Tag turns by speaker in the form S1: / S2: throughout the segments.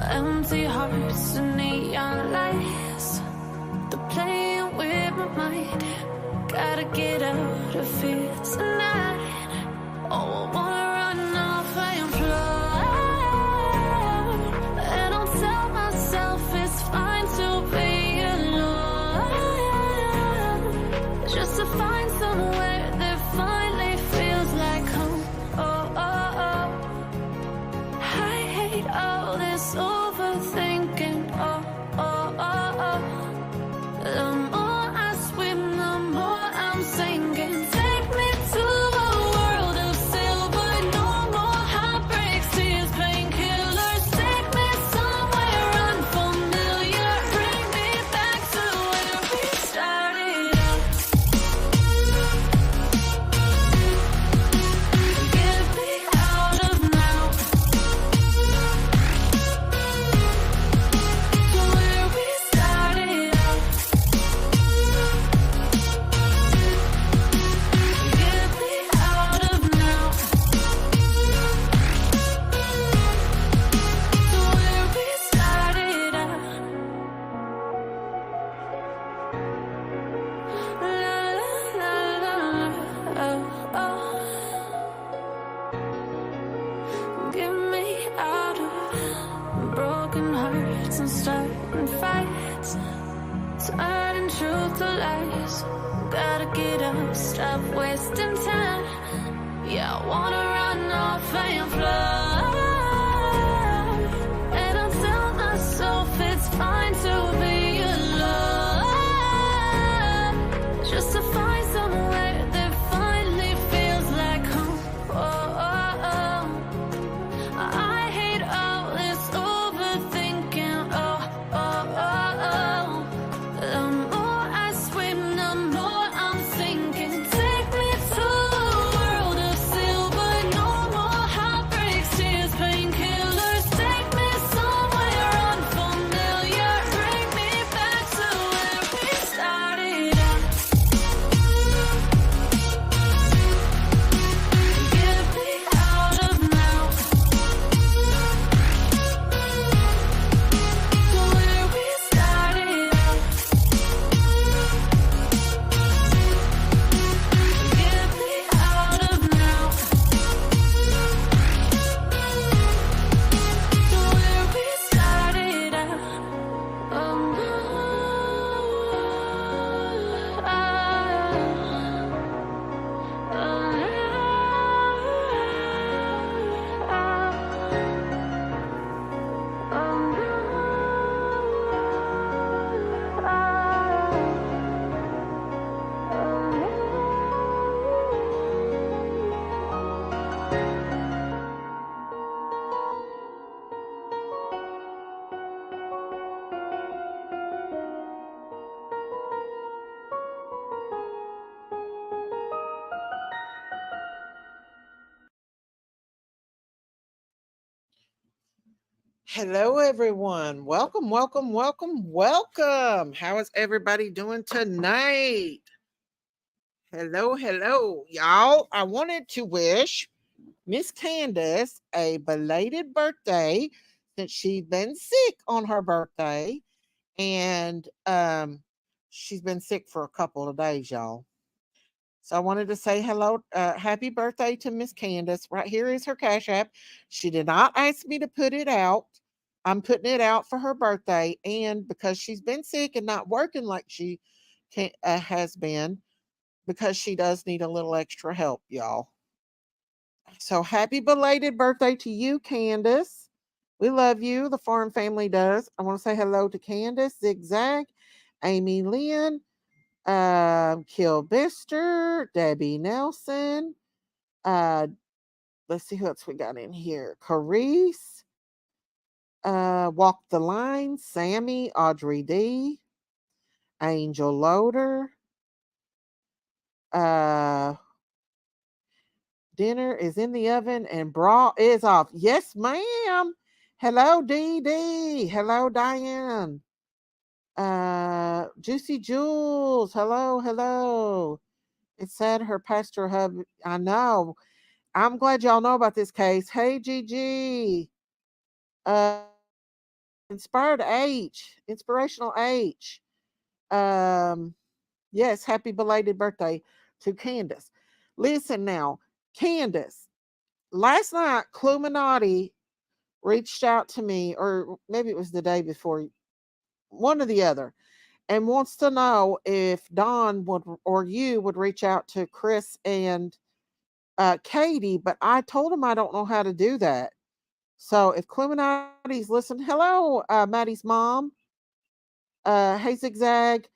S1: Empty hearts and neon lights, they're playing with my mind. Gotta get out of here tonight. Oh, I wanna run off and fly. And I'll tell myself it's fine to be alone, just to find somewhere that finally feels like home. Oh, oh, oh. I hate all this overthinking. Oh, oh, oh, oh. The more I swim, the more I'm sinking. Take me to a world of silver. No more heartbreaks, tears, painkillers. Take me somewhere unfamiliar. Bring me back to where we started out. Get me out of now. To where we started out. Get me out of now. To where we started out. La la la la, oh, oh. Get me out of broken hearts and starting fights, turning truth to lies. Gotta get up, stop wasting time. Yeah, I wanna run off and fly. And I'll tell myself it's fine to be alone, just to find somewhere that finally feels like home. Oh, oh, oh. I hate all this overthinking. Oh, oh, oh, oh. The more I swim, the more I'm sinking. Take me to a world of silver. No more heartbreaks, tears, painkillers. Take me somewhere unfamiliar. Bring me back to where we started out. Get me out of now. To where we started out. Get me out of now. To where we started out.
S2: Hello, everyone. Welcome, welcome, welcome, welcome. How is everybody doing tonight? Hello, hello, y'all. I wanted to wish Miss Candace a belated birthday since she'd been sick on her birthday. And she's been sick for a couple of days, y'all. So I wanted to say hello, happy birthday to Miss Candace. Right here is her Cash App. She did not ask me to put it out. I'm putting it out for her birthday, and because she's been sick and not working like she has been, because she does need a little extra help, y'all. So happy belated birthday to you, Candace. We love you. The farm family does. I want to say hello to Candace, Zigzag, Amy Lynn, Kilbister, Debbie Nelson. Let's see who else we got in here. Carice, Walk the Line, Sammy, Audrey D, Angel Loader. Dinner is in the oven and bra is off. Yes, ma'am. Hello, Dee Dee. Hello, Diane. Juicy Jules. Hello, hello. It said her pastor hub. I know. I'm glad y'all know about this case. Hey, Gigi. Inspired H, Inspirational H. Um, yes, happy belated birthday to Candace. Listen now, Candace, last night, Cluminati reached out to me, or maybe it was the day before, one or the other, and wants to know if Don would or you would reach out to Chris and Katie, but I told him I don't know how to do that. So if Cluminati's listening, hello, Maddie's mom, hey Zigzag.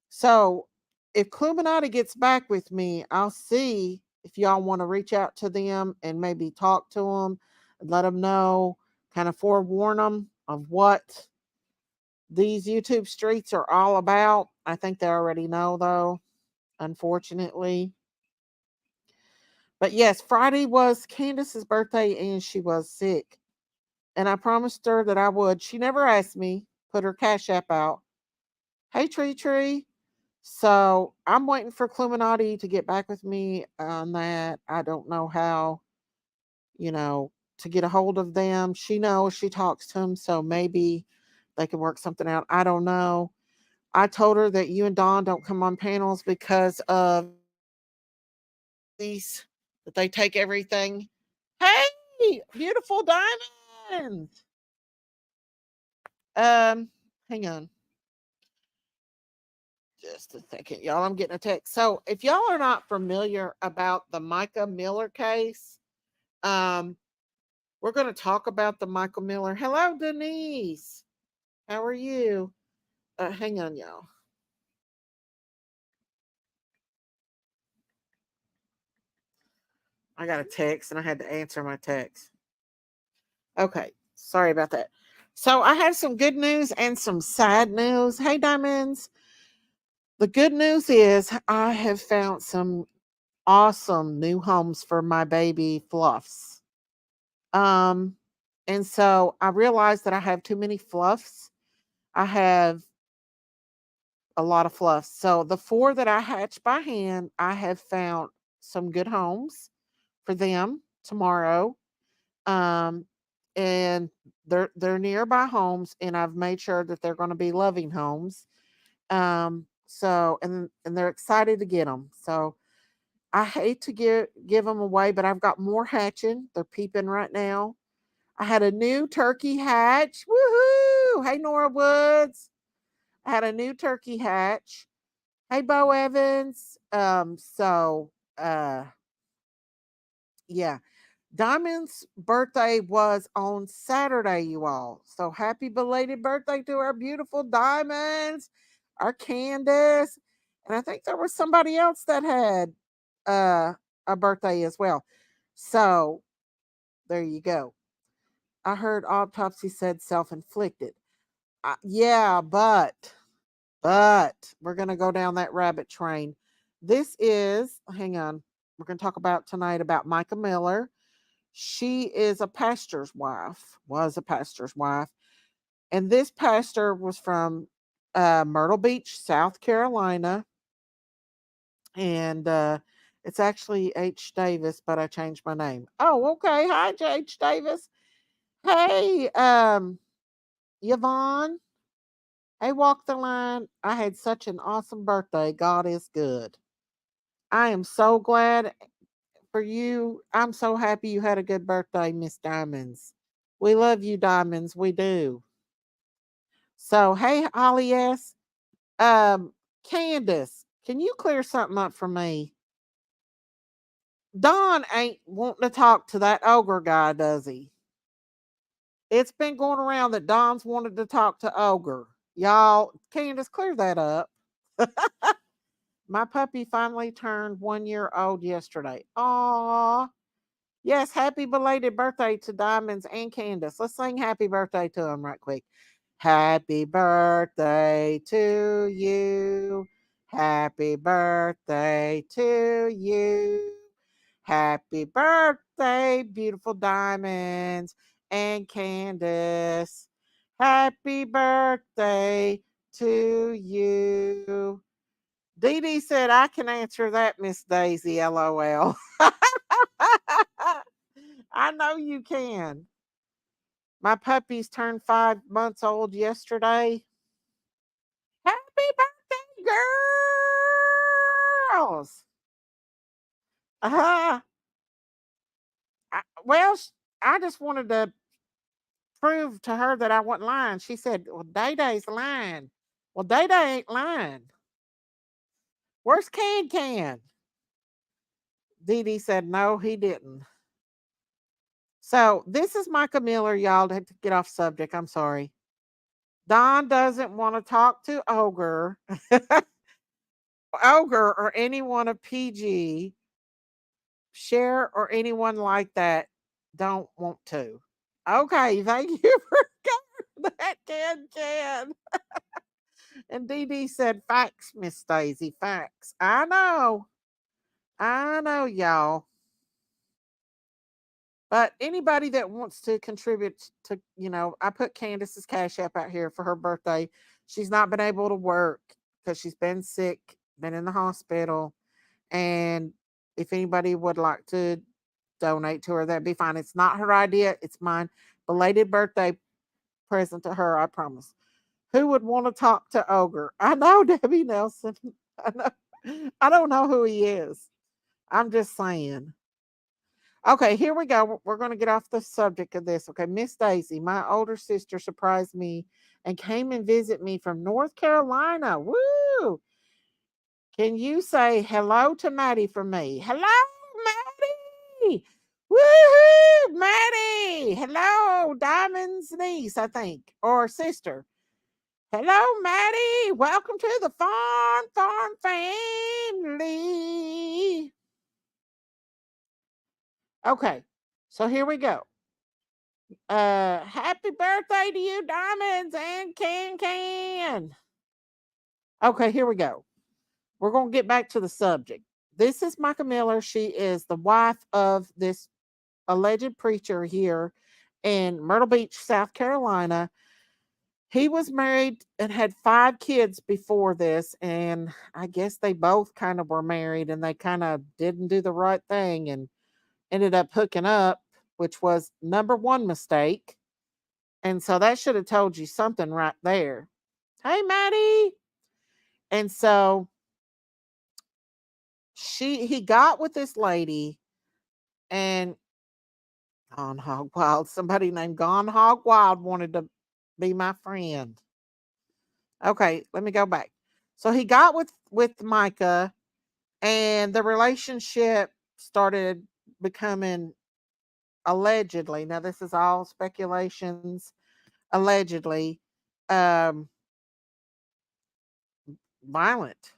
S2: So if Cluminati gets back with me, I'll see if y'all want to reach out to them and maybe talk to them and let them know, kind of forewarn them of what these YouTube streets are all about. I think they already know though, unfortunately. But yes, Friday was Candace's birthday and she was sick. And I promised her that I would. She never asked me, put her Cash App out. Hey, Tree Tree. So I'm waiting for Cluminati to get back with me on that. I don't know how, you know, to get a hold of them. She knows, she talks to them. So maybe they can work something out. I don't know. I told her that you and Don don't come on panels because of these, that they take everything. Hey, beautiful diamonds. Hang on just a second, y'all. I'm getting a text. So if y'all are not familiar about the Mica Miller case, um, we're going to talk about the Michael Miller. Hello, Denise. How are you? Hang on, y'all. I got a text and I had to answer my text. Okay, sorry about that. So I have some good news and some sad news. Hey, Diamonds. The good news is I have found some awesome new homes for my baby Fluffs. Um, and so I realized that I have too many fluffs. I have a lot of fluffs. So the four that I hatched by hand, I have found some good homes for them tomorrow. Um, and they're nearby homes, and I've made sure that they're going to be loving homes. So and they're excited to get them. So I hate to give them away, but I've got more hatching. They're peeping right now. I had a new turkey hatch. Woohoo! Hey, Nora Woods. I had a new turkey hatch. Hey, Bo Evans. Uh yeah. Diamond's birthday was on Saturday, you all. So happy belated birthday to our beautiful Diamonds, our Candace. And I think there was somebody else that had uh a birthday as well. So there you go. I heard autopsy said self-inflicted. Yeah, but we're going to go down that rabbit train. This is, hang on, we're going to talk about tonight about Mica Miller. She is a pastor's wife, was a pastor's wife. And this pastor was from Myrtle Beach, South Carolina. And it's actually H. Davis, but I changed my name. Oh, okay. Hi, H. Davis. Hey, Yvonne. Hey, Walk the Line. I had such an awesome birthday. God is good. I am so glad for you. I'm so happy you had a good birthday, Miss Diamonds. We love you, Diamonds. We do. So, hey, Holly S. Candace, can you clear something up for me? Don ain't wanting to talk to that ogre guy, does he? It's been going around that Don's wanted to talk to ogre. Y'all, Candace, clear that up. My puppy finally turned 1 year old yesterday. Aw. Yes, happy belated birthday to Diamonds and Candace. Let's sing happy birthday to them right quick. Happy birthday to you. Happy birthday to you. Happy birthday, beautiful Diamonds and Candace. Happy birthday to you. Dee Dee said, I can answer that, Miss Daisy, LOL. I know you can. My puppies turned 5 months old yesterday. Happy birthday, girls! Uh-huh. Well, I just wanted to prove to her that I wasn't lying. She said, "Well, Day Day's lying." Well, Day Day ain't lying. Where's Can Can? Dee Dee said, "No, he didn't." So this is Mica Miller, y'all. To get off subject, I'm sorry. Don doesn't want to talk to Ogre or anyone of PG, Share or anyone like that. Don't want to. Okay, thank you for covering that, Can. And Dee Dee said, "Facts, Miss Daisy, facts." I know, y'all. But anybody that wants to contribute to, I put Candace's Cash App out here for her birthday. She's not been able to work because she's been sick, been in the hospital. And if anybody would like to donate to her, that'd be fine. It's not her idea, it's mine. Belated birthday present to her, I promise. Who would want to talk to Ogre? I know, Debbie Nelson. I know. I don't know who he is. I'm just saying. Okay, here we go. We're going to get off the subject of this. Okay, Miss Daisy, my older sister, surprised me and came and visit me from North Carolina. Woo! Can you say hello to Maddie for me? Hello, Maddie! Woohoo, Maddie! Hello, Diamond's niece, I think, or sister. Hello, Maddie. Welcome to the Farm family. Okay, so here we go. Happy birthday to you, Diamonds and Can. Okay, here we go. We're going to get back to the subject. This is Mica Miller. She is the wife of this alleged preacher here in Myrtle Beach, South Carolina. He was married and had 5 kids before this, and I guess they both kind of were married and they kind of didn't do the right thing and ended up hooking up, which was number one mistake. And so that should have told you something right there. Hey, Maddie. And so he got with this lady, and Gone Hog Wild, somebody named Gone Hog Wild wanted to be my friend. Okay, let me go back. So he got with Mica, and the relationship started becoming, allegedly. Now this is all speculations. Allegedly, um, violent.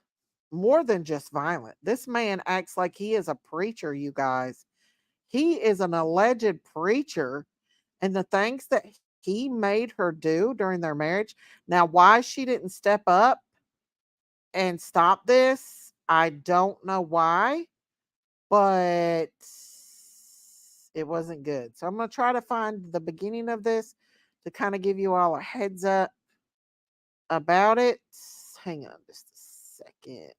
S2: More than just violent. This man acts like he is a preacher, you guys. He is an alleged preacher, and the things that he made her do during their marriage. Now, why she didn't step up and stop this, I don't know why, but it wasn't good. So I'm going to try to find the beginning of this to kind of give you all a heads up about it. Hang on just a second.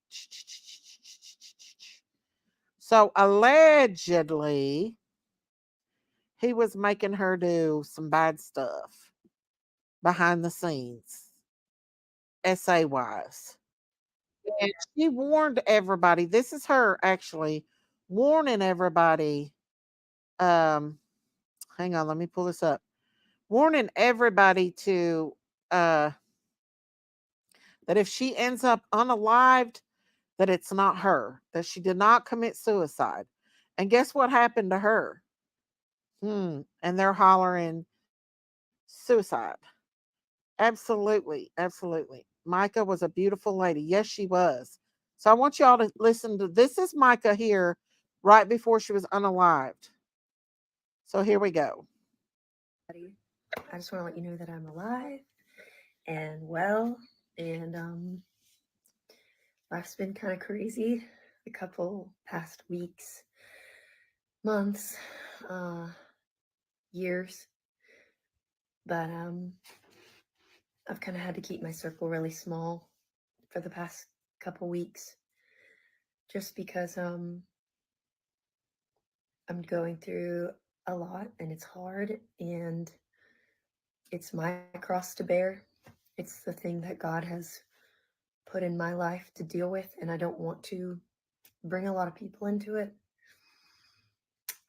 S2: So allegedly, he was making her do some bad stuff behind the scenes, essay wise. And she warned everybody. This is her actually warning everybody. Um, hang on, let me pull this up. Warning everybody to uh that if she ends up unalived, that it's not her, that she did not commit suicide. And guess what happened to her? And they're hollering suicide. Absolutely, absolutely. Mica was a beautiful lady. Yes, she was. So I want y'all to listen to this is Mica here right before she was unalived. So here we go.
S3: I just want to let you know that I'm alive and well, and life's been kind of crazy the couple past weeks, months, years, but I've kind of had to keep my circle really small for the past couple weeks, just because I'm going through a lot and it's hard, and it's my cross to bear. It's the thing that God has put in my life to deal with, and I don't want to bring a lot of people into it.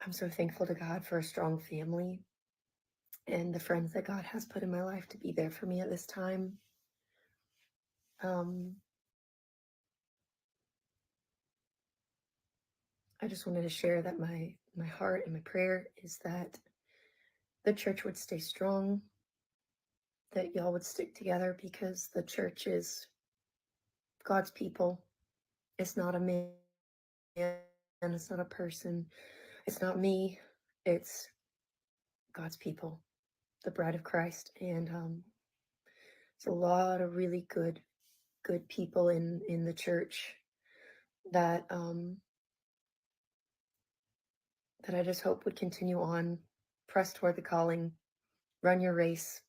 S3: I'm so thankful to God for a strong family and the friends that God has put in my life to be there for me at this time. I just wanted to share that my heart and my prayer is that the church would stay strong, that y'all would stick together, because the church is God's people. It's not a man, it's not a person, it's not me, it's God's people, the bride of Christ. And it's a lot of really good people in the church that that I just hope would continue on, press toward the calling, run your race,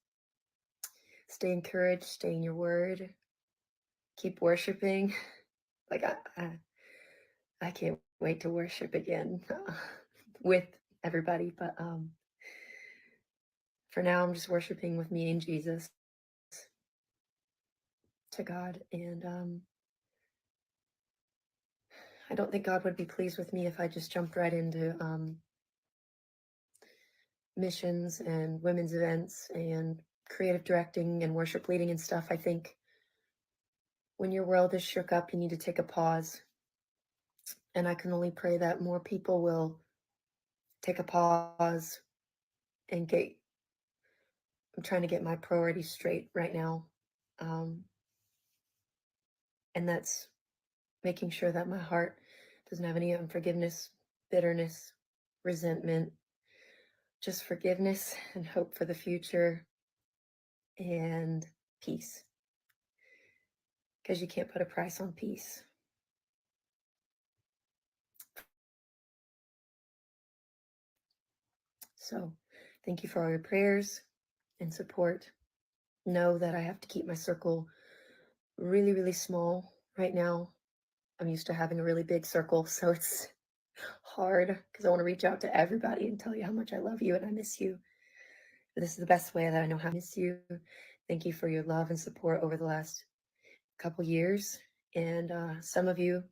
S3: stay encouraged, stay in your word, keep worshiping. Like I can't wait to worship again with everybody. But for now, I'm just worshiping with me and Jesus to God. And I don't think God would be pleased with me if I just jumped right into missions and women's events and creative directing and worship leading and stuff. I think when your world is shook up, you need to take a pause. And I can only pray that more people will take a pause and I'm trying to get my priorities straight right now. And that's making sure that my heart doesn't have any unforgiveness, bitterness, resentment, just forgiveness and hope for the future and peace. Because you can't put a price on peace. So thank you for all your prayers and support. Know that I have to keep my circle really, really small right now. I'm used to having a really big circle, so it's hard because I want to reach out to everybody and tell you how much I love you and I miss you. But this is the best way that I know how to miss you. Thank you for your love and support over the last couple years. And some of you,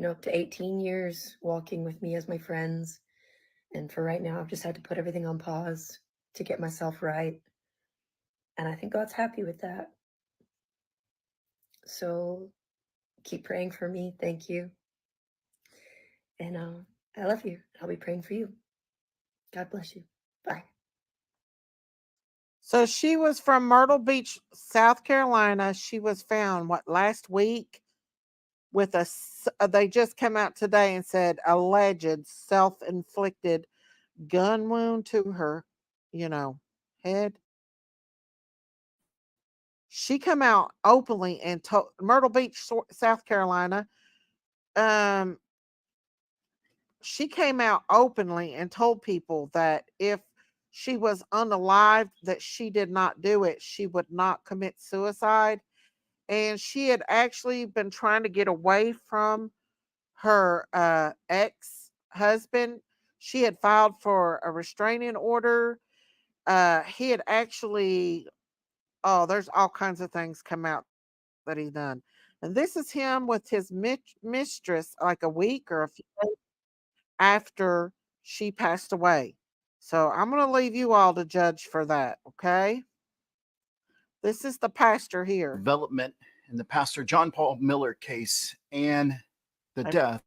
S3: up to 18 years walking with me as my friends. And for right now, I've just had to put everything on pause to get myself right. And I think God's happy with that. So keep praying for me. Thank you. And I love you. I'll be praying for you. God bless you. Bye.
S2: So she was from Myrtle Beach, South Carolina. She was found last week with they just came out today and said alleged self-inflicted gun wound to her, head. She come out openly and told Myrtle Beach, South Carolina. Um, she came out openly and told people that if she was unalived, that she did not do it. She would not commit suicide. And she had actually been trying to get away from her ex-husband. She had filed for a restraining order. He had actually, there's all kinds of things come out that he's done. And this is him with his mistress like a week or a few days after she passed away. So I'm going to leave you all to judge for that, okay? This is the pastor here.
S4: Development in the Pastor John Paul Miller case and the death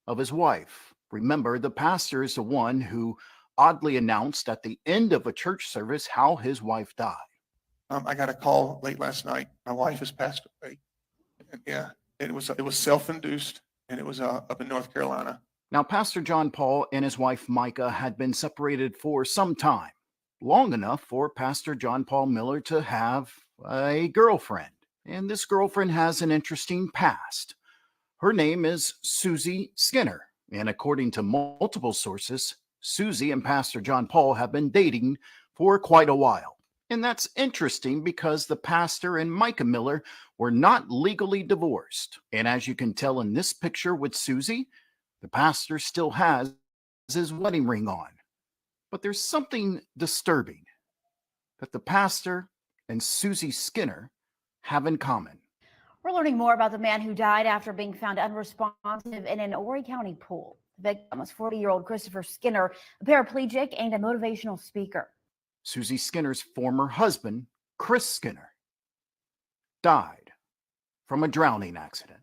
S4: of his wife. Remember, the pastor is the one who oddly announced at the end of a church service how his wife died.
S5: I got a call late last night. My wife has passed away. And yeah, it was self-induced, and it was up in North Carolina.
S4: Now, Pastor John Paul and his wife Mica had been separated for some time, long enough for Pastor John Paul Miller to have a girlfriend. And this girlfriend has an interesting past. Her name is Susie Skinner. And according to multiple sources, Susie and Pastor John Paul have been dating for quite a while. And that's interesting because the pastor and Mica Miller were not legally divorced. And as you can tell in this picture with Susie, the pastor still has his wedding ring on. But there's something disturbing. that the pastor and Susie Skinner have in common.
S6: We're learning more about the man who died after being found unresponsive in an Horry County pool. The victim was 40-year-old Christopher Skinner, a paraplegic and a motivational speaker.
S4: Susie Skinner's former husband, Chris Skinner, died from a drowning accident.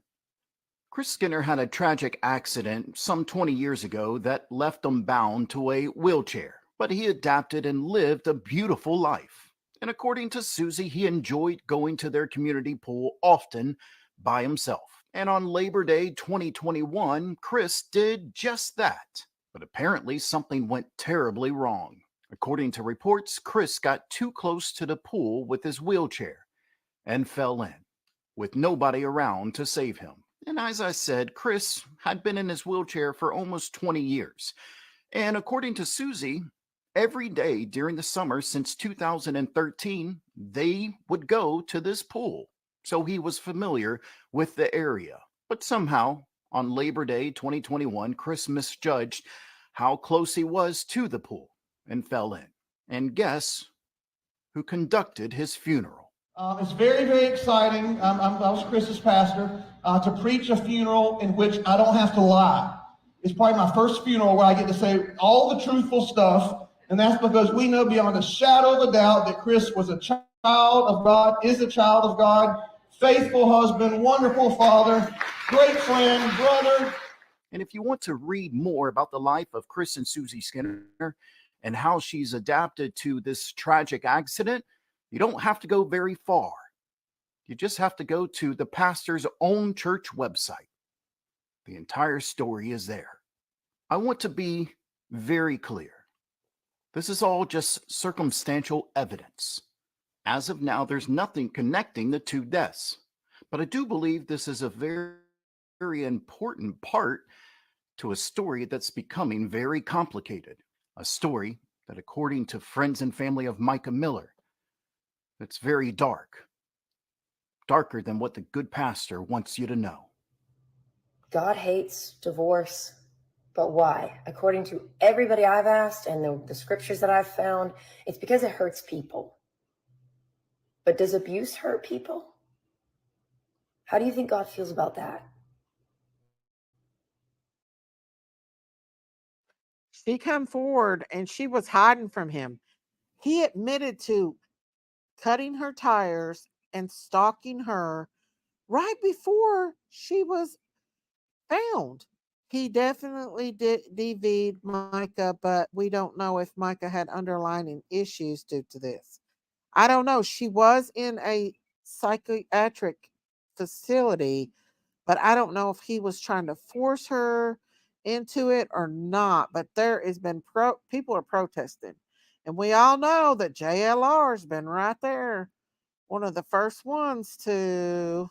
S4: Chris Skinner had a tragic accident some 20 years ago that left him bound to a wheelchair, but he adapted and lived a beautiful life. And according to Susie, he enjoyed going to their community pool often by himself. And on Labor Day 2021, Chris did just that. But apparently something went terribly wrong. According to reports, Chris got too close to the pool with his wheelchair and fell in, with nobody around to save him. And as I said, Chris had been in his wheelchair for almost 20 years. And according to Susie, every day during the summer since 2013, they would go to this pool. So he was familiar with the area. But somehow, on Labor Day 2021, Chris misjudged how close he was to the pool and fell in. And guess who conducted his funeral?
S7: It's very, very exciting. I was Chris's pastor to preach a funeral in which I don't have to lie. It's probably my first funeral where I get to say all the truthful stuff, and that's because we know beyond a shadow of a doubt that Chris was a child of God, is a child of God, faithful husband, wonderful father, great friend, brother.
S4: And if you want to read more about the life of Chris and Susie Skinner and how she's adapted to this tragic accident, you don't have to go very far. You just have to go to the pastor's own church website. The entire story is there. I want to be very clear. This is all just circumstantial evidence. As of now, there's nothing connecting the two deaths. But I do believe this is a very, very important part to a story that's becoming very complicated. A story that, according to friends and family of Mica Miller, it's very dark. Darker than what the good pastor wants you to know.
S3: God hates divorce, but why? According to everybody I've asked and the scriptures that I've found, it's because it hurts people. But does abuse hurt people? How do you think God feels about that?
S2: She come forward and she was hiding from him. He admitted to cutting her tires and stalking her right before she was found. He definitely DV'd Mica, but we don't know if Mica had underlying issues due to this. I don't know. She was in a psychiatric facility, but I don't know if he was trying to force her into it or not. But there has been people are protesting. And we all know that JLR has been right there, one of the first ones to,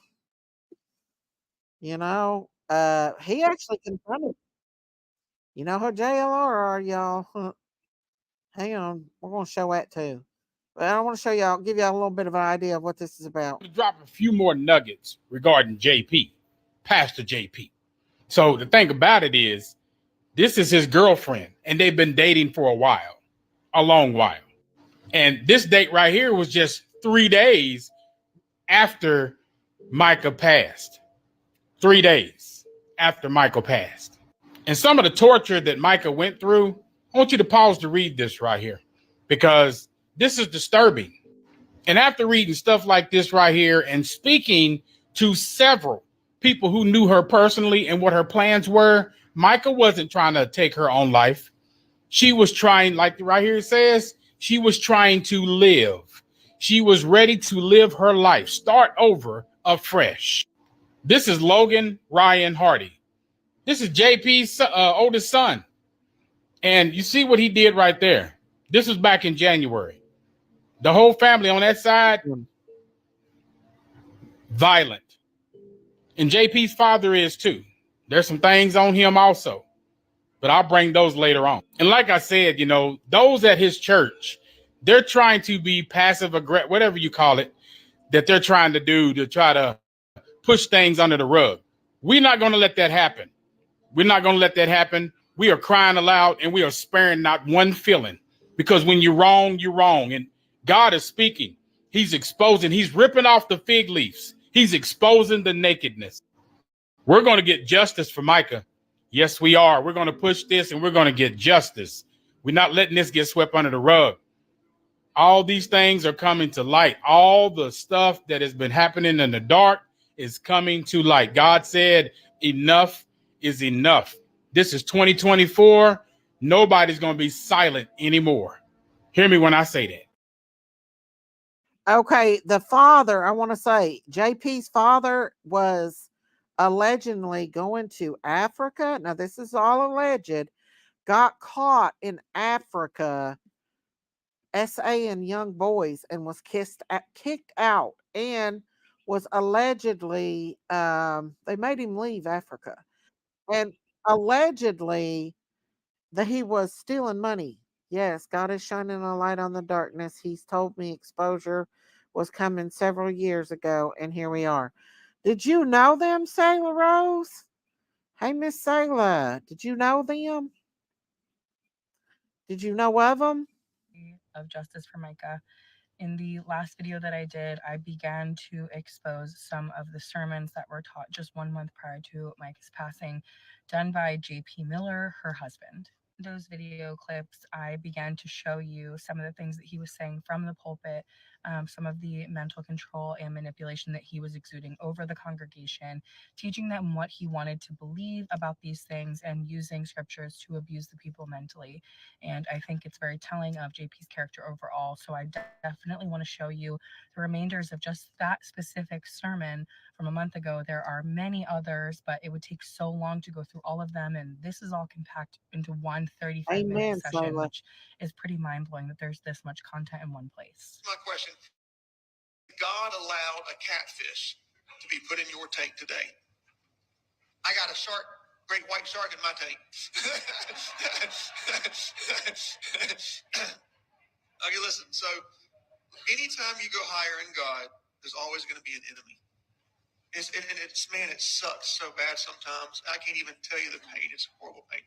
S2: he actually confronted. You know who JLR are, y'all? Hang on, we're going to show that too. But I want to show y'all, give y'all a little bit of an idea of what this is about.
S8: To drop a few more nuggets regarding JP, Pastor JP. So the thing about it is, this is his girlfriend, and they've been dating for a long while. And this date right here was just 3 days after Mica passed. 3 days after Mica passed. And some of the torture that Mica went through, I want you to pause to read this right here, because this is disturbing. And after reading stuff like this right here and speaking to several people who knew her personally and what her plans were, Mica wasn't trying to take her own life. She was trying, like right here it says, she was trying to live. She was ready to live her life, start over afresh. This is Logan Ryan Hardy. This is JP's oldest son. And you see what he did right there. This was back in January. The whole family on that side, violent. And JP's father is too. There's some things on him also, but I'll bring those later on. And like I said, those at his church, they're trying to be passive aggressive, whatever you call it, that they're trying to do to try to push things under the rug. We're not going to let that happen. We're not going to let that happen. We are crying aloud and we are sparing not one feeling, because when you're wrong, you're wrong. And God is speaking. He's exposing, he's ripping off the fig leaves. He's exposing the nakedness. We're going to get justice for Mica. Yes, we are. We're going to push this and we're going to get justice. We're not letting this get swept under the rug. All these things are coming to light. All the stuff that has been happening in the dark is coming to light. God said, enough is enough. This is 2024. Nobody's going to be silent anymore. Hear me when I say that.
S2: Okay, the father, I want to say, JP's father was allegedly going to Africa. Now, this is all alleged. Got caught in Africa, SA young boys, and was kicked out, and was allegedly they made him leave Africa, and allegedly that he was stealing money. Yes, God is shining a light on the darkness. He's told me exposure was coming several years ago, and here we are. Did you know them, Sailor Rose? Hey, Miss Sailor, did you know them? Did you know of them?
S9: Of justice for Mica. In the last video that I did, I began to expose some of the sermons that were taught just 1 month prior to Mica's passing, done by J.P. Miller, her husband. Those video clips, I began to show you some of the things that he was saying from the pulpit, some of the mental control and manipulation that he was exuding over the congregation, teaching them what he wanted to believe about these things and using scriptures to abuse the people mentally. And I think it's very telling of JP's character overall. So I definitely want to show you the remainders of just that specific sermon from a month ago. There are many others, but it would take so long to go through all of them. And this is all compact into one 35-minute
S2: Amen,
S9: session,
S2: Sailor.
S9: which is pretty mind-blowing that there's this much content in one place.
S5: My question, God allowed a catfish to be put in your tank today. I got a shark, great white shark in my tank. Okay, listen, so anytime you go higher in God, there's always going to be an enemy. It sucks so bad sometimes. I can't even tell you the pain. It's a horrible pain.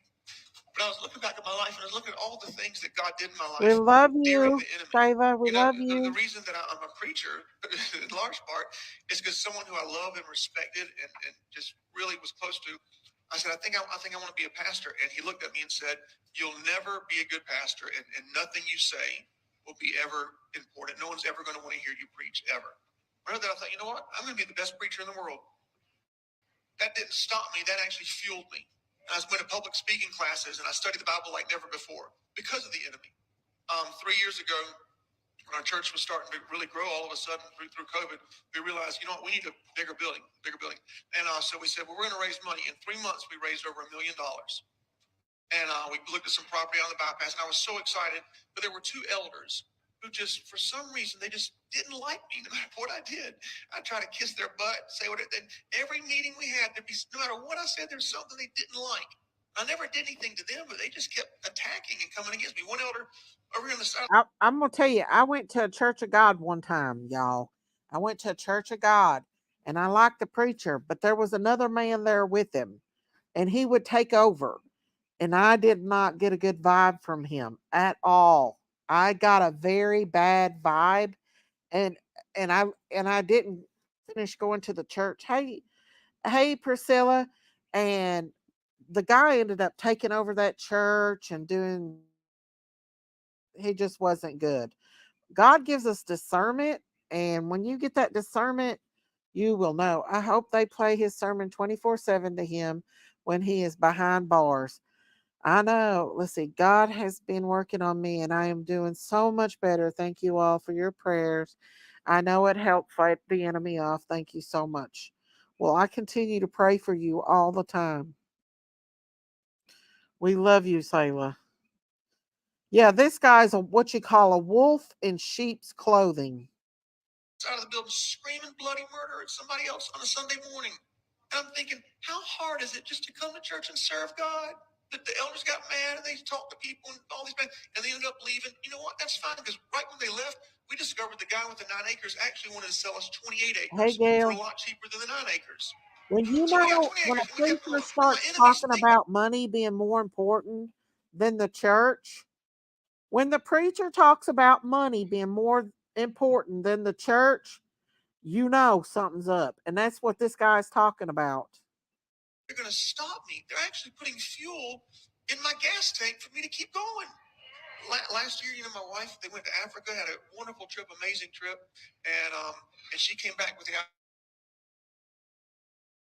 S5: But I was looking back at my life and I was looking at all the things that God did in my life.
S2: We love
S5: during
S2: you,
S5: the enemy.
S2: Sailor. We love
S5: The
S2: you.
S5: reason that I'm a preacher, in large part, is because someone who I love and respected and just really was close to, I said, I think I want to be a pastor. And he looked at me and said, you'll never be a good pastor, and nothing you say will be ever important. No one's ever going to want to hear you preach, ever. Rather, I thought, you know what? I'm going to be the best preacher in the world. That didn't stop me. That actually fueled me. I went to public speaking classes and I studied the Bible like never before because of the enemy. 3 years ago, when our church was starting to really grow, all of a sudden through COVID, we realized, you know what, we need a bigger building. And so we said, well, we're going to raise money. In 3 months, we raised over $1 million. And we looked at some property on the bypass, and I was so excited. But there were two elders who just, for some reason, they just didn't like me no matter what I did. I'd try to kiss their butt, say what it did. Every meeting we had, there'd be, no matter what I said, there's something they didn't like. I never did anything to them, but they just kept attacking and coming against me. One elder over here on the side.
S2: I'm going to tell you, I went to a Church of God one time, y'all. I went to a Church of God, and I liked the preacher, but there was another man there with him, and he would take over. And I did not get a good vibe from him at all. I got a very bad vibe, and I didn't finish going to the church. Hey, Priscilla, and the guy ended up taking over that church and doing. He just wasn't good. God gives us discernment, and when you get that discernment, you will know. I hope they play his sermon 24/7 to him when he is behind bars. I know. Let's see. God has been working on me, and I am doing so much better. Thank you all for your prayers. I know it helped fight the enemy off. Thank you so much. Well, I continue to pray for you all the time. We love you, Selah. Yeah, this guy's what you call a wolf in sheep's clothing.
S5: Out of the building screaming bloody murder at somebody else on a Sunday morning. And I'm thinking, how hard is it just to come to church and serve God? That the elders got mad and they talked to people and all these men, and they ended up leaving. You know what? That's fine, because right when they left, we discovered the guy with the 9 acres actually wanted to sell us 28 acres
S2: Hey, Gail.
S5: for a lot cheaper than the 9 acres.
S2: When you
S5: So we got
S2: know,
S5: 20
S2: when a
S5: acres, and we kept
S2: preacher
S5: going.
S2: starts
S5: My enemies
S2: talking
S5: think
S2: about money being more important than the church, When the preacher talks about money being more important than the church, you know something's up. And that's what this guy's talking about.
S5: They're going to stop me. They're actually putting fuel in my gas tank for me to keep going. Last year, my wife, they went to Africa, had a wonderful trip, amazing trip, and she came back with the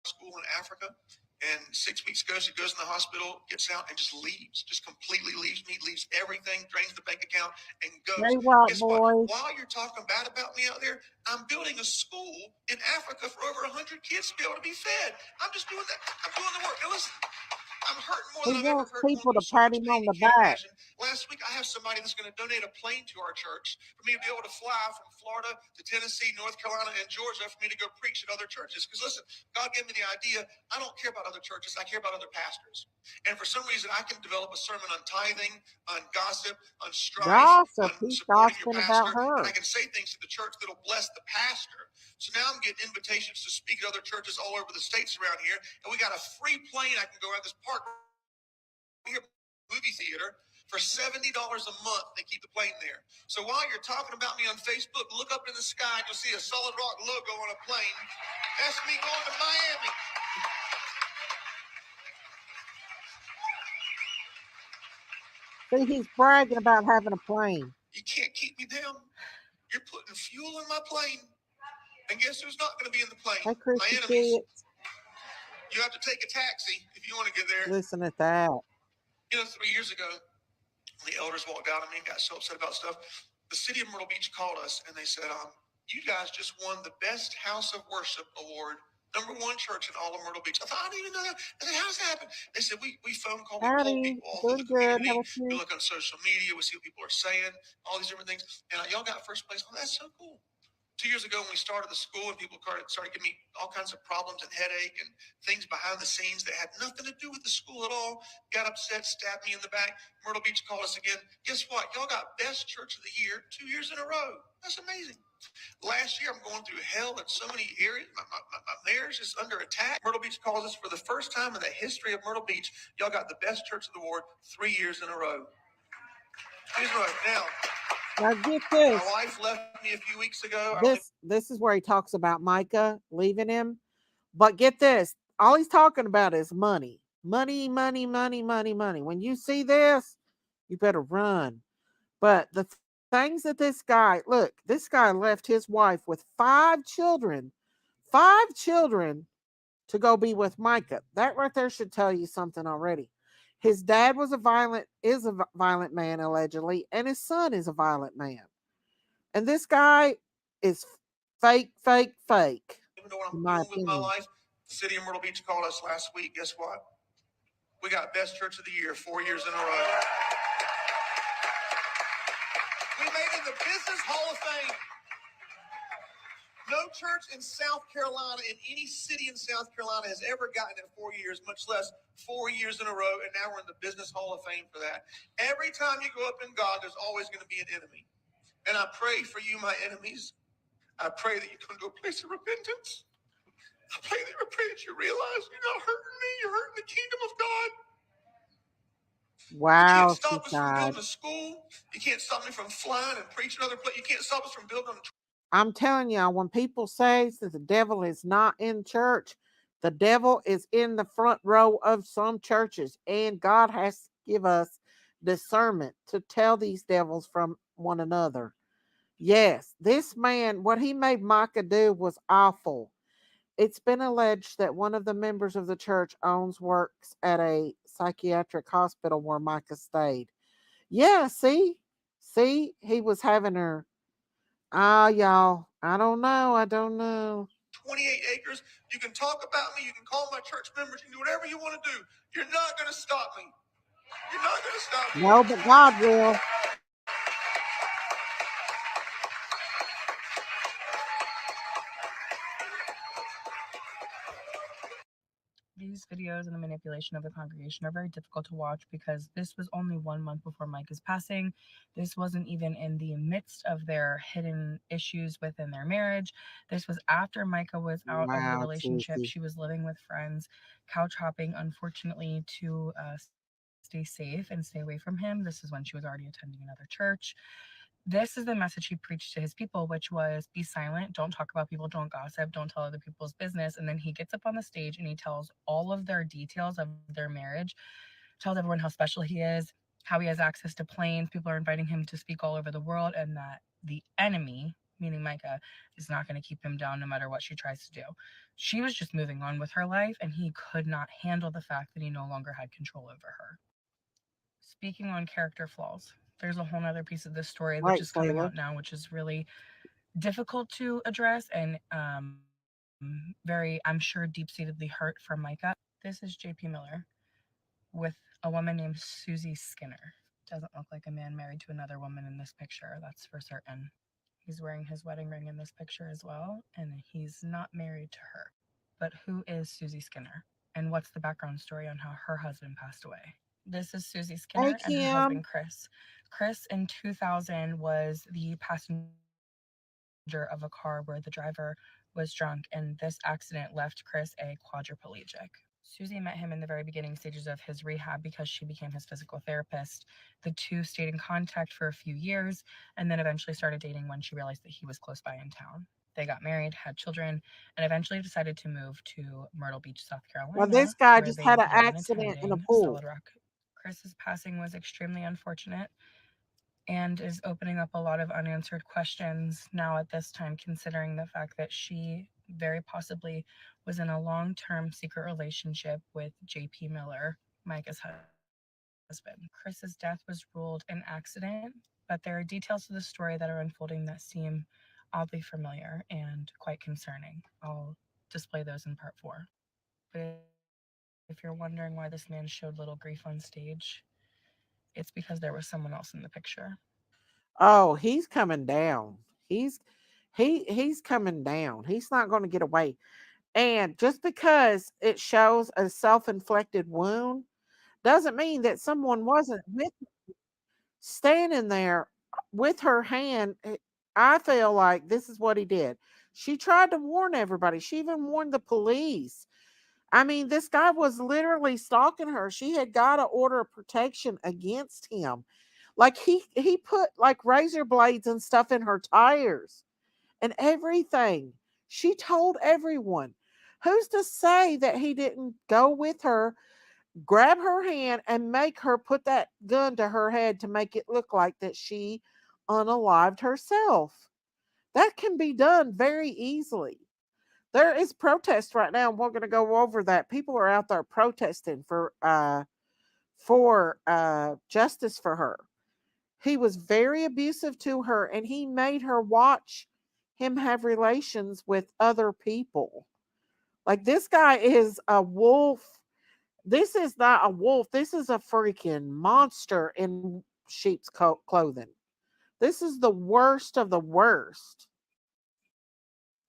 S5: school in Africa. And 6 weeks ago, she goes in the hospital, gets out, and just leaves, just completely leaves me, leaves everything, drains the bank account, and goes.
S2: Say what,
S5: Guess what?
S2: boys?
S5: While you're talking bad about me out there, I'm building a school in Africa for over 100 kids to be able to be fed. I'm just doing that. I'm doing the work. Now listen, I'm hurting more
S2: He
S5: than I've ever
S2: wants
S5: hurt.
S2: people
S5: Going
S2: to
S5: through so
S2: pat
S5: much
S2: him
S5: pain
S2: on
S5: you
S2: the
S5: can't
S2: back.
S5: imagine. Last week, I have somebody that's going to donate a plane to our church for me to be able to fly from Florida to Tennessee, North Carolina, and Georgia for me to go preach at other churches. Because listen, God gave me the idea. I don't care about other churches. I care about other pastors. And for some reason, I can develop a sermon on tithing, on gossip, on strife,
S2: Gossip.
S5: on
S2: He's
S5: supporting your
S2: gossiping about
S5: pastor, and
S2: her.
S5: I can say things to the church that'll bless the pastor. So now I'm getting invitations to speak at other churches all over the states around here, and we got a free plane. I can go around this park here, movie theater for $70 a month. They keep the plane there. So while you're talking about me on Facebook, look up in the sky and you'll see a Solid Rock logo on a plane. That's me going to Miami.
S2: See, he's bragging about having a plane.
S5: You can't keep me down. You're putting fuel in my plane. And guess who's not going to be in the plane?
S2: Hey,
S5: My
S2: Christy
S5: enemies.
S2: kids,
S5: You have to take a taxi if you want to get there.
S2: listen at that.
S5: 3 years ago, the elders walked out on me and got so upset about stuff. The city of Myrtle Beach called us and they said, you guys just won the Best House of Worship Award. #1 church in all of Myrtle Beach. I thought, I didn't even know that. I said, how's that happen? They said, we phone call, we poll
S2: Howdy.
S5: people all through
S2: Doing
S5: the
S2: good.
S5: community.
S2: How about
S5: We
S2: you?
S5: look on social media. We see what people are saying, all these different things. And y'all got first place. Oh, that's so cool. 2 years ago when we started the school and people started giving me all kinds of problems and headache and things behind the scenes that had nothing to do with the school at all, got upset, stabbed me in the back. Myrtle Beach called us again. Guess what? Y'all got Best Church of the Year 2 years in a row. That's amazing. Last year, I'm going through hell in so many areas. My marriage is under attack. Myrtle Beach calls us for the first time in the history of Myrtle Beach. Y'all got the Best Church of the Award 3 years in a row. Now,
S2: Now get
S5: my
S2: this.
S5: wife left me a few weeks ago.
S2: This is where he talks about Mica leaving him. But get this. All he's talking about is money. Money, money, money, money, money. When you see this, you better run. But the things that this guy, look, this guy left his wife with 5 children to go be with Micah. That right there should tell you something already. His dad is a violent man, allegedly, and his son is a violent man. And this guy is fake, fake, fake,
S5: Even know what
S2: in
S5: I'm
S2: my
S5: doing with my
S2: opinion.
S5: life. The city of Myrtle Beach called us last week. Guess what? We got Best Church of the Year 4 years in a row. We made it in the Business Hall of Fame. No church in South Carolina, in any city in South Carolina, has ever gotten it 4 years, much less 4 years in a row. And now we're in the Business Hall of Fame for that. Every time you go up in God, there's always going to be an enemy. And I pray for you, my enemies. I pray that you come to a place of repentance. I pray that you realize you're not hurting me, you're hurting the kingdom of God. You can't
S2: Wow, she
S5: stop us from
S2: died.
S5: building a school. You can't stop me from flying and preaching other places. You can't stop us from building.
S2: I'm telling y'all, when people say that the devil is not in church, the devil is in the front row of some churches, and God has to give us discernment to tell these devils from one another. Yes, this man, what he made Micah do was awful. It's been alleged that one of the members of the church works at a psychiatric hospital where Micah stayed. Yeah, see, he was having her. Ah, y'all, I don't know.
S5: 28 acres. You can talk about me. You can call my church members. You can do whatever you want to do. You're not going to stop me. You're not going to stop me.
S2: No, but God will.
S9: These videos and the manipulation of the congregation are very difficult to watch because this was only 1 month before Micah's passing. This wasn't even in the midst of their hidden issues within their marriage. This was after Micah was out of the
S2: Wow,
S9: relationship.
S2: Tuesday.
S9: She was living with friends, couch hopping, unfortunately, to stay safe and stay away from him. This is when she was already attending another church. This is the message he preached to his people, which was be silent, don't talk about people, don't gossip, don't tell other people's business. And then he gets up on the stage and he tells all of their details of their marriage, tells everyone how special he is, how he has access to planes, people are inviting him to speak all over the world, and that the enemy, meaning Mica, is not going to keep him down no matter what she tries to do. She was just moving on with her life, and he could not handle the fact that he no longer had control over her. Speaking on character flaws, there's a whole other piece of this story which is coming out now, which is really difficult to address and very, I'm sure, deep-seatedly hurt for Mica. This is JP Miller with a woman named Susie Skinner. Doesn't look like a man married to another woman in this picture, that's for certain. He's wearing his wedding ring in this picture as well, and he's not married to her. But who is Susie Skinner? And what's the background story on how her husband passed away? This is Susie Skinner and her husband, Chris. Chris, in 2000, was the passenger of a car where the driver was drunk, and this accident left Chris a quadriplegic. Susie met him in the very beginning stages of his rehab because she became his physical therapist. The two stayed in contact for a few years and then eventually started dating when she realized that he was close by in town. They got married, had children, and eventually decided to move to Myrtle Beach, South Carolina.
S2: Well, this guy just had an accident in a pool.
S9: Solid Rock. Chris's passing was extremely unfortunate and is opening up a lot of unanswered questions now at this time, considering the fact that she very possibly was in a long-term secret relationship with JP Miller, Mica's husband. Chris's death was ruled an accident, but there are details to the story that are unfolding that seem oddly familiar and quite concerning. I'll display those in part 4. But if you're wondering why this man showed little grief on stage, it's because there was someone else in the picture.
S2: Oh, he's coming down. He's coming down. He's not going to get away. And just because it shows a self-inflicted wound doesn't mean that someone wasn't standing there with her hand. I feel like this is what he did. She tried to warn everybody. She even warned the police. I mean, this guy was literally stalking her. She had got to order protection against him. Like he put like razor blades and stuff in her tires and everything. She told everyone. Who's to say that he didn't go with her, grab her hand, and make her put that gun to her head to make it look like that she unalived herself? That can be done very easily. There is protest right now, and we're going to go over that. People are out there protesting for justice for her. He was very abusive to her, and he made her watch him have relations with other people. Like, this guy is a wolf. This is not a wolf. This is a freaking monster in sheep's clothing. This is the worst of the worst.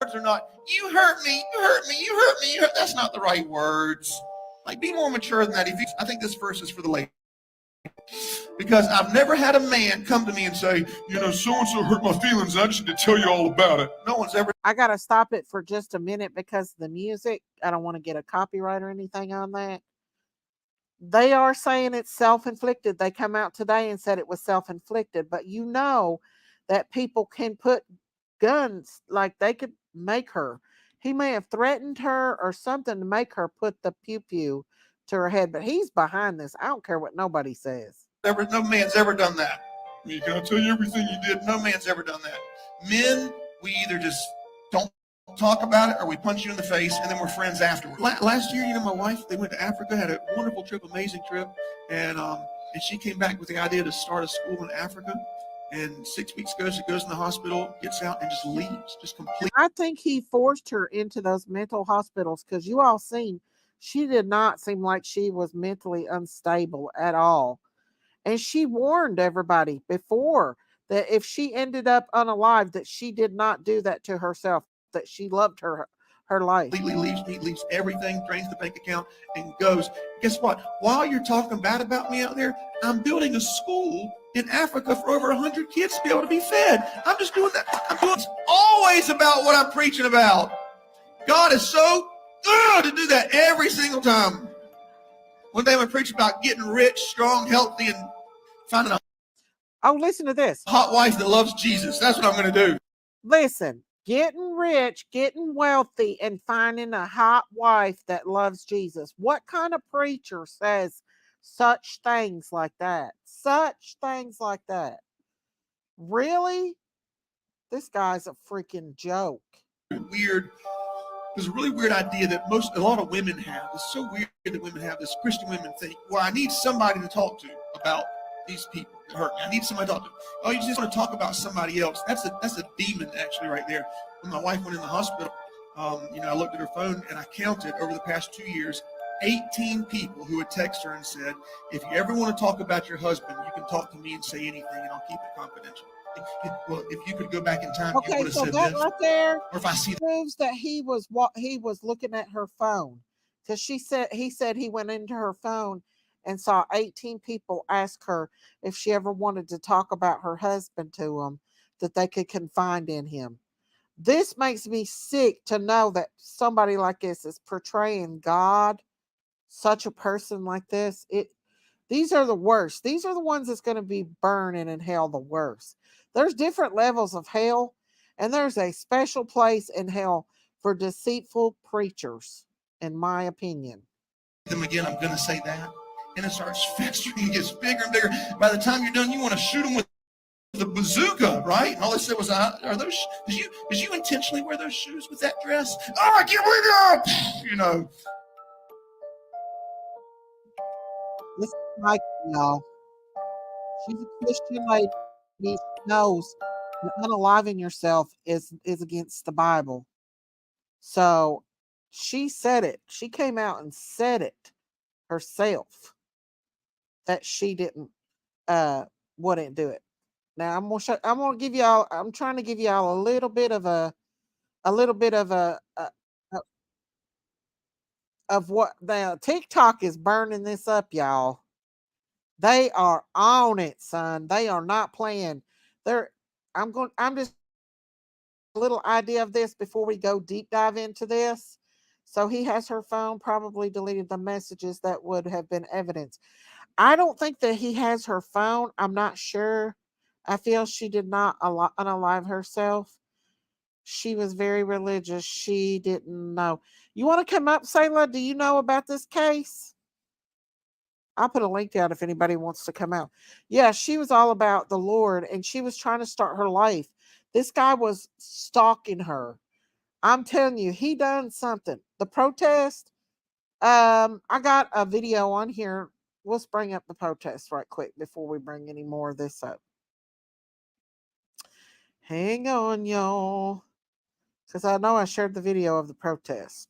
S5: Words are not, you hurt me, you hurt me, you hurt me, you hurt. That's not the right words. Like, be more mature than that. I think this verse is for the lady. Because I've never had a man come to me and say, so-and-so hurt my feelings. I just need to tell you all about it. No one's ever.
S2: I got to stop it for just a minute because the music, I don't want to get a copyright or anything on that. They are saying it's self-inflicted. They come out today and said it was self-inflicted. But you know that people can put guns, like they could make her. He may have threatened her or something to make her put the pew-pew to her head. But he's behind this. I don't care what nobody says.
S5: No man's ever done that. Can I tell you everything you did? No man's ever done that. Men, we either just don't talk about it or we punch you in the face and then we're friends afterward. Last year, my wife, they went to Africa, had a wonderful trip, amazing trip. And she came back with the idea to start a school in Africa. And 6 weeks ago, she goes in the hospital, gets out, and just leaves, just completely.
S2: I think he forced her into those mental hospitals because you all seen she did not seem like she was mentally unstable at all. And she warned everybody before that if she ended up unalive, that she did not do that to herself, that she loved her life.
S5: Completely leaves everything, drains the bank account, and goes. Guess what? While you're talking bad about me out there, I'm building a school in Africa for over 100 kids to be able to be fed. I'm just doing that. It's always about what I'm preaching about. God is so good to do that every single time. One day I'm going to preach about getting rich, strong, healthy, and finding a
S2: Oh, listen to this.
S5: hot wife that loves Jesus. That's what I'm going to do.
S2: Listen, getting rich, getting wealthy, and finding a hot wife that loves Jesus. What kind of preacher says such things like that? Such things like that. Really? This guy's a freaking joke.
S5: Weird. There's a really weird idea that a lot of women have. It's so weird that women have this. Christian women think, well, I need somebody to talk to about these people that hurt me. I need somebody to talk to. Oh, you just want to talk about somebody else. That's a demon actually right there. When my wife went in the hospital, I looked at her phone and I counted over the past 2 years, 18 people who would text her and said, if you ever want to talk about your husband, you can talk to me and say anything and I'll keep it confidential. If you could go back in time, you
S2: Okay,
S5: would have
S2: so
S5: said
S2: that
S5: this.
S2: right there
S5: Or if I see
S2: proves that he was looking at her phone, because he said he went into her phone and saw 18 people ask her if she ever wanted to talk about her husband to them, that they could confide in him. This makes me sick to know that somebody like this is portraying God, such a person like this. These are the worst. These are the ones that's going to be burning in hell the worst. There's different levels of hell, and there's a special place in hell for deceitful preachers, in my opinion.
S5: them again, I'm going to say that. And it starts festering and gets bigger and bigger. By the time you're done, you want to shoot them with the bazooka, right? And all they said was, "Are those? Did you intentionally wear those shoes with that dress? Oh, get rid of!" You know.
S2: This is Mica, y'all. She's a Christian lady. She knows that unaliving yourself is against the Bible. So she said it. She came out and said it herself that she wouldn't do it. Now I'm trying to give y'all a little bit of of what the TikTok is burning this up, y'all. They are on it, son. They are not playing. They're I'm just a little idea of this before we go deep dive into this. So he has her phone, probably deleted the messages that would have been evidence. I don't think that he has her phone. I'm not sure. I feel she did not unalive herself. She was very religious. She didn't know. You want to come up, Selah? Do you know about this case? I'll put a link down if anybody wants to come out. Yeah, she was all about the Lord and she was trying to start her life. This guy was stalking her. I'm telling you, he done something. The protest, I got a video on here. Let's bring up the protest right quick before we bring any more of this up. Hang on, y'all. Because I know I shared the video of the protest.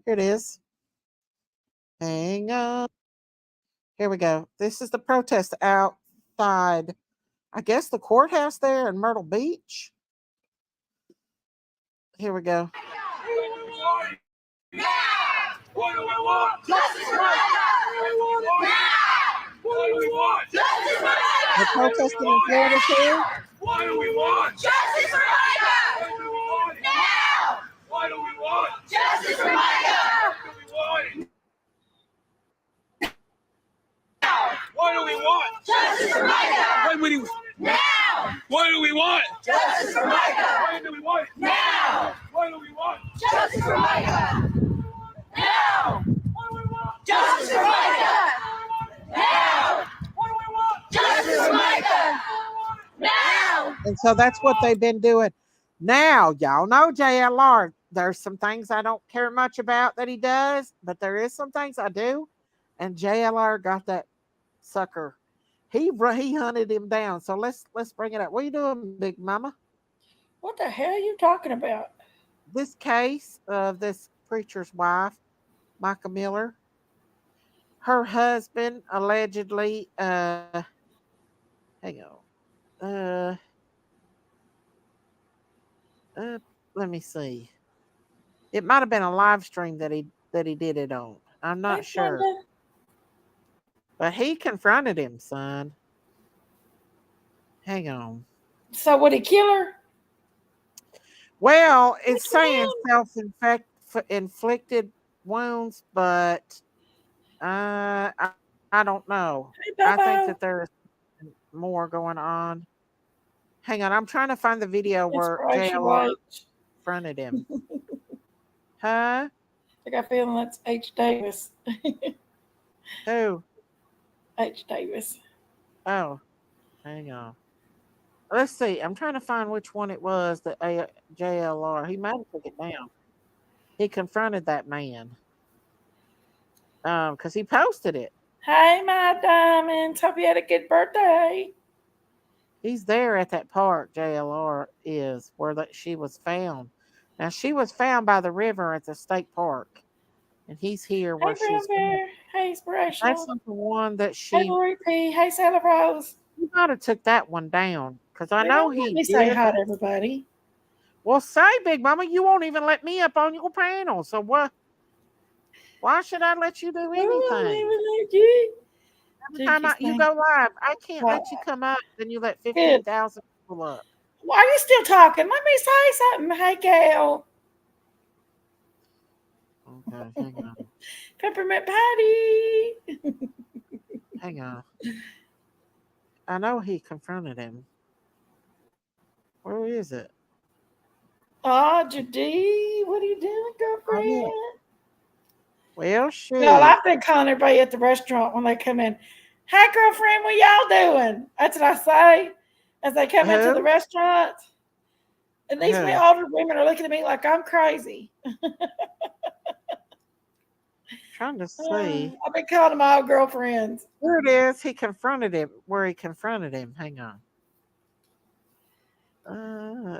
S2: Here it is. Hang on. Here we go. This is the protest outside, I guess, the courthouse there in Myrtle Beach. Here we go.
S10: What do we want? Justice for Micah! What do we want? Justice for Micah!
S2: The protesting in Florida too.
S10: What do we want? Justice for Micah! What do we want? Now! What do we want? Justice for Micah! What do we want? What do we want? Justice for Micah! What do we want? Now! What do we want? Justice for Micah! What do we want? Now! What do we want? Justice for Micah! Now! What do we want? Justice for Micah! Now! What do we want? Justice for Micah! Now!
S2: And so that's what they've been doing. Now, y'all know JLR. There's some things I don't care much about that he does, but there is some things I do. And JLR got that sucker. He hunted him down. So let's bring it up. What are you doing, Big Mama?
S11: What the hell are you talking about?
S2: This case of this preacher's wife, Mica Miller. Her husband allegedly, hang on. Let me see. It might have been a live stream that he did it on. I'm not sure. But he confronted him, son. Hang on.
S11: So would he kill her?
S2: Well, it's saying self-inflicted wounds, but I don't know.
S11: Hey,
S2: I think
S11: Bobo.
S2: that there's more going on. Hang on, I'm trying to find the video where
S11: Inspiration
S2: JLR
S11: H.
S2: confronted him. Huh?
S11: I got a feeling that's H. Davis.
S2: Who?
S11: H. Davis.
S2: Oh, hang on. Let's see. I'm trying to find which one it was that JLR. He might have took it down. He confronted that man. Because he posted it.
S11: Hey, my diamonds. Hope you had a good birthday.
S2: He's there at that park. JLR is where she was found. Now she was found by the river at the state park, and he's here
S11: Hey,
S2: where
S11: Brown
S2: she's found.
S11: Bear. Hey,
S2: That's
S11: Inspirational.
S2: not the one that
S11: Hey,
S2: she.
S11: Lori P. Hey, Sally Rose.
S2: He might have took that one down because I
S11: They
S2: know
S11: don't let
S2: he
S11: me say
S2: did.
S11: hi to everybody.
S2: Well, say, Big Mama, you won't even let me up on your panel. So what? Why should I let you do
S11: Oh, I
S2: anything?
S11: even like you.
S2: Every time
S11: Jinkies,
S2: you
S11: thank
S2: go live, I can't
S11: you.
S2: let you come up. Then you let
S11: Good.
S2: 15,000 people up.
S11: Why are you still talking? Let me say something. Hey, Gail.
S2: Okay, hang on.
S11: Peppermint Patty.
S2: Hang on. I know he confronted him. Where is it?
S11: Oh, Judy. What are you doing, girlfriend?
S2: Well, shoot.
S11: No, I've been calling everybody at the restaurant when they come in. Hey, girlfriend, what y'all doing? That's what I say as they come into the
S2: Who?
S11: restaurant. And these
S2: Who?
S11: older women are looking at me like I'm crazy.
S2: Trying to see.
S11: I've been calling them all girlfriends.
S2: Here it is. He confronted him. Where he confronted him. Hang on.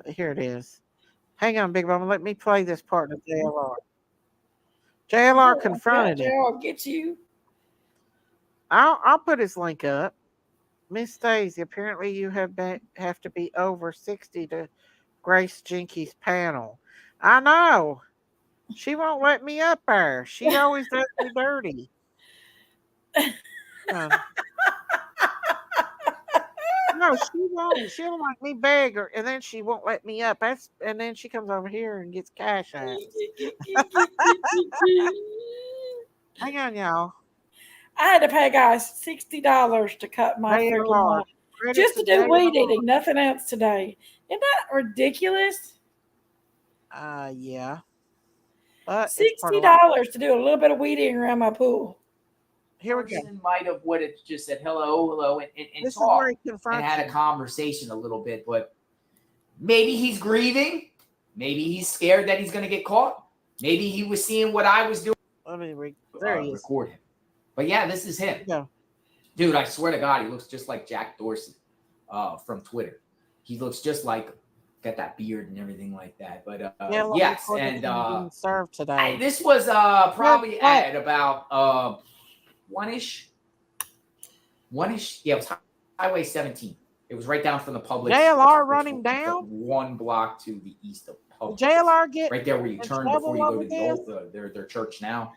S2: Here it is. Hang on, Big Mama. Let me play this part of JLR. JLR confronted him.
S11: I'll get you.
S2: I'll put his link up. Miss Daisy, apparently you have to be over 60 to grace Jinky's panel. I know. She won't let me up there. She always does me dirty. No, she won't. She'll make me beg her, and then she won't let me up. And then she comes over here and gets cash apps. Hang on, y'all.
S11: I had to pay guys $60 to cut my freaking lawn. Just to do weed eating, nothing else today. Isn't that ridiculous?
S2: Yeah. But
S11: $60 to do a little bit of weed eating around my pool.
S2: Here we go.
S12: Might have would have just said hello, and
S2: this
S12: talk
S2: is where
S12: and had a conversation a little bit, but maybe he's grieving. Maybe he's scared that he's going to get caught. Maybe he was seeing what I was doing.
S2: Let me
S12: record him. But yeah, this is him.
S2: Yeah.
S12: Dude, I swear to God, he looks just like Jack Dorsey from Twitter. He looks just like, got that beard and everything like that. But yes, and
S2: served today.
S12: This was probably at about one-ish. Yeah, it was Highway 17. It was right down from the Publix.
S2: JLR run him down?
S12: 1 block to the east of Publix.
S2: JLR get
S12: right there where you turn before you go to the old their church now.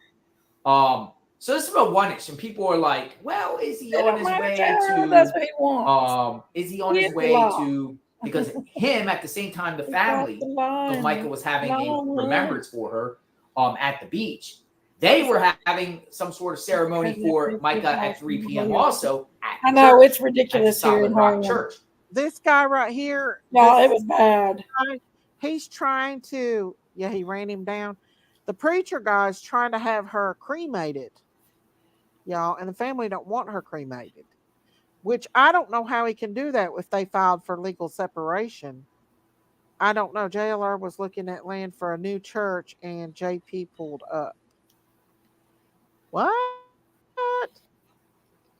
S12: So this is about one-ish, and people are like, "Well, is he on his way to?
S11: That's what he wants.
S12: Is he on his way to?" Because him at the same time, the family of Mica was having a remembrance for her at the beach. They were having some sort of ceremony for Mica at 3 p.m. also.
S11: I know it's ridiculous here in
S12: Rock Church.
S2: This guy right here.
S11: No, it was bad.
S2: He's trying to. Yeah, he ran him down. The preacher guy's trying to have her cremated, y'all, and the family don't want her cremated. Which I don't know how he can do that if they filed for legal separation. I don't know. JLR was looking at land for a new church, and JP pulled up. What?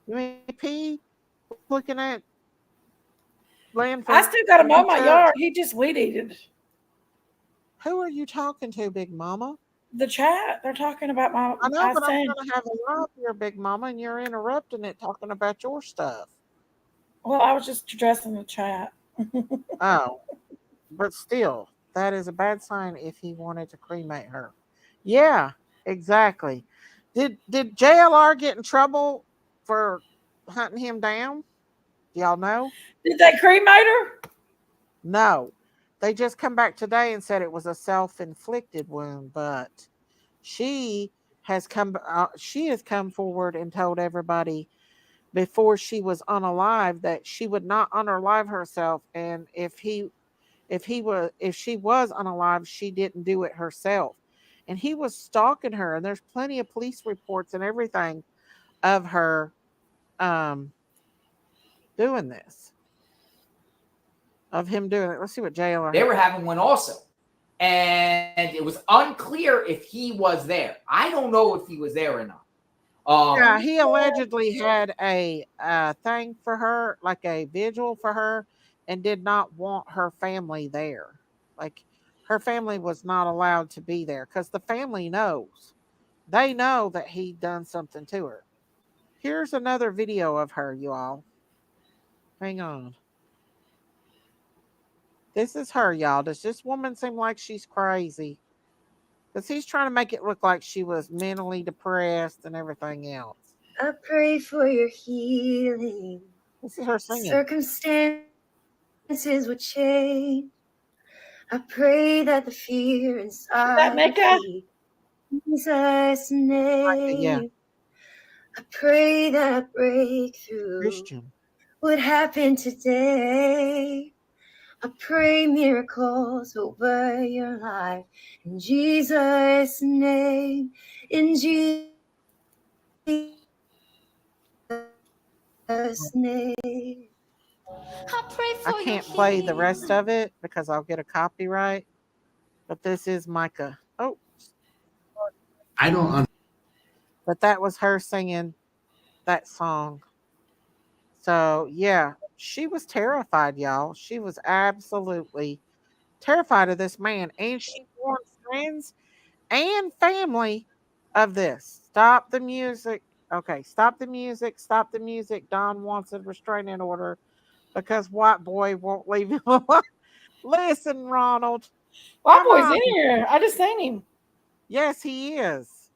S2: You mean P looking at land for?
S11: I still got him on my yard. He just weed eated.
S2: Who are you talking to, Big Mama?
S11: The chat. They're talking about my.
S2: I know, but I'm going to have a live here, Big Mama, and you're interrupting it, talking about your stuff.
S11: Well, I was just addressing the chat.
S2: Oh, but still, that is a bad sign if he wanted to cremate her. Yeah, exactly. Did JLR get in trouble for hunting him down? Do y'all know?
S11: Did they cremate her?
S2: No. They just come back today and said it was a self-inflicted wound, but She has come forward and told everybody before she was unalive that she would not unalive herself, and if she was unalive, she didn't do it herself. And he was stalking her, and there's plenty of police reports and everything of her doing this. Of him doing it. Let's see what JLR.
S12: They were having one also. And it was unclear if he was there. I don't know if he was there or not.
S2: Yeah, he allegedly had a thing for her, like a vigil for her, and did not want her family there. Like her family was not allowed to be there because the family knows. They know that he done something to her. Here's another video of her, you all. Hang on. This is her, y'all. Does this woman seem like she's crazy? Because he's trying to make it look like she was mentally depressed and everything else.
S3: I pray for your healing.
S2: This is her singing.
S3: Circumstances would change. I pray that the fear inside would flee. In Jesus' name.
S2: Yeah.
S3: I pray that a breakthrough
S2: Christian
S3: would happen today. I pray miracles over your life. In Jesus' name. In Jesus' name.
S2: I can't play the rest of it because I'll get a copyright. But this is Mica. Oh,
S13: I don't.
S2: But that was her singing that song. So yeah, she was terrified, y'all. She was absolutely terrified of this man, and she warned friends and family of this. Stop the music. Okay, stop the music. Stop the music. Don wants a restraining order because white boy won't leave him alone. Listen, Ronald.
S11: White boy's in here. I just seen him.
S2: Yes, he is.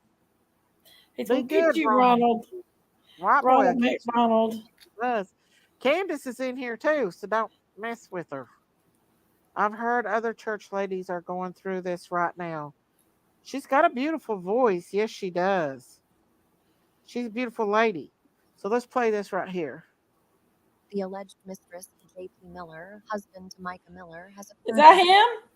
S11: He's
S2: Be
S11: gonna get
S2: good,
S11: you, Ronald.
S2: White boy.
S11: Ronald McDonald.
S2: Candace is in here too, so don't mess with her. I've heard other church ladies are going through this right now. She's got a beautiful voice. Yes, she does. She's a beautiful lady. So let's play this right here.
S14: The alleged mistress of J.P. Miller, husband to Mica Miller, has
S11: Is that him?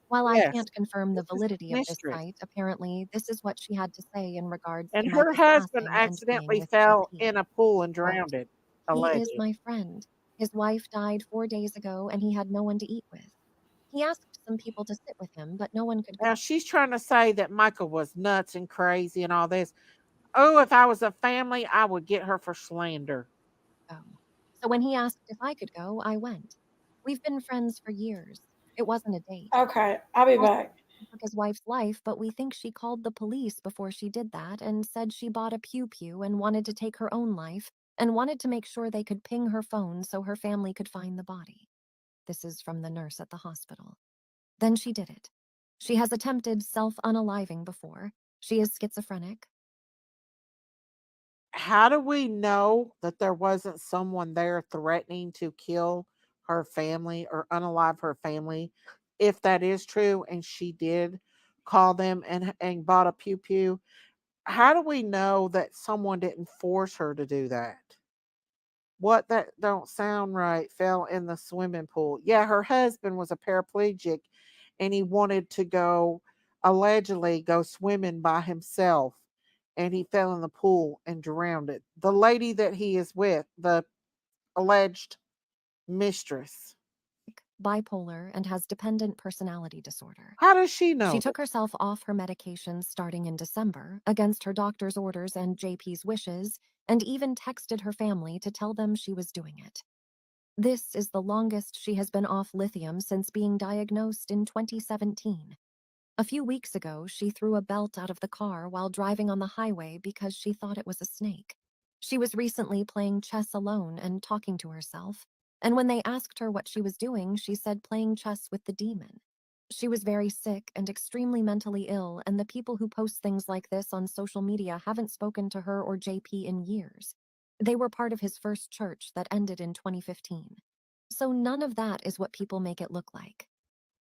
S14: While
S2: Yes.
S14: I can't confirm the validity of this site, apparently this is what she had to say in regards
S2: And
S14: to
S2: her
S14: Mica's
S2: husband
S14: passing and being
S2: accidentally
S14: with
S2: fell
S14: JP.
S2: in a pool and
S14: Quote,
S2: drowned it.
S14: He
S2: Alleged.
S14: is my friend. His wife died 4 days ago and he had no one to eat with. He asked some people to sit with him, but no one could
S2: Now she's trying to say that Michael was nuts and crazy and all this. Oh, if I was a family, I would get her for slander.
S14: go. So when he asked if I could go, I went. We've been friends for years. It wasn't a date.
S11: Okay, I'll be back.
S14: He took his wife's life, but we think she called the police before she did that and said she bought a pew-pew and wanted to take her own life and wanted to make sure they could ping her phone so her family could find the body. This is from the nurse at the hospital. Then she did it. She has attempted self-unaliving before. She is schizophrenic.
S2: How do we know that there wasn't someone there threatening to kill her family or unalive her family? If that is true and she did call them and bought a pew pew, how do we know that someone didn't force her to do that? What that don't sound right, fell in the swimming pool. Yeah, her husband was a paraplegic and he wanted to allegedly go swimming by himself, and he fell in the pool and drowned it. The lady that he is with, the alleged mistress.
S14: Bipolar and has dependent personality disorder.
S2: How does she know?
S14: She took herself off her medications starting in December against her doctor's orders and JP's wishes, and even texted her family to tell them she was doing it. This is the longest she has been off lithium since being diagnosed in 2017. A few weeks ago, she threw a belt out of the car while driving on the highway because she thought it was a snake. She was recently playing chess alone and talking to herself, and when they asked her what she was doing, she said playing chess with the demon. She was very sick and extremely mentally ill, and the people who post things like this on social media haven't spoken to her or JP in years. They were part of his first church that ended in 2015. So none of that is what people make it look like.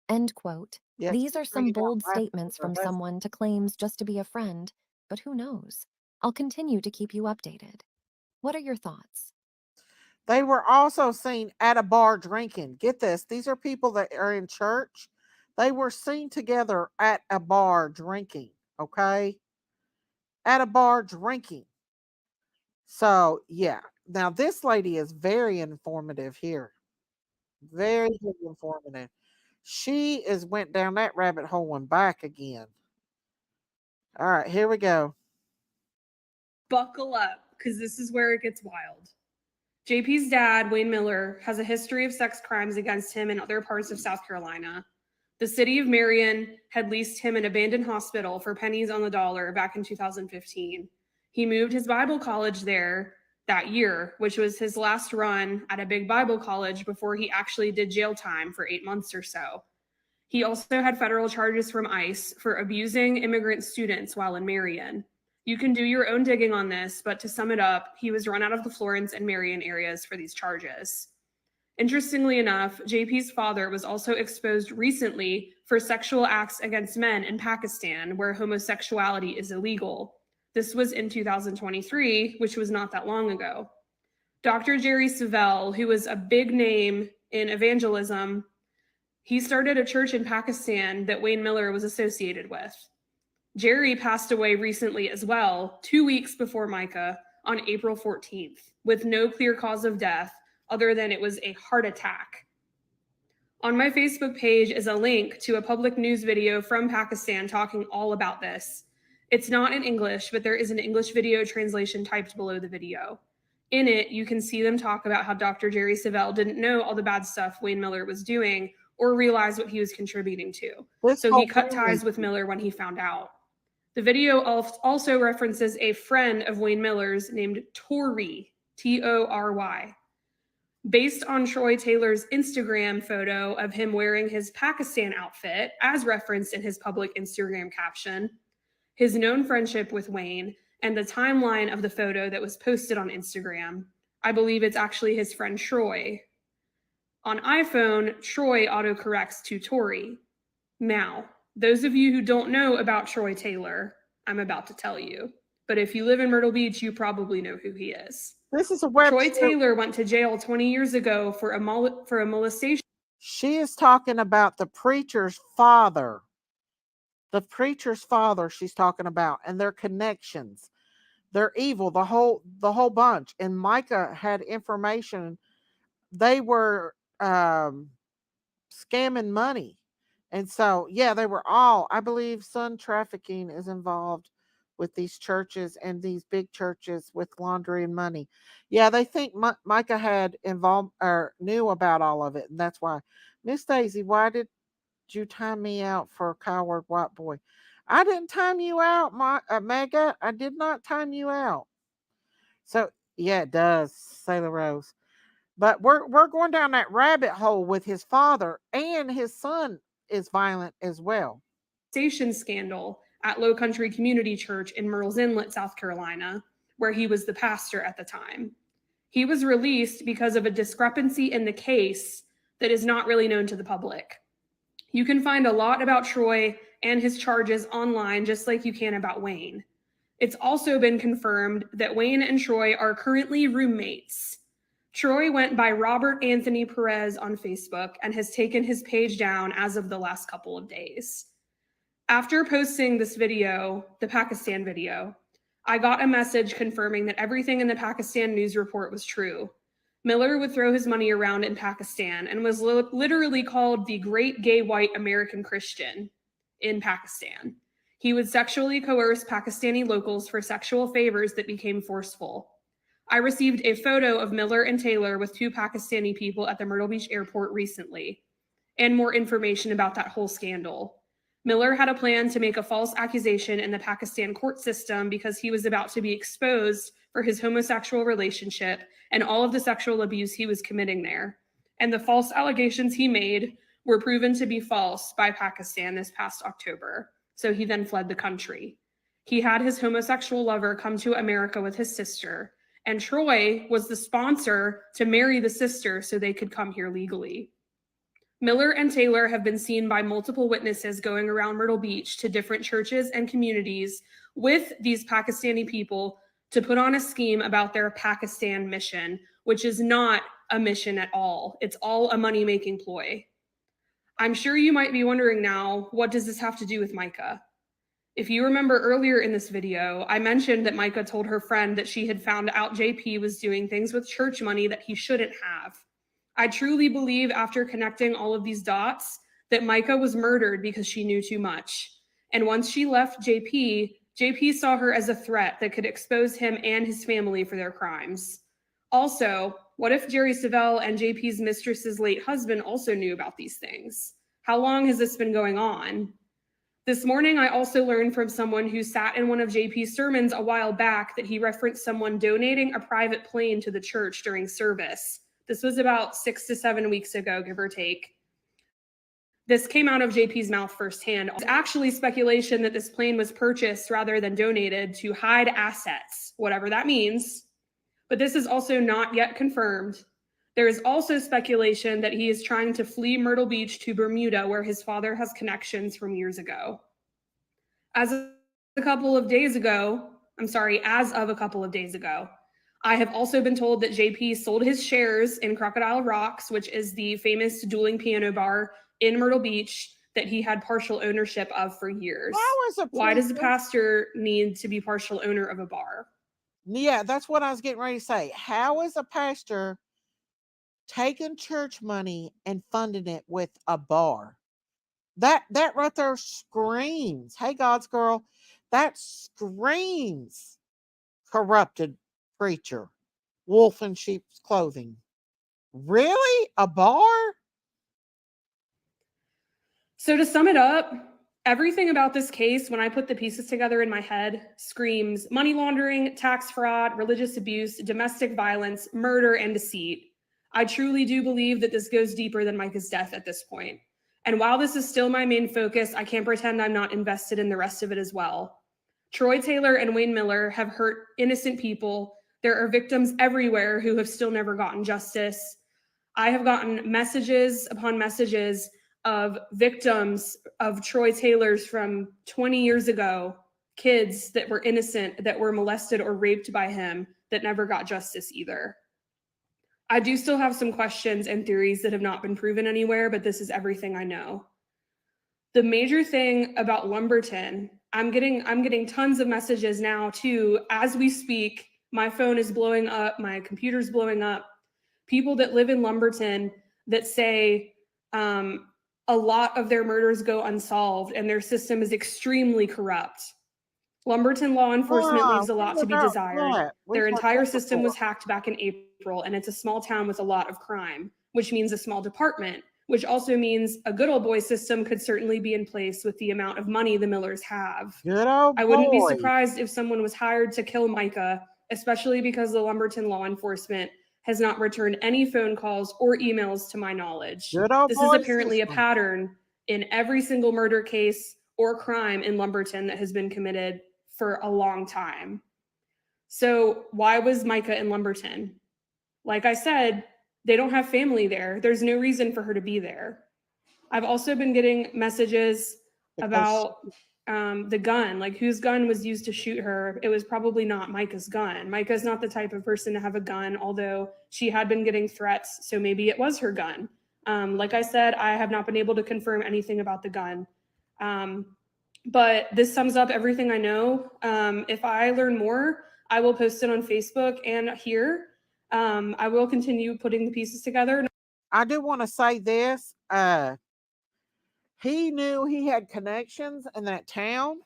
S14: End quote.
S2: Yes,
S14: These are some
S2: bringing out
S14: bold
S2: laughter
S14: statements
S2: with her
S14: from
S2: husband.
S14: someone to claims just to be a friend, but who knows? I'll continue to keep you updated. What are your thoughts?
S2: They were also seen at a bar drinking. Get this, these are people that are in church. They were seen together at a bar drinking, okay? At a bar drinking. So, yeah. Now, this lady is very informative here. Very, very informative. She is went down that rabbit hole and back again. All right, here we go.
S15: Buckle up, because this is where it gets wild. JP's dad, Wayne Miller, has a history of sex crimes against him in other parts of South Carolina. The city of Marion had leased him an abandoned hospital for pennies on the dollar back in 2015. He moved his Bible college there that year, which was his last run at a big Bible college before he actually did jail time for 8 months or so. He also had federal charges from ICE for abusing immigrant students while in Marion. You can do your own digging on this, but to sum it up, he was run out of the Florence and Marion areas for these charges. Interestingly enough, JP's father was also exposed recently for sexual acts against men in Pakistan, where homosexuality is illegal. This was in 2023, which was not that long ago. Dr. Jerry Savelle, who was a big name in evangelism, he started a church in Pakistan that Wayne Miller was associated with. Jerry passed away recently as well, 2 weeks before Mica, on April 14th, with no clear cause of death other than it was a heart attack. On my Facebook page is a link to a public news video from Pakistan talking all about this. It's not in English, but there is an English video translation typed below the video. In it, you can see them talk about how Dr. Jerry Savelle didn't know all the bad stuff Wayne Miller was doing or realize what he was contributing to. So he cut ties with Miller when he found out. The video also references a friend of Wayne Miller's named Tory, Tory. Based on Troy Taylor's Instagram photo of him wearing his Pakistan outfit, as referenced in his public Instagram caption, his known friendship with Wayne, and the timeline of the photo that was posted on Instagram, I believe it's actually his friend Troy. On iPhone, Troy autocorrects to Tory. Now, those of you who don't know about Troy Taylor, I'm about to tell you. But if you live in Myrtle Beach, you probably know who he is.
S2: This is a web.
S15: Troy Taylor went to jail 20 years ago for a molestation.
S2: She is talking about the preacher's father. The preacher's father she's talking about, and their connections. They're evil, the whole bunch. And Mica had information. They were scamming money. And so, yeah, they were all, I believe son trafficking is involved with these churches and these big churches with laundry and money. Yeah, they think Mica had involved or knew about all of it. And that's why. Miss Daisy, why did you time me out for a coward white boy? I didn't time you out, Mega. I did not time you out. So, yeah, it does, Sailor Rose. But we're going down that rabbit hole with his father, and his son is violent as well.
S15: Station scandal at Low Country Community Church in Murrells Inlet, South Carolina, where he was the pastor at the time. He was released because of a discrepancy in the case that is not really known to the public. You can find a lot about Troy and his charges online, just like you can about Wayne. It's also been confirmed that Wayne and Troy are currently roommates. Troy went by Robert Anthony Perez on Facebook and has taken his page down as of the last couple of days. After posting this video, the Pakistan video, I got a message confirming that everything in the Pakistan news report was true. Miller would throw his money around in Pakistan and was literally called the Great Gay White American Christian in Pakistan. He would sexually coerce Pakistani locals for sexual favors that became forceful. I received a photo of Miller and Taylor with 2 Pakistani people at the Myrtle Beach airport recently, and more information about that whole scandal. Miller had a plan to make a false accusation in the Pakistan court system because he was about to be exposed for his homosexual relationship and all of the sexual abuse he was committing there. And the false allegations he made were proven to be false by Pakistan this past October. So he then fled the country. He had his homosexual lover come to America with his sister, and Troy was the sponsor to marry the sister so they could come here legally. Miller and Taylor have been seen by multiple witnesses going around Myrtle Beach to different churches and communities with these Pakistani people to put on a scheme about their Pakistan mission, which is not a mission at all. It's all a money-making ploy. I'm sure you might be wondering now, what does this have to do with Mica? If you remember earlier in this video, I mentioned that Mica told her friend that she had found out JP was doing things with church money that he shouldn't have. I truly believe after connecting all of these dots that Mica was murdered because she knew too much. And once she left JP, JP saw her as a threat that could expose him and his family for their crimes. Also, what if Jerry Savelle and JP's mistress's late husband also knew about these things? How long has this been going on? This morning, I also learned from someone who sat in one of JP's sermons a while back that he referenced someone donating a private plane to the church during service. This was about 6 to 7 weeks ago, give or take. This came out of JP's mouth firsthand. It's actually speculation that this plane was purchased rather than donated to hide assets, whatever that means. But this is also not yet confirmed. There is also speculation that he is trying to flee Myrtle Beach to Bermuda, where his father has connections from years ago. As of a couple of days ago, I have also been told that JP sold his shares in Crocodile Rocks, which is the famous dueling piano bar in Myrtle Beach that he had partial ownership of for years. Why does a pastor need to be partial owner of a bar?
S2: Yeah, that's what I was getting ready to say. How is a pastor taking church money and funding it with a bar? That right there screams, hey, God's girl, that screams corrupted preacher, wolf in sheep's clothing. Really? A bar?
S15: So to sum it up, everything about this case, when I put the pieces together in my head, screams money laundering, tax fraud, religious abuse, domestic violence, murder, and deceit. I truly do believe that this goes deeper than Mica's death at this point. And while this is still my main focus, I can't pretend I'm not invested in the rest of it as well. Troy Taylor and Wayne Miller have hurt innocent people. There are victims everywhere who have still never gotten justice. I have gotten messages upon messages of victims of Troy Taylor's from 20 years ago, kids that were innocent, that were molested or raped by him, that never got justice either. I do still have some questions and theories that have not been proven anywhere, but this is everything I know. The major thing about Lumberton, I'm getting tons of messages now too. As we speak, my phone is blowing up, my computer's blowing up. People that live in Lumberton that say a lot of their murders go unsolved and their system is extremely corrupt. Lumberton law enforcement leaves a lot to be desired. Their entire system was hacked back in April, and it's a small town with a lot of crime, which means a small department, which also means a good old boy system could certainly be in place with the amount of money the Millers have.
S2: Good old boy.
S15: I wouldn't be surprised if someone was hired to kill Mica, especially because the Lumberton law enforcement has not returned any phone calls or emails to my knowledge. This is apparently a pattern in every single murder case or crime in Lumberton that has been committed for a long time. So why was Mica in Lumberton? Like I said, they don't have family there. There's no reason for her to be there. I've also been getting messages about the gun, like whose gun was used to shoot her. It was probably not Mica's gun. Mica's not the type of person to have a gun, although she had been getting threats, so maybe it was her gun. Like I said, I have not been able to confirm anything about the gun. But this sums up everything I know. If I learn more, I will post it on Facebook and here. I will continue putting the pieces together.
S2: I do want to say this. He knew he had connections in that town.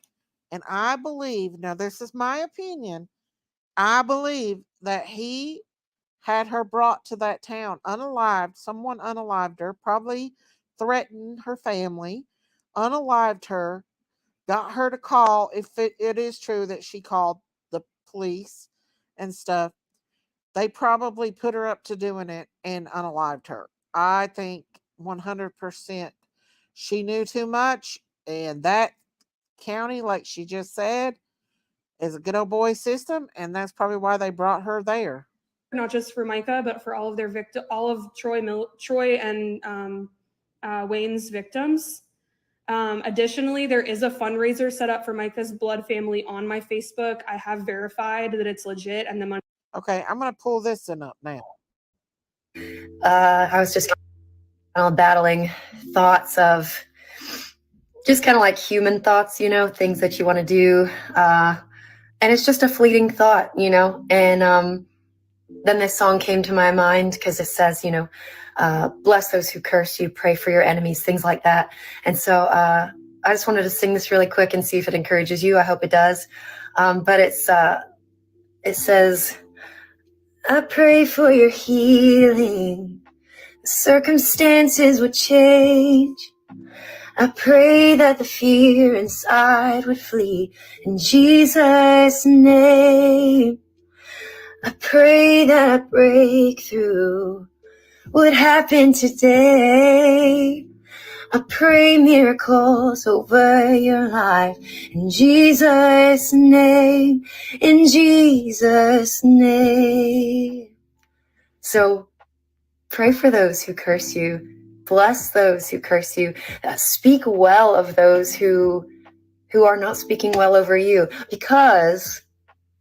S2: And I believe, now this is my opinion, I believe that he had her brought to that town unalived. Someone unalived her, probably threatened her family, unalived her, got her to call, if it is true that she called the police and stuff. They probably put her up to doing it and unalived her. I think 100% she knew too much, and that county, like she just said, is a good old boy system, and that's probably why they brought her there.
S15: Not just for Mica, but for all of their victims, all of Troy and Wayne's victims. Additionally, there is a fundraiser set up for Mica's blood family on my Facebook. I have verified that it's legit and the money.
S2: Okay, I'm going to pull this one up now.
S3: I was just battling thoughts of just kind of like human thoughts, you know, things that you want to do. And it's just a fleeting thought, you know. And then this song came to my mind because it says, you know, bless those who curse you, pray for your enemies, things like that. And so I just wanted to sing this really quick and see if it encourages you. I hope it does. But it says, I pray for your healing. Circumstances would change. I pray that the fear inside would flee in Jesus' name. I pray that a breakthrough would happen today. I pray miracles over your life in Jesus' name, in Jesus' name. So pray for those who curse you. Bless those who curse you. Speak well of those who are not speaking well over you, because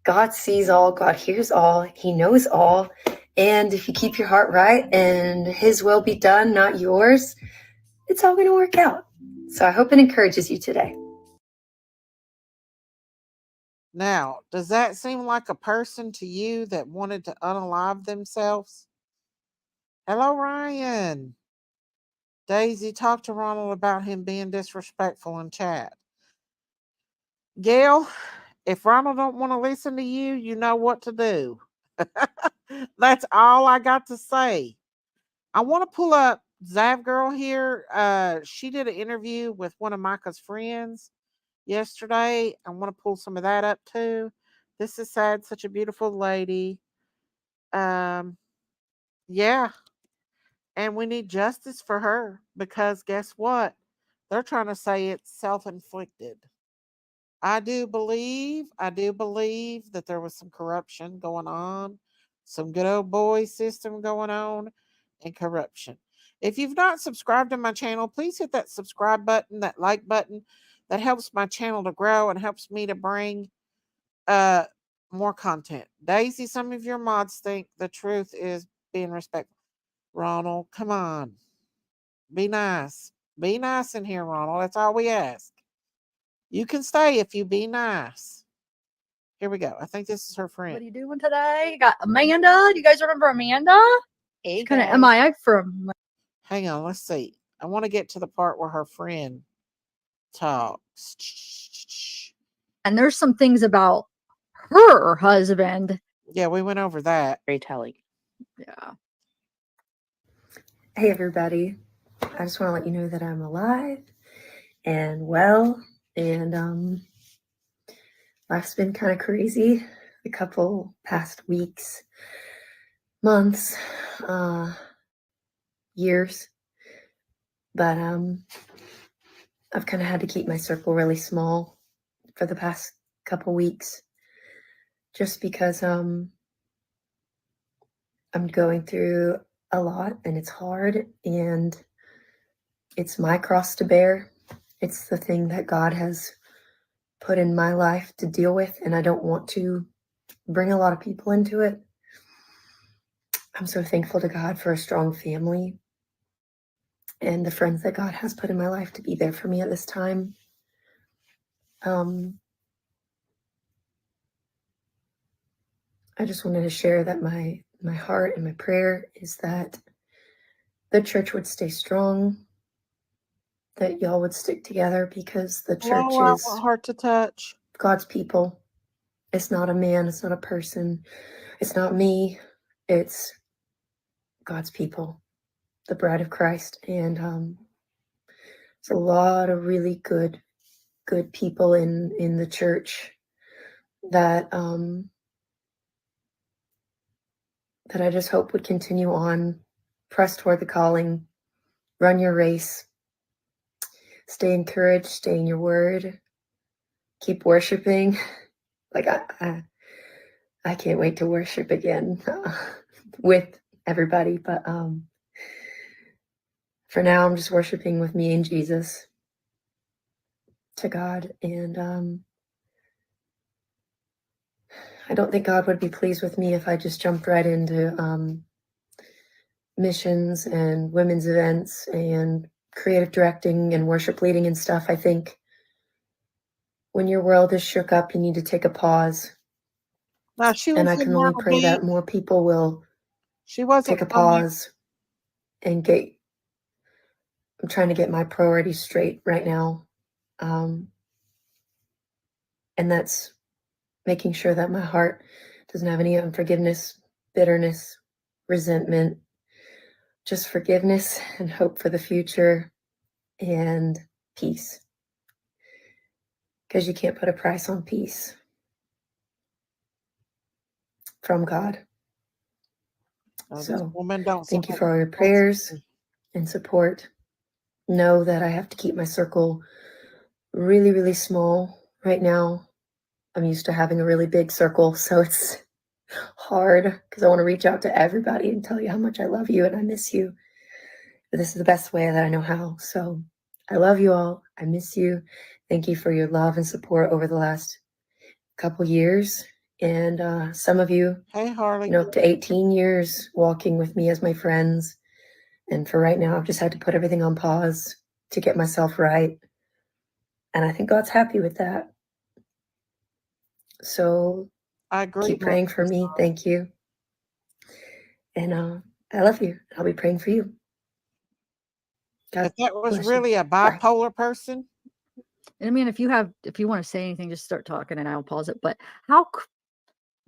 S3: God sees all, God hears all, He knows all. And if you keep your heart right and His will be done, not yours, it's all going to work out. So I hope it encourages you today.
S2: Now, does that seem like a person to you that wanted to unalive themselves? Hello, Ryan. Daisy, talk to Ronald about him being disrespectful in chat. Gail, if Ronald don't want to listen to you, you know what to do. That's all I got to say. I want to pull up Zav Girl here. She did an interview with one of Mica's friends yesterday. I want to pull some of that up too. This is sad, such a beautiful lady. Yeah. And we need justice for her because guess what? They're trying to say it's self-inflicted. I do believe that there was some corruption going on, some good old boy system going on, and corruption. If you've not subscribed to my channel, please hit that subscribe button, that like button. That helps my channel to grow and helps me to bring more content. Daisy, some of your mods think the truth is being respectful. Ronald, come on. Be nice. Be nice in here, Ronald. That's all we ask. You can stay if you be nice. Here we go. I think this is her friend.
S16: What are you doing today? You got Amanda. Do you guys remember Amanda?
S2: Hey,
S16: She's kind of
S2: guys.
S16: MIA from.
S2: Hang on, let's see. I want to get to the part where her friend talks.
S16: And there's some things about her husband.
S2: Yeah, we went over that.
S16: Very telling. Yeah.
S3: Hey, everybody. I just want to let you know that I'm alive and well, and life's been kind of crazy the couple past weeks, months, years, but I've kind of had to keep my circle really small for the past couple weeks just because I'm going through a lot and it's hard and it's my cross to bear. It's the thing that God has put in my life to deal with, and I don't want to bring a lot of people into it. I'm so thankful to God for a strong family and the friends that God has put in my life to be there for me at this time. I just wanted to share that my heart and my prayer is that the church would stay strong, that y'all would stick together, because the church is
S2: heart to touch.
S3: God's people. It's not a man, it's not a person, it's not me, it's God's people, the bride of Christ. And there's a lot of really good people in the church that that I just hope would continue on, press toward the calling, run your race, stay encouraged, stay in your word, keep worshiping. Like I can't wait to worship again with everybody, but for now, I'm just worshiping with me and Jesus to God. And I don't think God would be pleased with me if I just jumped right into missions and women's events and creative directing and worship leading and stuff. I think when your world is shook up, you need to take a pause.
S2: Now, she
S3: And
S2: was
S3: I
S2: in
S3: can only
S2: Myrtle
S3: pray that
S2: Beach.
S3: more people will
S2: She wasn't
S3: take a
S2: from there.
S3: pause and get. I'm trying to get my priorities straight right now. And that's making sure that my heart doesn't have any unforgiveness, bitterness, resentment, just forgiveness and hope for the future and peace. Because you can't put a price on peace from God. So thank you for all your prayers and support. Know that I have to keep my circle really, really small right now. I'm used to having a really big circle, so it's hard because I want to reach out to everybody and tell you how much I love you and I miss you. But this is the best way that I know how. So I love you all. I miss you. Thank you for your love and support over the last couple years. And some of you,
S2: hey, Harley,
S3: up to 18 years walking with me as my friends. And for right now, I've just had to put everything on pause to get myself right. And I think God's happy with that. So
S2: I agree.
S3: Keep praying for me. Thank you. And I love you. I'll be praying for you. God
S2: if that was
S3: bless
S2: really
S3: you.
S2: a bipolar person,
S16: And I mean, if you want to say anything, just start talking and I'll pause it. But how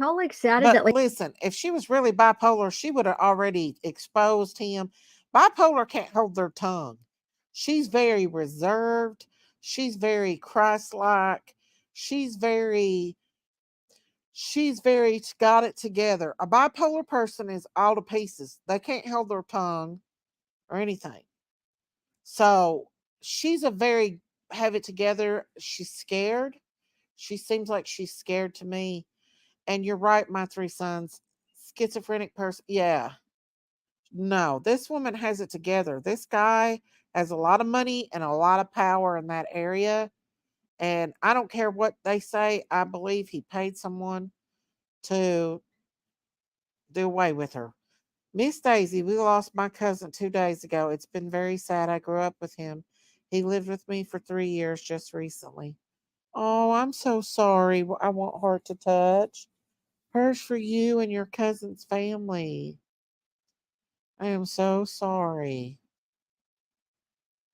S16: like sad is
S2: but
S16: that? Like,
S2: listen, if she was really bipolar, she would have already exposed him. Bipolar can't hold their tongue. She's very reserved. She's very Christ-like. She's very got it together. A bipolar person is all to pieces. They can't hold their tongue or anything. So she's a very have it together. She's scared. She seems like she's scared to me. And you're right, my three sons. Schizophrenic person. Yeah. No, this woman has it together. This guy has a lot of money and a lot of power in that area. And I don't care what they say. I believe he paid someone to do away with her. Miss Daisy, we lost my cousin 2 days ago. It's been very sad. I grew up with him. He lived with me for 3 years just recently. Oh, I'm so sorry. I want heart to touch. Hers for you and your cousin's family. I am so sorry.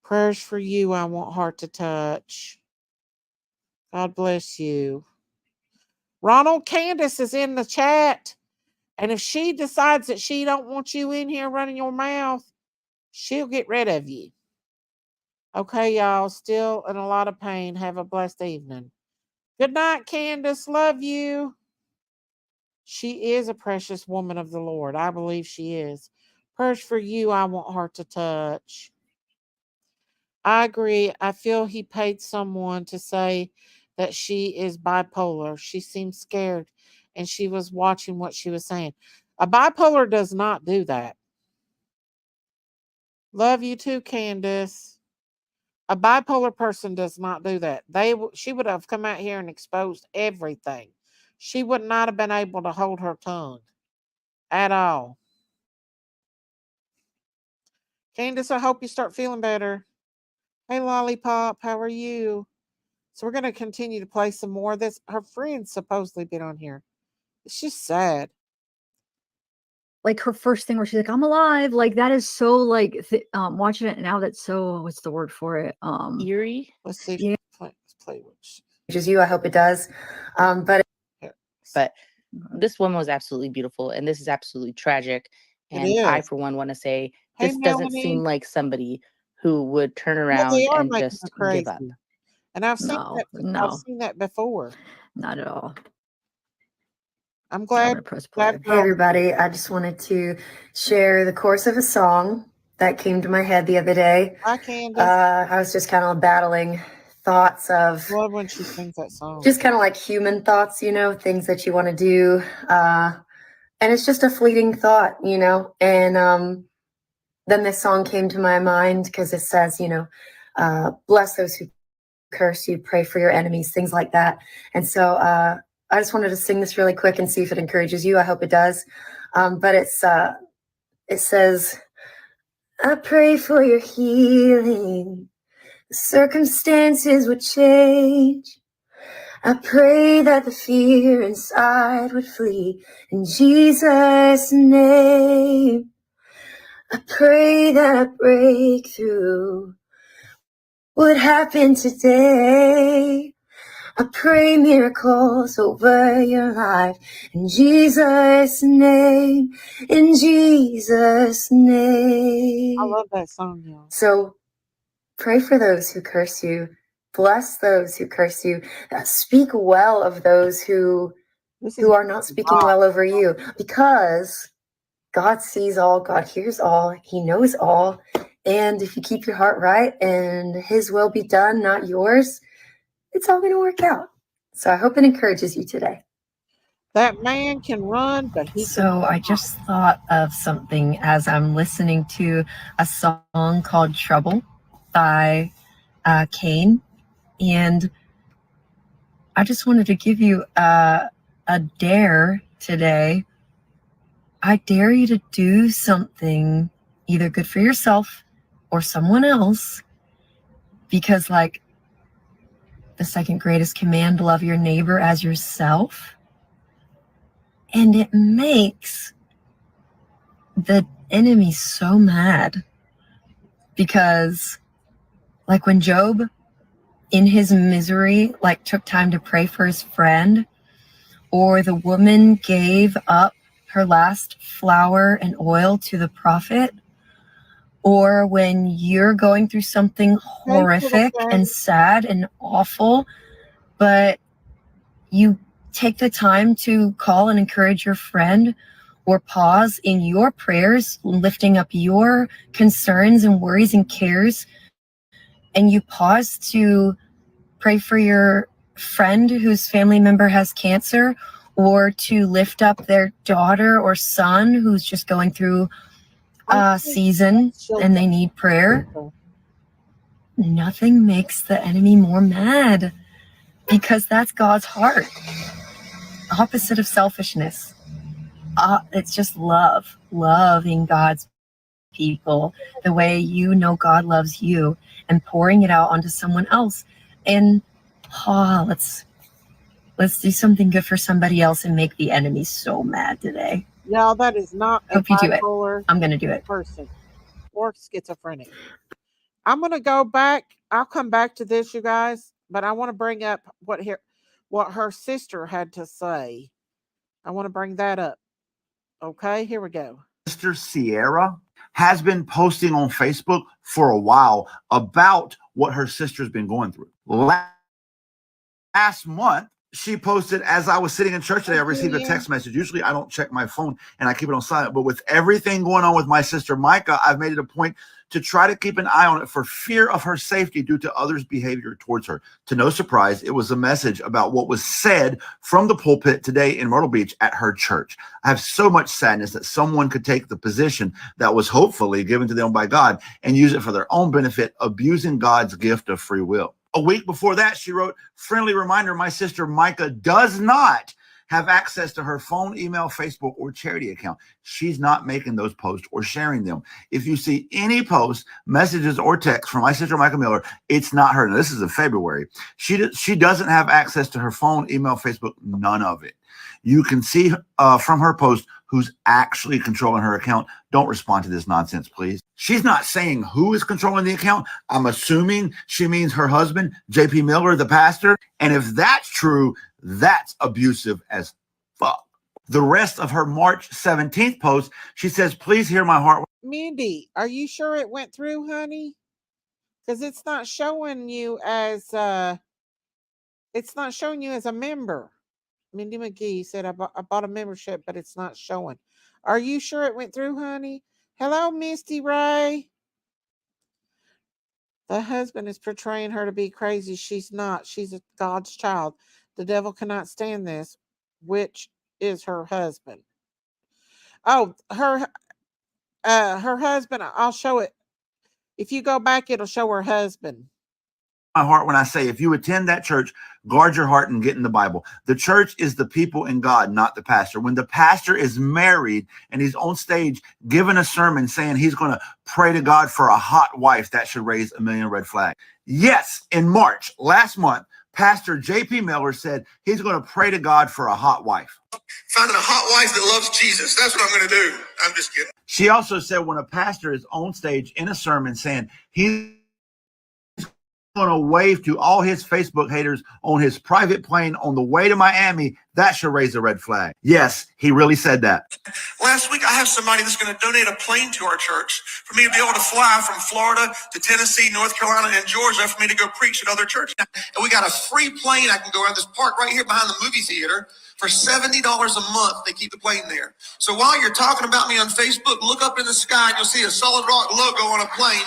S2: Prayers for you. I want heart to touch. God bless you. Ronald Candace is in the chat. And if she decides that she don't want you in here running your mouth, she'll get rid of you. Okay, y'all. Still in a lot of pain. Have a blessed evening. Good night, Candace. Love you. She is a precious woman of the Lord. I believe she is. Prayers for you. I want heart to touch. I agree. I feel he paid someone to say that she is bipolar. She seemed scared and she was watching what she was saying. A bipolar does not do that. Love you too, Candace. A bipolar person does not do that. She would have come out here and exposed everything. She would not have been able to hold her tongue at all. Candace, I hope you start feeling better. Hey, Lollipop, how are you? So we're going to continue to play some more of this. Her friend's supposedly been on here. It's just sad.
S16: Like her first thing where she's like, I'm alive. Like that is so like watching it now. That's so, what's the word for it?
S17: Eerie.
S2: Let's see.
S16: Yeah.
S2: Let's play which.
S3: Just you. I hope it does. But
S17: this one was absolutely beautiful, and this is absolutely tragic. And I, for one, want to say this doesn't seem like somebody who would turn around and just give up.
S2: And I've seen that. I've seen that before.
S16: Not at all.
S2: I'm glad.
S3: Hey everybody, I just wanted to share the chorus of a song that came to my head the other day.
S2: Hi, Candace.
S3: I was just kind of battling thoughts of
S2: I love when she sings that song.
S3: Just kind of like human thoughts, things that you want to do. And it's just a fleeting thought, and then this song came to my mind because it says, bless those who curse you, pray for your enemies, things like that. And so I just wanted to sing this really quick and see if it encourages you. I hope it does. But it says, I pray for your healing. The circumstances would change. I pray that the fear inside would flee in Jesus' name. I pray that a breakthrough would happen today. I pray miracles over your life in Jesus' name, in Jesus' name.
S2: I love that song, y'all.
S3: So pray for those who curse you. Bless those who curse you. Speak well of those who are not speaking well over you, because God sees all, God hears all, He knows all. And if you keep your heart right and His will be done, not yours, it's all going to work out. So I hope it encourages you today.
S2: That man can run, but he
S3: So I just thought of something as I'm listening to a song called Trouble by Kane. And I just wanted to give you a dare today. I dare you to do something either good for yourself or someone else, because like the second greatest command, love your neighbor as yourself. And it makes the enemy so mad, because like when Job in his misery like took time to pray for his friend, or the woman gave up her last flour and oil to the prophet, or when you're going through something horrific and sad and awful, but you take the time to call and encourage your friend, or pause in your prayers, lifting up your concerns and worries and cares, and you pause to pray for your friend whose family member has cancer, or to lift up their daughter or son who's just going through a season and they need prayer. Nothing makes the enemy more mad, because that's God's heart. Opposite of selfishness. It's just love, loving God's people the way you know God loves you, and pouring it out onto someone else. And let's do something good for somebody else and make the enemy so mad today.
S2: No, that is not a bipolar.
S3: I'm going to do it.
S2: Person or schizophrenic. I'm going to go back. I'll come back to this, you guys, but I want to bring up what her sister had to say. I want to bring that up. Okay, here we go.
S18: Sister Sierra has been posting on Facebook for a while about what her sister's been going through. Last month, she posted, as I was sitting in church today, I received a text message. Usually I don't check my phone and I keep it on silent, but with everything going on with my sister Mica, I've made it a point to try to keep an eye on it for fear of her safety due to others' behavior towards her. To no surprise, it was a message about what was said from the pulpit today in Myrtle Beach at her church. I have so much sadness that someone could take the position that was hopefully given to them by God and use it for their own benefit, abusing God's gift of free will. A week before that, she wrote, friendly reminder, my sister Mica does not have access to her phone, email, Facebook, or charity account. She's not making those posts or sharing them. If you see any posts, messages, or texts from my sister Mica Miller, it's not her. Now, this is in February. She doesn't have access to her phone, email, Facebook, none of it. You can see from her post who's actually controlling her account. Don't respond to this nonsense, please. She's not saying who is controlling the account. I'm assuming she means her husband, JP Miller, the pastor. And if that's true, that's abusive as fuck. The rest of her March 17th post, she says, please hear my heart.
S2: Mindy, are you sure it went through, honey? Because it's not showing you as a member. Mindy McGee said, I bought a membership, but it's not showing. Are you sure it went through, honey? Hello, Misty Ray. The husband is portraying her to be crazy. She's not. She's God's child. The devil cannot stand this, which is her husband. Oh, her husband, I'll show it. If you go back, it'll show her husband.
S18: My heart when I say, if you attend that church, guard your heart and get in the Bible. The church is the people in God, not the pastor. When the pastor is married and he's on stage giving a sermon saying he's going to pray to God for a hot wife, that should raise a million red flags. Yes, in March, last month, Pastor JP Miller said he's going to pray to God for a hot wife.
S5: Finding a hot wife that loves Jesus. That's what I'm going to do. I'm just kidding.
S18: She also said when a pastor is on stage in a sermon saying he's going to wave to all his Facebook haters on his private plane on the way to Miami, that should raise a red flag. Yes, he really said that.
S5: Last week, I have somebody that's going to donate a plane to our church for me to be able to fly from Florida to Tennessee, North Carolina, and Georgia for me to go preach at other churches. And we got a free plane. I can go around this park right here behind the movie theater for $70 a month. They keep the plane there. So while you're talking about me on Facebook, look up in the sky and you'll see a Solid Rock logo on a plane.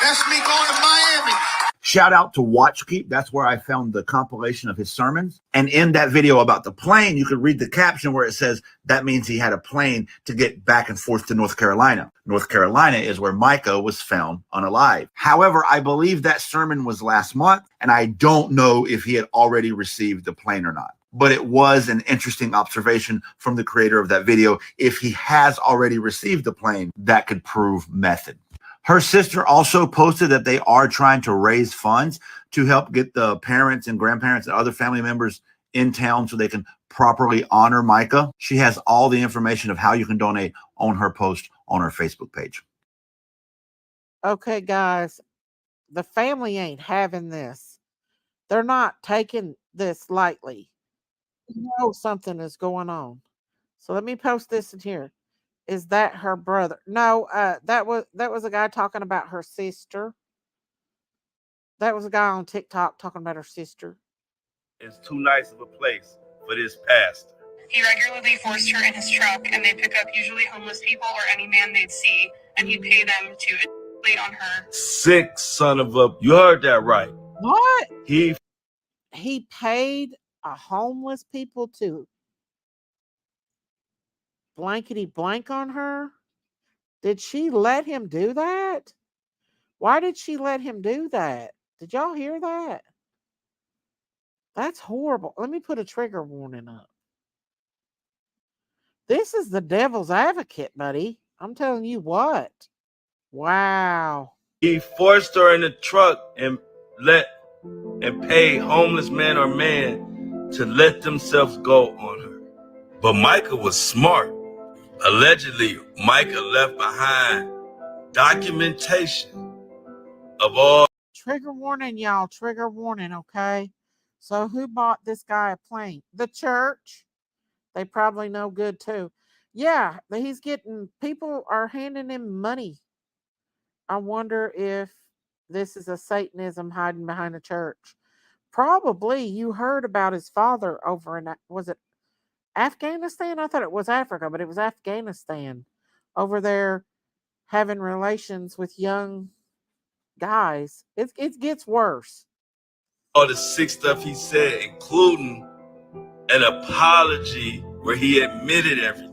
S5: That's me going to Miami.
S18: Shout out to Watchkeep. That's where I found the compilation of his sermons. And in that video about the plane, you could read the caption where it says that means he had a plane to get back and forth to North Carolina. North Carolina is where Mica was found unalive. However, I believe that sermon was last month, and I don't know if he had already received the plane or not. But it was an interesting observation from the creator of that video. If he has already received the plane, that could prove method. Her sister also posted that they are trying to raise funds to help get the parents and grandparents and other family members in town so they can properly honor Mica. She has all the information of how you can donate on her post on her Facebook page.
S2: Okay, guys, the family ain't having this. They're not taking this lightly. You know something is going on. So let me post this in here. Is that her brother? No, that was a guy talking about her sister. That was a guy on TikTok talking about her sister.
S19: It's too nice of a place for this pastor.
S9: He regularly forced her in his truck, and they'd pick up usually homeless people or any man they'd see, and he'd pay them to lay on her.
S19: Sick son of a... You heard that right.
S2: What?
S19: He
S2: paid a homeless people to blankety blank on her? Did she let him do that? Why did she let him do that? Did y'all hear that? That's horrible. Let me put a trigger warning up. This is the devil's advocate, buddy. I'm telling you what. Wow.
S19: He forced her in the truck and paid homeless man or man to let themselves go on her. But Mica was smart. Allegedly, Mica left behind documentation of all.
S2: Trigger warning, y'all. Trigger warning, okay? So who bought this guy a plane? The church. They probably know good too. Yeah, he's getting, people are handing him money. I wonder if this is a Satanism hiding behind a church. Probably. You heard about his father over in, was it Afghanistan? I thought it was Africa, but it was Afghanistan. Over there having relations with young guys. It gets worse.
S19: All the sick stuff he said, including an apology where he admitted everything.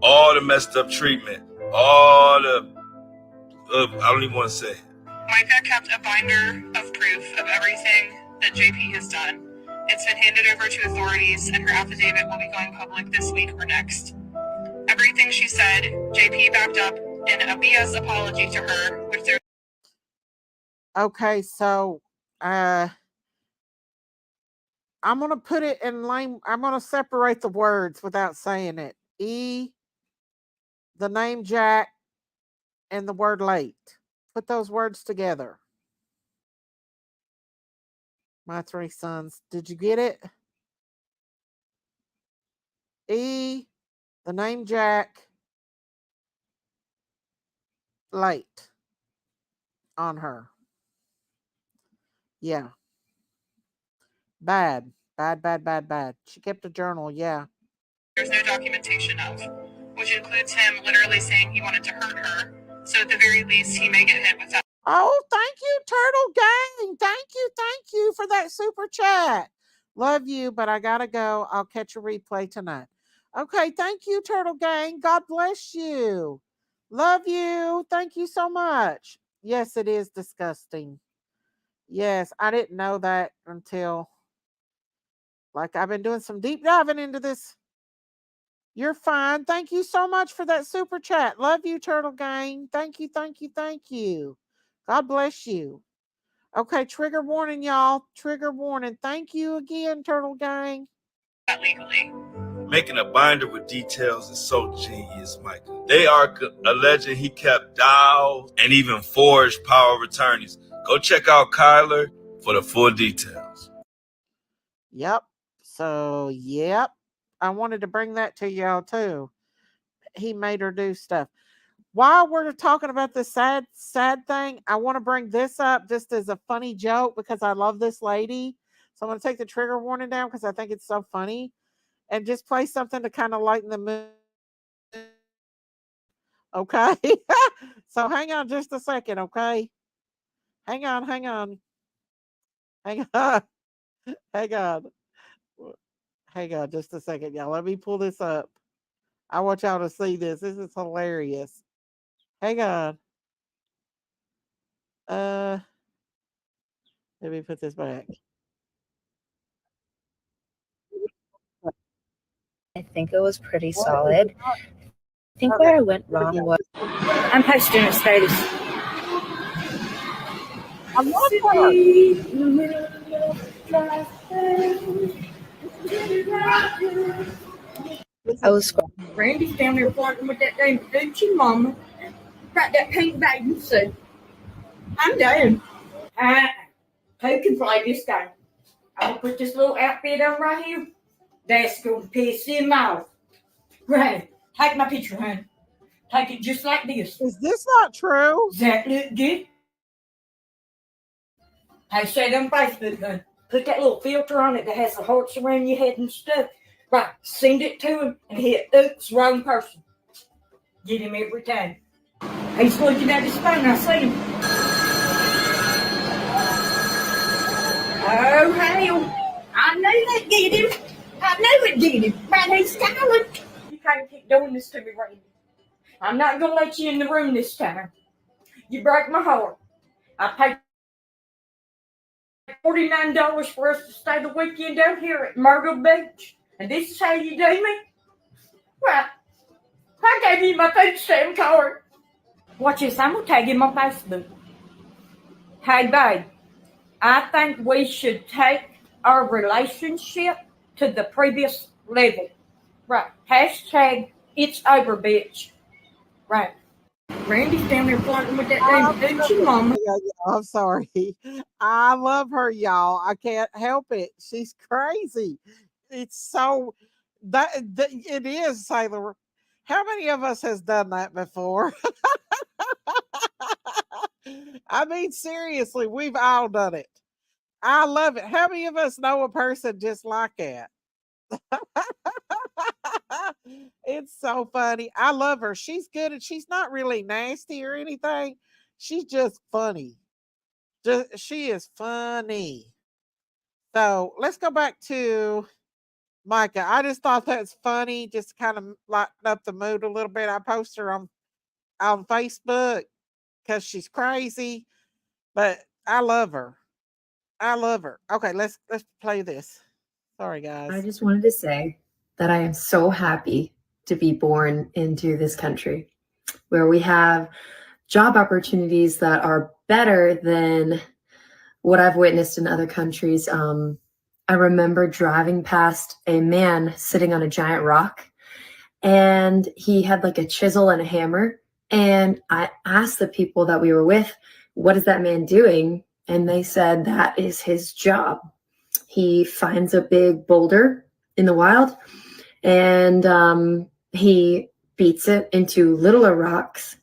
S19: All the messed up treatment. All the... I don't even want to say it.
S9: Mica kept a binder of proof of everything that JP has done. It's been handed over to authorities, and her affidavit will be going public this week or next. Everything she said, JP backed up in a BS apology to her, which there.
S2: Okay, so I'm gonna put it in line. I'm gonna separate the words without saying it. The name Jack, and the word late. Put those words together. My three sons. Did you get it? The name Jack, late on her. Yeah. Bad. She kept a journal, yeah.
S9: There's no documentation of, which includes him literally saying he wanted to hurt her. So at the very least, he may get hit with that.
S2: Oh, thank you, Turtle Gang. Thank you for that super chat. Love you, but I gotta go. I'll catch a replay tonight. Okay, thank you, Turtle Gang. God bless you. Love you. Thank you so much. Yes, it is disgusting. Yes, I didn't know that until like I've been doing some deep diving into this. You're fine. Thank you so much for that super chat. Love you, Turtle Gang. Thank you, thank you, thank you. God bless you. Okay, trigger warning, y'all. Trigger warning. Thank you again, Turtle Gang.
S19: Making a binder with details is so genius, Michael. They are alleging he kept dials and even forged power of attorneys. Go check out Kyler for the full details.
S2: Yep. So, yep. I wanted to bring that to y'all too. He made her do stuff. While we're talking about the sad thing, I want to bring this up just as a funny joke because I love this lady. So I'm going to take the trigger warning down because I think it's so funny and just play something to kind of lighten the mood. Okay. So hang on just a second. Okay. Hang on. Hang on. Hang on. Hang on. Hang on just a second, y'all. Let me pull this up. I want y'all to see this. This is hilarious. Hang on. Let me put this back.
S20: I think it was pretty solid. I think where I went wrong was I'm posting a status.
S2: I love her.
S20: I was
S11: Randy's down there flirting with that damn Gucci mama. Got that pink bag and said, I'm down. Who can play this game? I'll put this little outfit on right here. That's going to piss him off. Right. Take my picture, honey. Take it just like this.
S2: Is this not true?
S11: Does that look good? I said on Facebook, honey. Put that little filter on it that has the hearts around your head and stuff. Right. Send it to him and hit, oops, wrong person. Get him every time. He's looking at his phone. I see him. Oh, hell. I knew that did him. I knew it did him. Man, he's calling. You can't keep doing this to me, Randy. I'm not going to let you in the room this time. You break my heart. I paid $49 for us to stay the weekend out here at Myrtle Beach. And this is how you do me? Well, I gave you my food stamp card. Watch this. I'm going to tag you on Facebook. Hey, babe. I think we should take our relationship to the previous level. Right. Hashtag it's over, bitch. Right. Randy's down there flirting with that damn Gucci mama.
S2: I'm sorry. I love her, y'all. I can't help it. She's crazy. It's so that it is, Sailor. How many of us has done that before? I mean, seriously, we've all done it. I love it. How many of us know a person just like that? It's so funny. I love her. She's good and she's not really nasty or anything. She's just funny. She is funny. So let's go back to Mica. I just thought that's funny, just to kind of lighten up the mood a little bit. I post her on Facebook because she's crazy, but I love her. I love her. Okay, let's play this. Sorry, guys.
S3: I just wanted to say that I am so happy to be born into this country where we have job opportunities that are better than what I've witnessed in other countries. I remember driving past a man sitting on a giant rock, and he had like a chisel and a hammer. And I asked the people that we were with, what is that man doing? And they said that is his job. He finds a big boulder in the wild, and he beats it into littler rocks,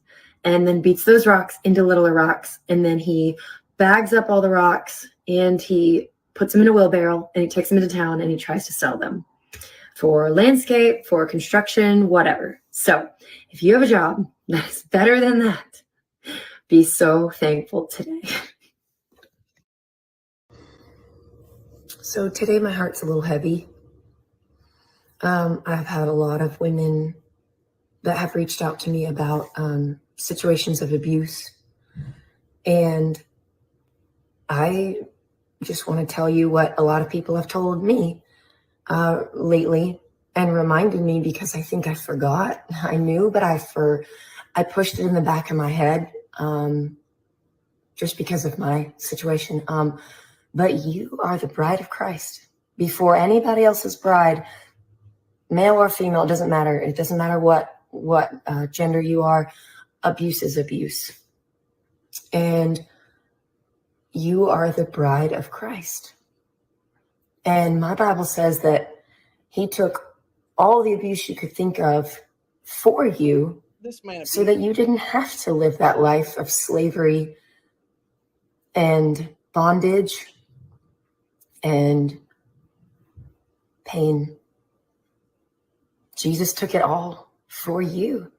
S3: and then beats those rocks into littler rocks, and then he bags up all the rocks and he puts them in a wheelbarrow and he takes them into town and he tries to sell them for landscape, for construction, whatever. So if you have a job that is better than that, be so thankful today. So today my heart's a little heavy. I've had a lot of women that have reached out to me about situations of abuse. And I just want to tell you what a lot of people have told me lately and reminded me, because I think I forgot. I knew, but I pushed it in the back of my head just because of my situation. But you are the bride of Christ. Before anybody else's bride, male or female, it doesn't matter. It doesn't matter what gender you are. Abuse is abuse. And you are the bride of Christ. And my Bible says that he took all the abuse you could think of for you so that you didn't have to live that life of slavery and bondage and pain. Jesus took it all for you.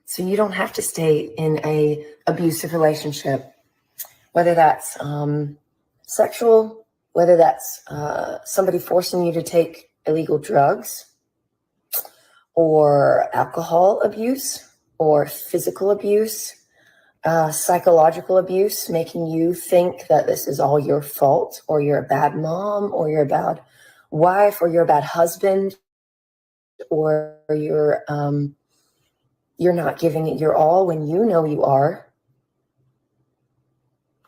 S3: So you don't have to stay in a abusive relationship, whether that's sexual, whether that's somebody forcing you to take illegal drugs or alcohol abuse or physical abuse, psychological abuse, making you think that this is all your fault, or you're a bad mom, or you're a bad wife, or you're a bad husband, or you're not giving it your all when you know you are.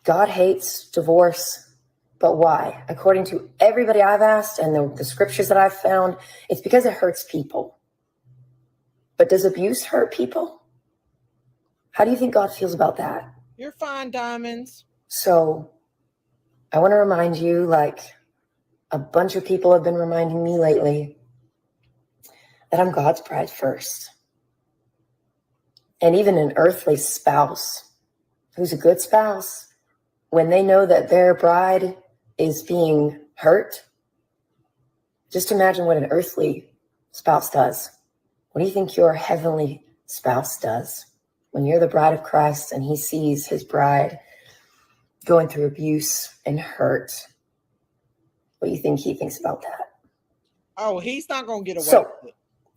S3: God hates divorce, but why? According to everybody I've asked and the scriptures that I've found, it's because it hurts people. But does abuse hurt people? How do you think God feels about that?
S2: You're fine, Diamonds.
S3: So I want to remind you, like a bunch of people have been reminding me lately, that I'm God's bride first. And even an earthly spouse who's a good spouse, when they know that their bride is being hurt, just imagine what an earthly spouse does. What do you think your heavenly spouse does when you're the bride of Christ and he sees his bride going through abuse and hurt? What do you think he thinks about that?
S2: Oh, he's not going to get away
S3: So,
S2: with it.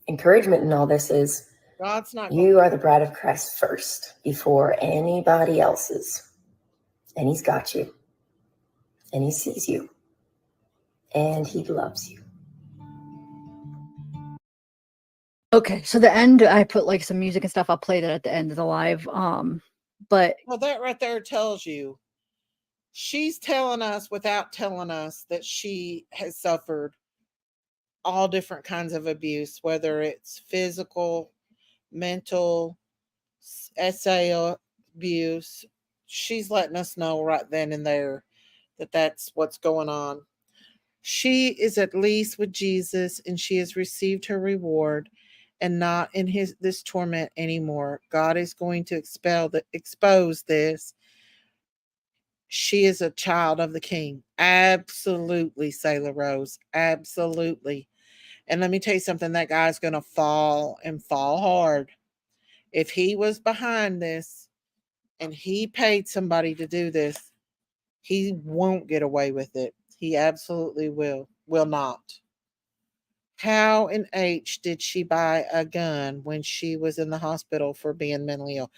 S3: Encouragement in all this is
S2: God's not.
S3: You are the bride of Christ first before anybody else's. And he's got you. And he sees you. And he loves you.
S16: Okay, so the end, I put like some music and stuff. I'll play that at the end of the live. But
S2: well, that right there tells you she's telling us without telling us that she has suffered all different kinds of abuse, whether it's physical, mental, SA abuse. She's letting us know right then and there that that's what's going on. She is at least with Jesus, and she has received her reward and not in this torment anymore. God is going to expose this. She is a child of the King. Absolutely, Sailor Rose. Absolutely. And let me tell you something, that guy's going to fall and fall hard. If he was behind this and he paid somebody to do this, he won't get away with it. He absolutely will not. How in H did she buy a gun when she was in the hospital for being mentally ill?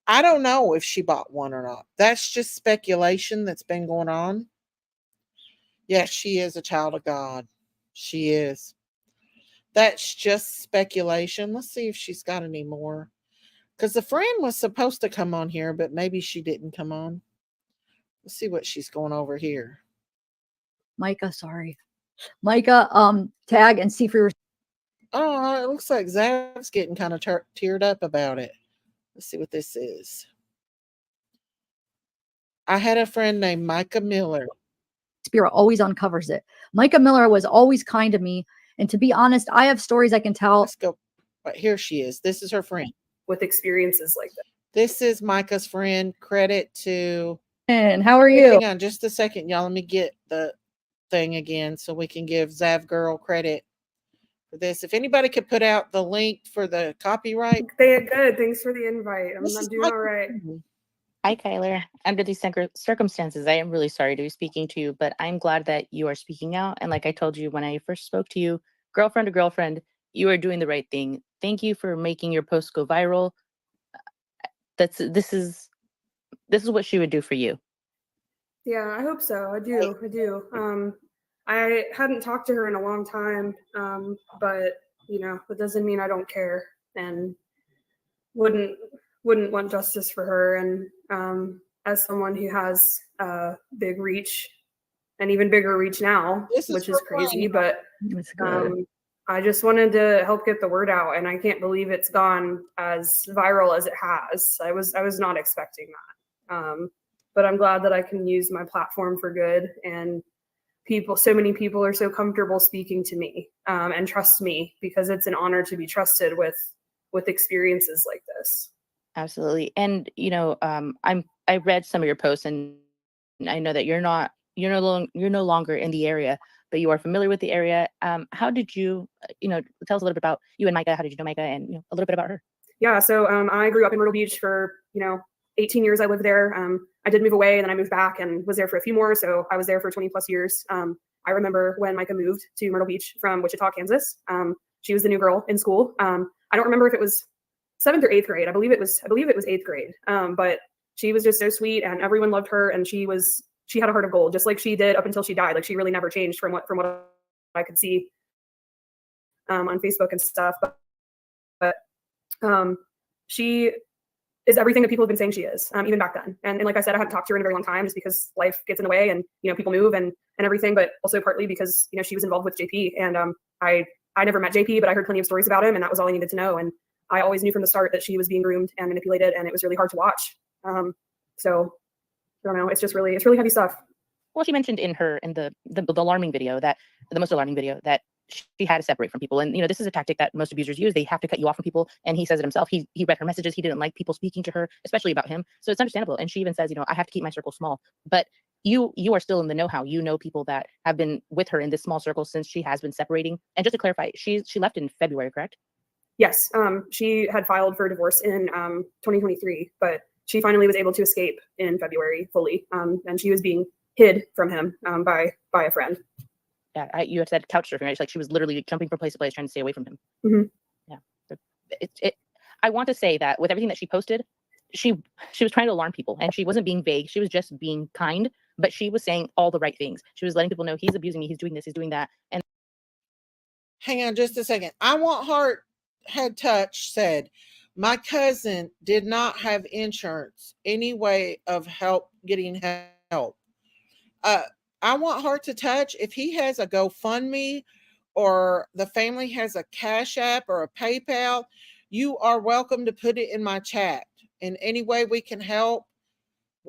S2: I don't know if she bought one or not. That's just speculation that's been going on. Yes, she is a child of God. She is. That's just speculation. Let's see if she's got any more. Because the friend was supposed to come on here, but maybe she didn't come on. Let's see what she's going over here.
S16: Mica, sorry. Mica, tag and see for your.
S2: Oh, it looks like Zav's getting kind of teared up about it. Let's see what this is. I had a friend named Mica Miller.
S16: Spirit always uncovers it. Mica Miller was always kind to me. And to be honest, I have stories I can tell.
S2: Let's go. But here she is. This is her friend.
S15: With experiences like that.
S2: This is Micah's friend. Credit to.
S16: And how are you?
S2: Hang on just a second, y'all. Let me get the thing again so we can give Zav Girl credit for this. If anybody could put out the link for the copyright.
S15: They are good. Thanks for the invite. I'm doing all right.
S17: Hi, Kyler. Under these circumstances, I am really sorry to be speaking to you, but I'm glad that you are speaking out. And like I told you when I first spoke to you, girlfriend to girlfriend, you are doing the right thing. thank you for making your post go viral. This is what she would do for you.
S15: Yeah, I hope so. I do. I hadn't talked to her in a long time, but you know, that doesn't mean I don't care and wouldn't want justice for her. And as someone who has big reach and even bigger reach now, which is crazy, but I just wanted to help get the word out, and I can't believe it's gone as viral as it has. I was not expecting that. But I'm glad that I can use my platform for good, and so many people are so comfortable speaking to me and trust me, because it's an honor to be trusted with experiences like this.
S17: Absolutely. And you know, I read some of your posts, and I know that you're no longer in the area, but you are familiar with the area. How did you, tell us a little bit about you and Mica? How did you know Mica, and a little bit about her?
S15: Yeah, so I grew up in Myrtle Beach for 18 years. I lived there. I did move away, and then I moved back and was there for a few more. So I was there for 20 plus years. I remember when Mica moved to Myrtle Beach from Wichita, Kansas. She was the new girl in school. I don't remember if it was 7th or 8th grade. I believe it was 8th grade. But she was just so sweet, and everyone loved her, and she had a heart of gold, just like she did up until she died. Like, she really never changed from what I could see on Facebook and stuff. But she is everything that people have been saying she is, even back then. And like I said, I hadn't talked to her in a very long time, just because life gets in the way, and people move and everything. But also partly because she was involved with JP, and I never met JP, but I heard plenty of stories about him, and that was all I needed to know. And I always knew from the start that she was being groomed and manipulated, and it was really hard to watch. So I don't know. It's really heavy stuff.
S17: Well, she mentioned in the alarming video, that the most alarming video, that she had to separate from people. And this is a tactic that most abusers use. They have to cut you off from people. And he says it himself. He read her messages. He didn't like people speaking to her, especially about him. So it's understandable. And she even says, I have to keep my circle small. But you are still in the know-how. You know people that have been with her in this small circle since she has been separating. And just to clarify, she left in February, correct?
S15: Yes. She had filed for divorce in 2023, but she finally was able to escape in February fully. And she was being hid from him by a friend.
S17: Yeah, you had said couch surfing, right? It's like she was literally jumping from place to place trying to stay away from him.
S15: Mm-hmm.
S17: Yeah. I want to say that with everything that she posted, she was trying to alarm people, and she wasn't being vague. She was just being kind, but she was saying all the right things. She was letting people know, he's abusing me, he's doing this, he's doing that. And
S2: hang on just a second. I Want Heart Had Touch said, my cousin did not have insurance, any way of getting help. I Want Heart to Touch, if he has a GoFundMe, or the family has a Cash App or a PayPal, you are welcome to put it in my chat. In any way we can help,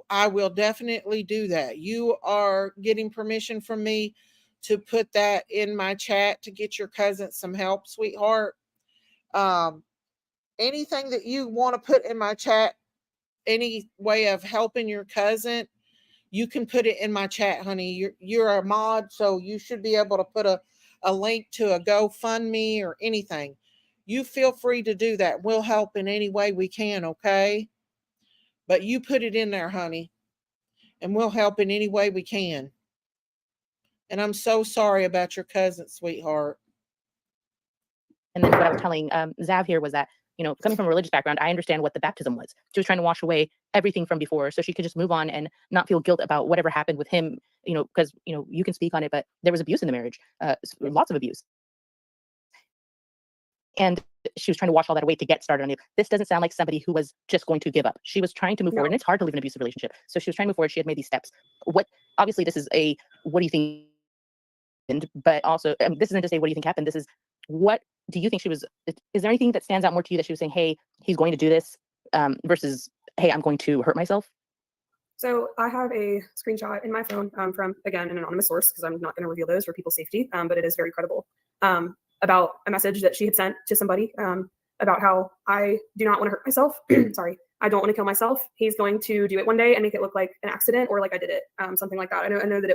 S2: I will definitely do that. You are getting permission from me to put that in my chat to get your cousin some help, sweetheart. Anything that you want to put in my chat, any way of helping your cousin, you can put it in my chat, honey. You're a mod, so you should be able to put a link to a GoFundMe or anything. You feel free to do that. We'll help in any way we can, okay? But you put it in there, honey, and we'll help in any way we can. And I'm so sorry about your cousin, sweetheart.
S17: And then what I was telling Zav here was that, coming from a religious background, I understand what the baptism was. She was trying to wash away everything from before, so she could just move on and not feel guilt about whatever happened with him, because, you can speak on it, but there was abuse in the marriage, lots of abuse. And she was trying to wash all that away to get started on it. This doesn't sound like somebody who was just going to give up. She was trying to move forward, and it's hard to leave an abusive relationship. So she was trying to move forward. She had made these steps. Obviously, this is what do you think happened? But also, this isn't to say what do you think happened. This is, what do you think she was? Is there anything that stands out more to you that she was saying, hey, he's going to do this, versus, hey, I'm going to hurt myself?
S15: So I have a screenshot in my phone from, again, an anonymous source, because I'm not going to reveal those for people's safety, but it is very credible, about a message that she had sent to somebody about how I do not want to hurt myself. Sorry, I don't want to kill myself. He's going to do it one day and make it look like an accident, or like I did it, something like that. I know that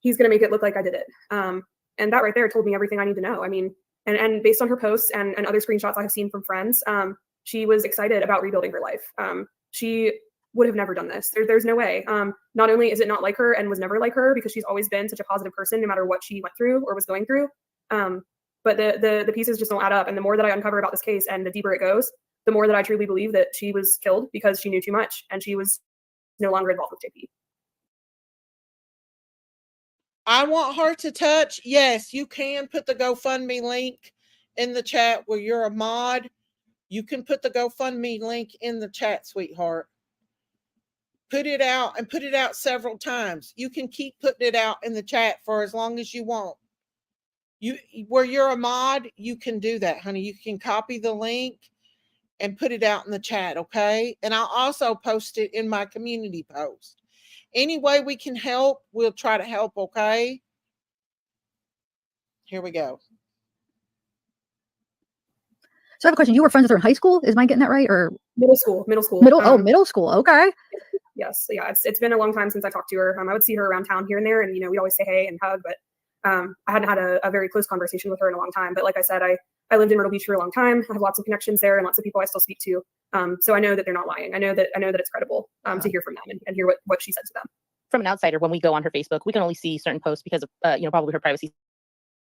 S15: he's going to make it look like I did it. And that right there told me everything I need to know. I mean, and based on her posts and other screenshots I have seen from friends, she was excited about rebuilding her life. She would have never done this. There's no way. Not only is it not like her and was never like her, because she's always been such a positive person, no matter what she went through or was going through. but the pieces just don't add up. And the more that I uncover about this case and the deeper it goes, the more that I truly believe that she was killed because she knew too much and she was no longer involved with JP.
S2: I want her to touch. Yes, you can put the GoFundMe link in the chat where you're a mod. You can put the GoFundMe link in the chat, sweetheart. Put it out and put it out several times. You can keep putting it out in the chat for as long as you want. Where you're a mod, you can do that, honey. You can copy the link and put it out in the chat, okay? And I'll also post it in my community post. Any way we can help, we'll try to help, okay? Here we go.
S16: So I have a question. You were friends with her in high school? Is mine getting that right? Or
S15: middle school? Middle school.
S16: Middle school. Okay.
S15: Yes. Yeah. It's been a long time since I talked to her. I would see her around town here and there, and we'd always say hey and hug, but I hadn't had a very close conversation with her in a long time. But like I said, I lived in Myrtle Beach for a long time. I have lots of connections there and lots of people I still speak to. So I know that they're not lying. I know that it's credible to hear from them and hear what she said to them.
S17: From an outsider, when we go on her Facebook, we can only see certain posts because of probably her privacy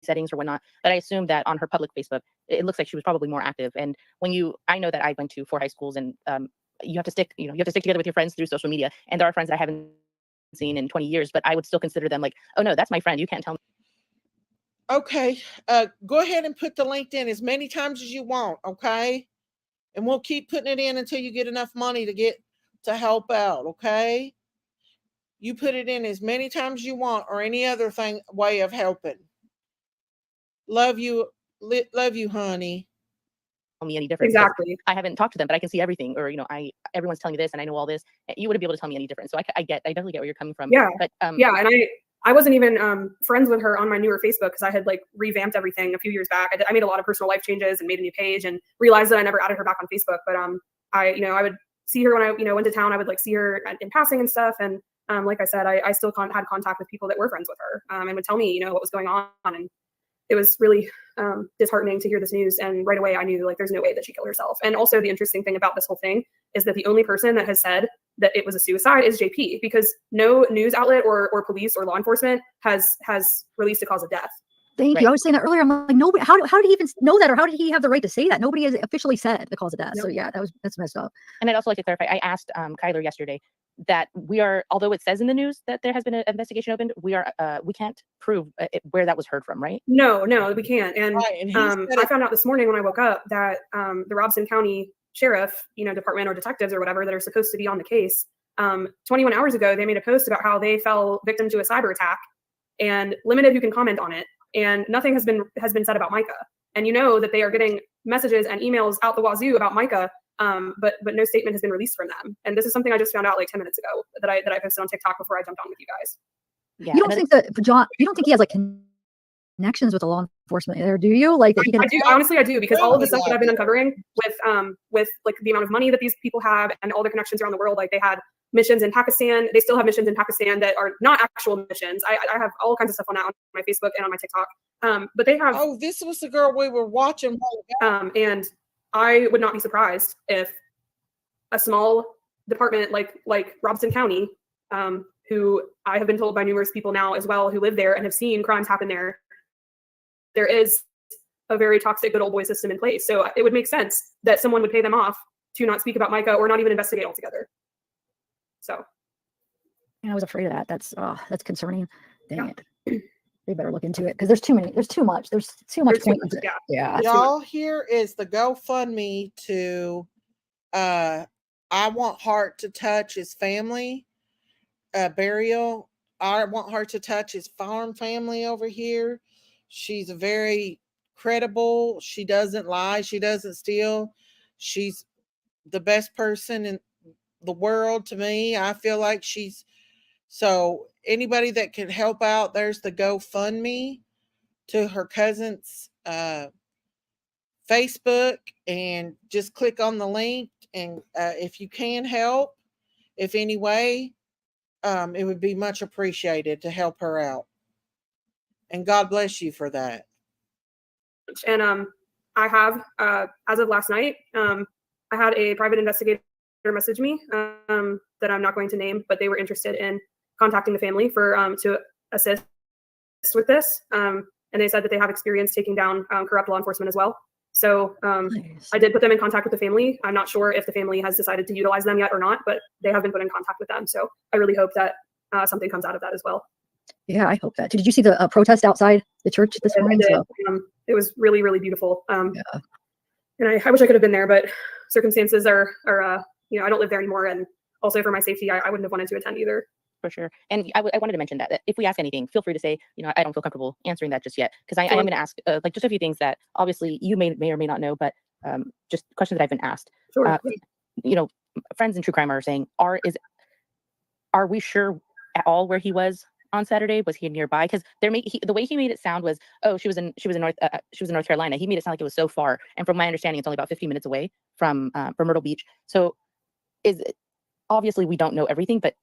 S17: settings or whatnot. But I assume that on her public Facebook, it looks like she was probably more active. And I know that I went to 4 high schools, and you have to stick together with your friends through social media. And there are friends that I haven't seen in 20 years, but I would still consider them like, oh no, that's my friend. You can't tell me.
S2: Okay. Go ahead and put the link in as many times as you want. Okay. And we'll keep putting it in until you get enough money to help out. Okay. You put it in as many times as you want, or any other way of helping. Love you, honey.
S17: Tell me any different.
S15: Exactly.
S17: I haven't talked to them, but I can see everything. Or everyone's telling me this, and I know all this. You wouldn't be able to tell me any different. So I definitely get where you're coming from.
S15: Yeah.
S17: But
S15: yeah, and I wasn't even friends with her on my newer Facebook because I had revamped everything a few years back. I made a lot of personal life changes and made a new page and realized that I never added her back on Facebook. But I would see her when I went to town. I would see her in passing and stuff. And like I said, I still had contact with people that were friends with her and would tell me what was going on. And it was really disheartening to hear this news. And right away I knew there's no way that she killed herself. And also the interesting thing about this whole thing is that the only person that has said that it was a suicide is JP, because no news outlet or police or law enforcement has released a cause of death.
S16: Thank you. I was saying that earlier. I'm like, nobody. How did he even know that, or how did he have the right to say that? Nobody has officially said the cause of death. Nope. So yeah, that's messed up.
S17: And I'd also like to clarify. I asked Kyler yesterday that although it says in the news that there has been an investigation opened, we can't prove where that was heard from, right?
S15: No, we can't. And, I found out this morning when I woke up that the Robson County Sheriff, department or detectives or whatever that are supposed to be on the case, 21 hours ago, they made a post about how they fell victim to a cyber attack and limited who can comment on it. And nothing has been said about Mica. And that they are getting messages and emails out the wazoo about Mica, but no statement has been released from them. And this is something I just found out 10 minutes ago that I posted on TikTok before I jumped on with you guys.
S16: Yeah, you don't think that John? You don't think he has connections with the law enforcement there, do you?
S15: I do. Honestly, I do, because all of the stuff that I've been uncovering with the amount of money that these people have and all the connections around the world, they had missions in Pakistan. They still have missions in Pakistan that are not actual missions. I have all kinds of stuff on that on my Facebook and on my TikTok. But they have.
S2: Oh, this was the girl we were watching.
S15: And I would not be surprised if a small department like Robson County, who I have been told by numerous people now as well who live there and have seen crimes happen there, there is a very toxic good old boy system in place. So it would make sense that someone would pay them off to not speak about Mica or not even investigate altogether. So
S16: I was afraid of that. That's concerning. Dang it. They better look into it because there's too much. There's too much point. Yeah.
S2: Y'all, here is the GoFundMe to I want Hart to touch his family burial. I want her to touch his farm family over here. She's very credible. She doesn't lie. She doesn't steal. She's the best person in the world to me. I feel like so anybody that can help out, there's the GoFundMe to her cousin's Facebook, and just click on the link. And if you can help, if any way, it would be much appreciated to help her out. And God bless you for that.
S15: And I have, as of last night, I had a private investigator message me that I'm not going to name, but they were interested in contacting the family for to assist with this. and they said that they have experience taking down corrupt law enforcement as well. So I did put them in contact with the family. I'm not sure if the family has decided to utilize them yet or not, but they have been put in contact with them. So I really hope that something comes out of that as well.
S16: Yeah, I hope that. Did you see the protest outside the church this morning?
S15: I did. It was really, really beautiful. And I wish I could have been there, but circumstances are I don't live there anymore. And also for my safety, I wouldn't have wanted to attend either.
S17: For sure. And I wanted to mention that if we ask anything, feel free to say, I don't feel comfortable answering that just yet. Because I am going to ask like just a few things that obviously you may or may not know, but just questions that I've been asked.
S15: Sure.
S17: Friends in true crime are saying, are we sure at all where he was on Saturday? Was he nearby? Because the way he made it sound was, oh, she was in North Carolina. He made it sound like it was so far. And from my understanding, it's only about 15 minutes away from Myrtle Beach. So obviously we don't know everything, but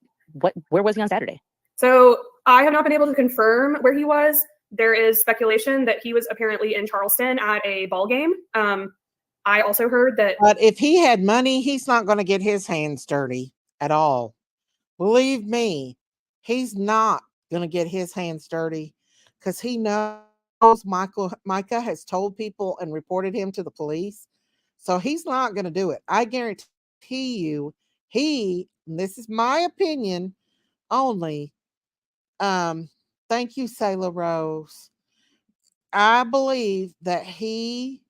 S17: where was he on Saturday?
S15: So I have not been able to confirm where he was. There is speculation that he was apparently in Charleston at a ball game. I also heard that.
S2: But if he had money, he's not going to get his hands dirty at all. Believe me, he's not going to get his hands dirty because he knows Mica has told people and reported him to the police. So he's not going to do it. I guarantee you, and this is my opinion only. Thank you, Sailor Rose. I believe that he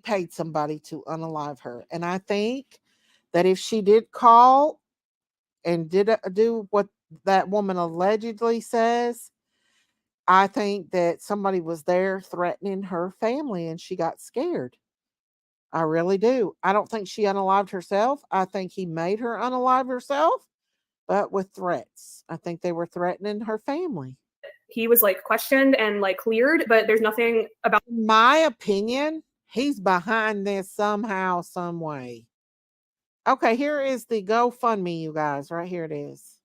S2: paid somebody to unalive her. And I think that if she did call and did do what that woman allegedly says, I think that somebody was there threatening her family and she got scared. I really do. I don't think she unalived herself. I think he made her unalive herself, but with threats. I think they were threatening her family.
S15: He was like questioned and like cleared, but there's nothing about.
S2: In my opinion, he's behind this somehow, some way. Okay, here is the GoFundMe, you guys. Right here it is.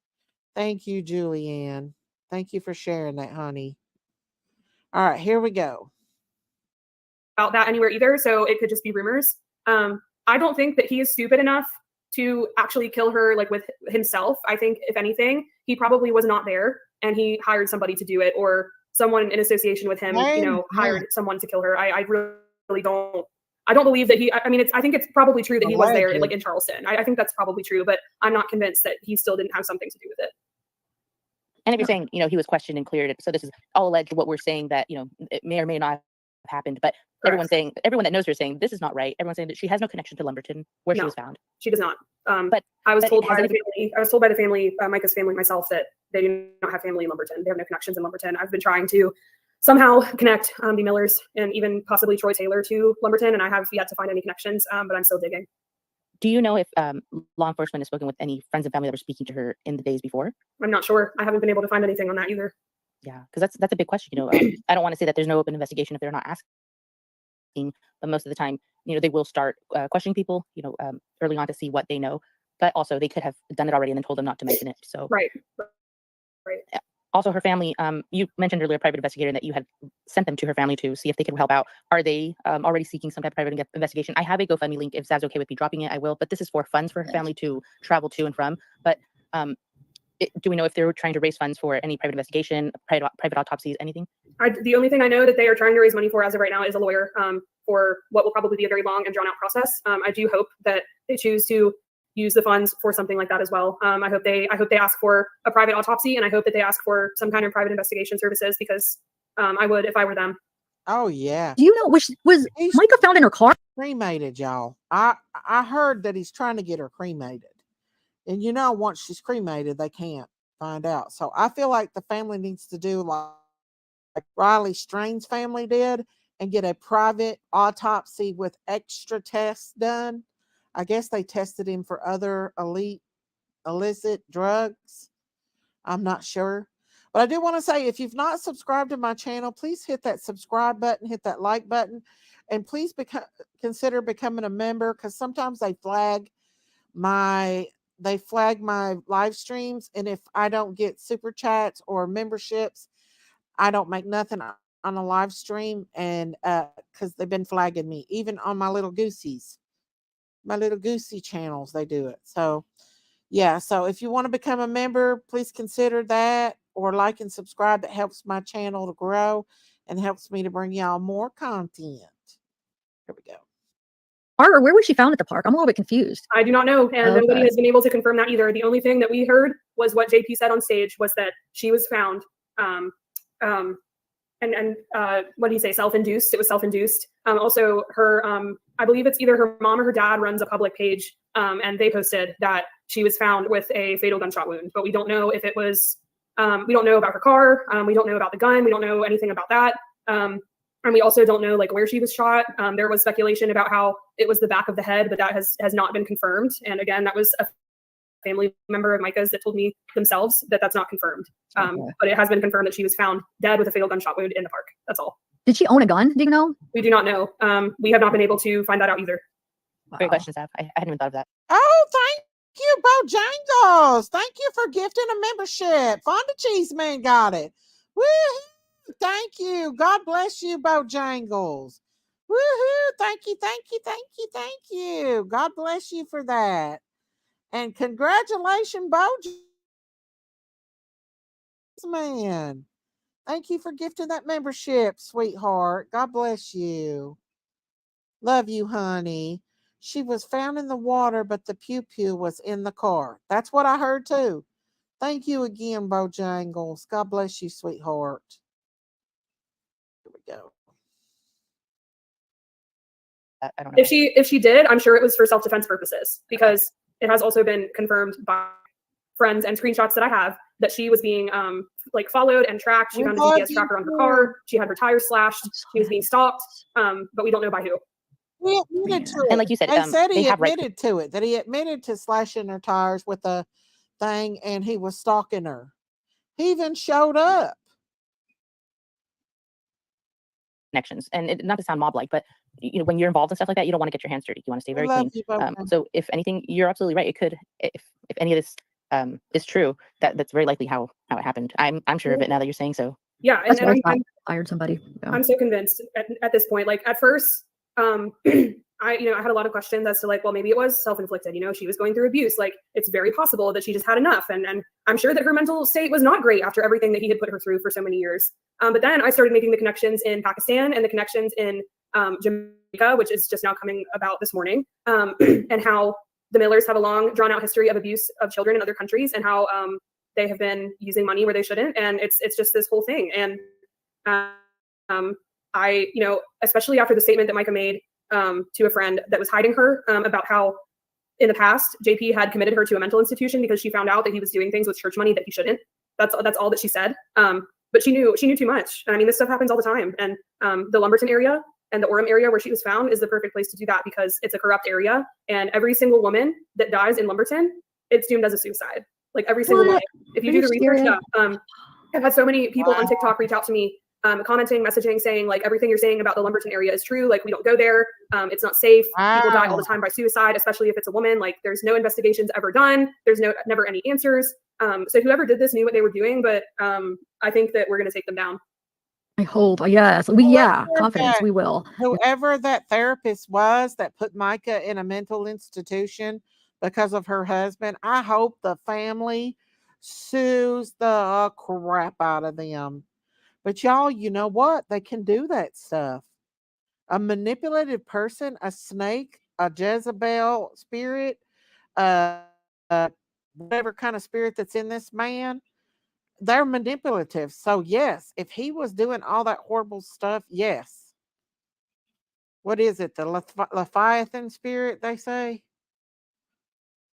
S2: Thank you, Julianne. Thank you for sharing that, honey. All right, here we go.
S15: About that anywhere either, so it could just be rumors. I don't think that he is stupid enough to actually kill her like with himself. I think if anything, he probably was not there and he hired somebody to do it, or someone in association with him, hired someone to kill her. I really don't. I don't believe that he. I mean, I think it's probably true that he was there, like in Charleston. I think that's probably true, but I'm not convinced that he still didn't have something to do with it.
S17: And if you're saying, he was questioned and cleared, so this is all alleged. What we're saying that it may or may not have happened, but everyone that knows her is saying this is not right. Everyone's saying that she has no connection to Lumberton, where she was found.
S15: She does not.
S17: But
S15: I was told by the family. I was told by the family, Mica's family, myself, that they do not have family in Lumberton. They have no connections in Lumberton. I've been trying to somehow connect the Millers and even possibly Troy Taylor to Lumberton, and I have yet to find any connections. But I'm still digging.
S17: Do you know if law enforcement has spoken with any friends and family that were speaking to her in the days before?
S15: I'm not sure. I haven't been able to find anything on that either.
S17: Yeah, because that's a big question. I don't want to say that there's no open investigation if they're not asking, but most of the time, they will start questioning people, early on to see what they know. But also, they could have done it already and then told them not to mention it. So
S15: right.
S17: Also, her family. You mentioned earlier, private investigator, that you had sent them to her family to see if they could help out. Are they already seeking some type of private investigation? I have a GoFundMe link. If Zav's okay with me dropping it, I will. But this is for funds for her family to travel to and from. But do we know if they're trying to raise funds for any private investigation, private autopsies, anything?
S15: The only thing I know that they are trying to raise money for as of right now is a lawyer for what will probably be a very long and drawn out process. I do hope that they choose to use the funds for something like that as well. I hope they ask for a private autopsy, and I hope that they ask for some kind of private investigation services, because I would if I were them.
S2: Oh yeah.
S16: Do you know was Mica found in her car?
S2: Cremated, y'all. I heard that he's trying to get her cremated. And once she's cremated, they can't find out. So I feel like the family needs to do like Riley Strain's family did and get a private autopsy with extra tests done. I guess they tested him for other illicit drugs. I'm not sure. But I do want to say, if you've not subscribed to my channel, please hit that subscribe button, hit that like button, and please consider becoming a member, because sometimes they flag my live streams, and if I don't get super chats or memberships, I don't make nothing on a live stream, and because they've been flagging me, even on my little goosey channels, they do it. So yeah, so if you want to become a member, please consider that, or like and subscribe. That helps my channel to grow and helps me to bring y'all more content. Here we go.
S16: Or where was she found at the park? I'm a little bit confused.
S15: I do not know, and nobody has been able to confirm that either. The only thing that we heard was what JP said on stage was that she was found, and what did he say? Self-induced. It was self-induced. Also, her, I believe it's either her mom or her dad runs a public page, and they posted that she was found with a fatal gunshot wound. But we don't know if it was. We don't know about her car. We don't know about the gun. We don't know anything about that. And we also don't know like where she was shot. There was speculation about how it was the back of the head, but that has not been confirmed. And again, that was a family member of Mica's that told me themselves that that's not confirmed. But it has been confirmed that she was found dead with a fatal gunshot wound in the park. That's all.
S16: Did she own a gun? Do you know?
S15: We do not know. We have not been able to find that out either.
S17: Great question, Saf. I hadn't even thought of that.
S2: Oh, thank you, Bojangles. Thank you for gifting a membership. Fonda Cheese Man got it. Woo-hoo. Thank you. God bless you, Bojangles. Woo-hoo. Thank you, thank you, thank you, thank you. God bless you for that. And congratulations, Man. Thank you for gifting that membership, sweetheart. God bless you. Love you, honey. She was found in the water, but the pew-pew was in the car. That's what I heard too. Thank you again, Bojangles. God bless you, sweetheart. Here we go.
S17: I don't know.
S15: If she did, I'm sure it was for self-defense purposes, because it has also been confirmed by friends and screenshots that I have that she was being like followed and tracked. She found a GPS tracker on her car. She had her tires slashed. She was being stalked, but we don't know by who.
S2: He admitted to it.
S17: And like you said,
S2: they said he
S17: have
S2: admitted to it, that he admitted to slashing her tires with a thing and he was stalking her. He even showed up.
S17: Connections, and not to sound mob-like, but you know, when you're involved in stuff like that, you don't want to get your hands dirty. You want to stay very clean. So if anything, you're absolutely right. It could, if any of this is true, that's very likely how it happened. I'm sure of it now that you're saying so.
S15: Yeah, and
S16: I hired somebody. Yeah.
S15: I'm so convinced at this point. Like at first, I had a lot of questions as to like, well, maybe it was self-inflicted. You know, she was going through abuse. Like it's very possible that she just had enough. And I'm sure that her mental state was not great after everything that he had put her through for so many years. But then I started making the connections in Pakistan and the connections in Jamaica, which is just now coming about this morning, and how the Millers have a long drawn out history of abuse of children in other countries, and how they have been using money where they shouldn't. And it's just this whole thing. And I, especially after the statement that Mica made to a friend that was hiding her about how in the past JP had committed her to a mental institution because she found out that he was doing things with church money that he shouldn't. That's all that she said. But she knew too much. And I mean, this stuff happens all the time. And the Lumberton area and the Orem area where she was found is the perfect place to do that, because it's a corrupt area. And every single woman that dies in Lumberton, it's doomed as a suicide. Like every single woman. If you do the research, I've had so many people on TikTok reach out to me, commenting, messaging, saying like everything you're saying about the Lumberton area is true. Like we don't go there. It's not safe. People die all the time by suicide, especially if it's a woman. Like there's no investigations ever done. There's never any answers. So whoever did this knew what they were doing, but I think that we're going to take them down.
S16: I hope, yes. Confidence, we will.
S2: Whoever that therapist was that put Mica in a mental institution because of her husband, I hope the family sues the crap out of them. But y'all, you know what? They can do that stuff. A manipulative person, a snake, a Jezebel spirit, whatever kind of spirit that's in this man, they're manipulative. So yes, if he was doing all that horrible stuff, yes. What is it? The Leviathan spirit, they say?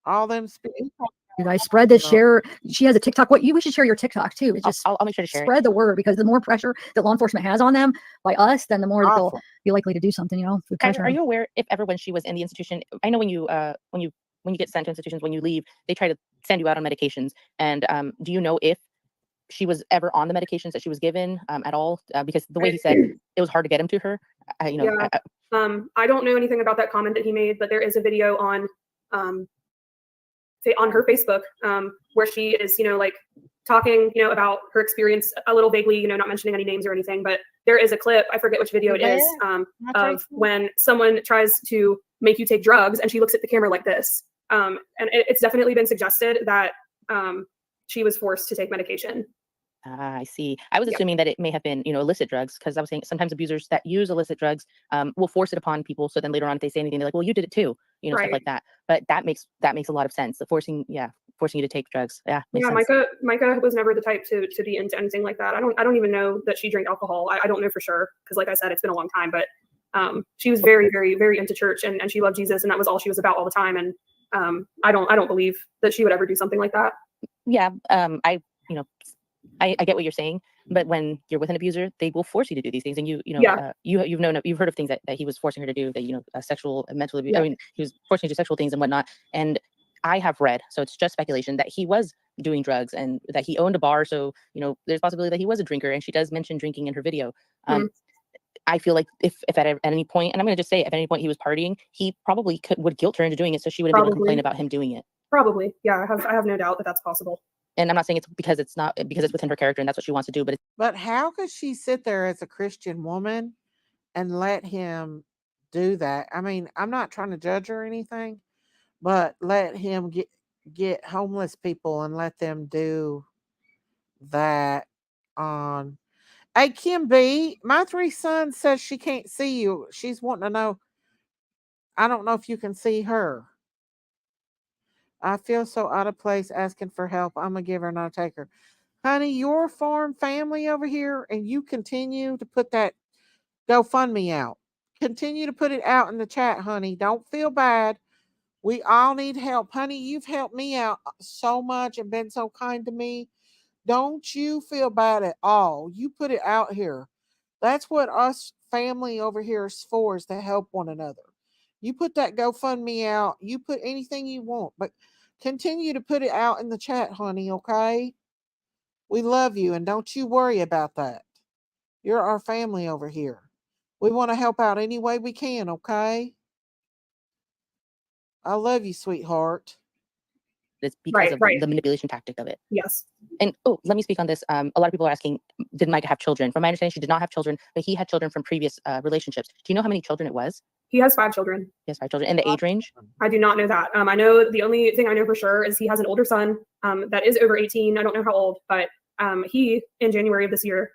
S2: All them spirits.
S16: You guys spread the share. She has a TikTok. We should share your TikTok too. Just
S17: I'll make sure to share
S16: spread the word, because the more pressure that law enforcement has on them by us, then the more they'll be likely to do something.
S17: Are you aware if ever when she was in the institution? I know when you get sent to institutions, when you leave, they try to send you out on medications. And do you know if she was ever on the medications that she was given at all? Because the way he said it was hard to get him to her. I
S15: don't know anything about that comment that he made, but there is a video on her Facebook where she is, like talking, about her experience a little vaguely, not mentioning any names or anything, but there is a clip, I forget which video it is, of when someone tries to make you take drugs and she looks at the camera like this. And it's definitely been suggested that she was forced to take medication.
S17: I see. I was assuming that it may have been, illicit drugs, because I was saying sometimes abusers that use illicit drugs will force it upon people. So then later on, if they say anything, they're like, "Well, you did it too," stuff
S15: Right.
S17: like that. But that makes a lot of sense. The forcing you to take drugs. Yeah, makes sense.
S15: Micah was never the type to be into anything like that. I don't even know that she drank alcohol. I don't know for sure, because like I said, it's been a long time. But she was very, very, very into church, and she loved Jesus, and that was all she was about all the time. And I don't believe that she would ever do something like that.
S17: Yeah. I get what you're saying, but when you're with an abuser, they will force you to do these things, and you've heard of things that he was forcing her to do, that sexual and mental abuse.
S15: Yeah.
S17: I mean, he was forcing her to do sexual things and whatnot. And I have read, so it's just speculation, that he was doing drugs and that he owned a bar. So there's possibility that he was a drinker, and she does mention drinking in her video. I feel like if at any point, and I'm going to just say, if at any point he was partying, he probably would guilt her into doing it, so she wouldn't be able to complain about him doing it.
S15: Probably, yeah. I have no doubt that that's possible.
S17: And I'm not saying it's because it's within her character and that's what she wants to do,
S2: But how could she sit there as a Christian woman and let him do that? I mean, I'm not trying to judge her or anything, but let him get homeless people and let them do that on. Hey, Kim B, my 3 sons says she can't see you. She's wanting to know. I don't know if you can see her. I feel so out of place asking for help. I'm a giver, not a taker. Honey, your farm family over here, and you continue to put that GoFundMe out. Continue to put it out in the chat, honey. Don't feel bad. We all need help. Honey, you've helped me out so much and been so kind to me. Don't you feel bad at all. You put it out here. That's what us family over here is for, is to help one another. You put that GoFundMe out. You put anything you want, but continue to put it out in the chat, honey, okay? We love you, and don't you worry about that. You're our family over here. We want to help out any way we can, okay? I love you, sweetheart.
S17: It's because of the manipulation tactic of it.
S15: Yes.
S17: And let me speak on this. A lot of people are asking, did Micah have children? From my understanding, she did not have children, but he had children from previous relationships. Do you know how many children it was?
S15: He has 5 children.
S17: He has 5 children. And the age range?
S15: I do not know that. I know the only thing I know for sure is he has an older son that is over 18. I don't know how old, but he, in January of this year,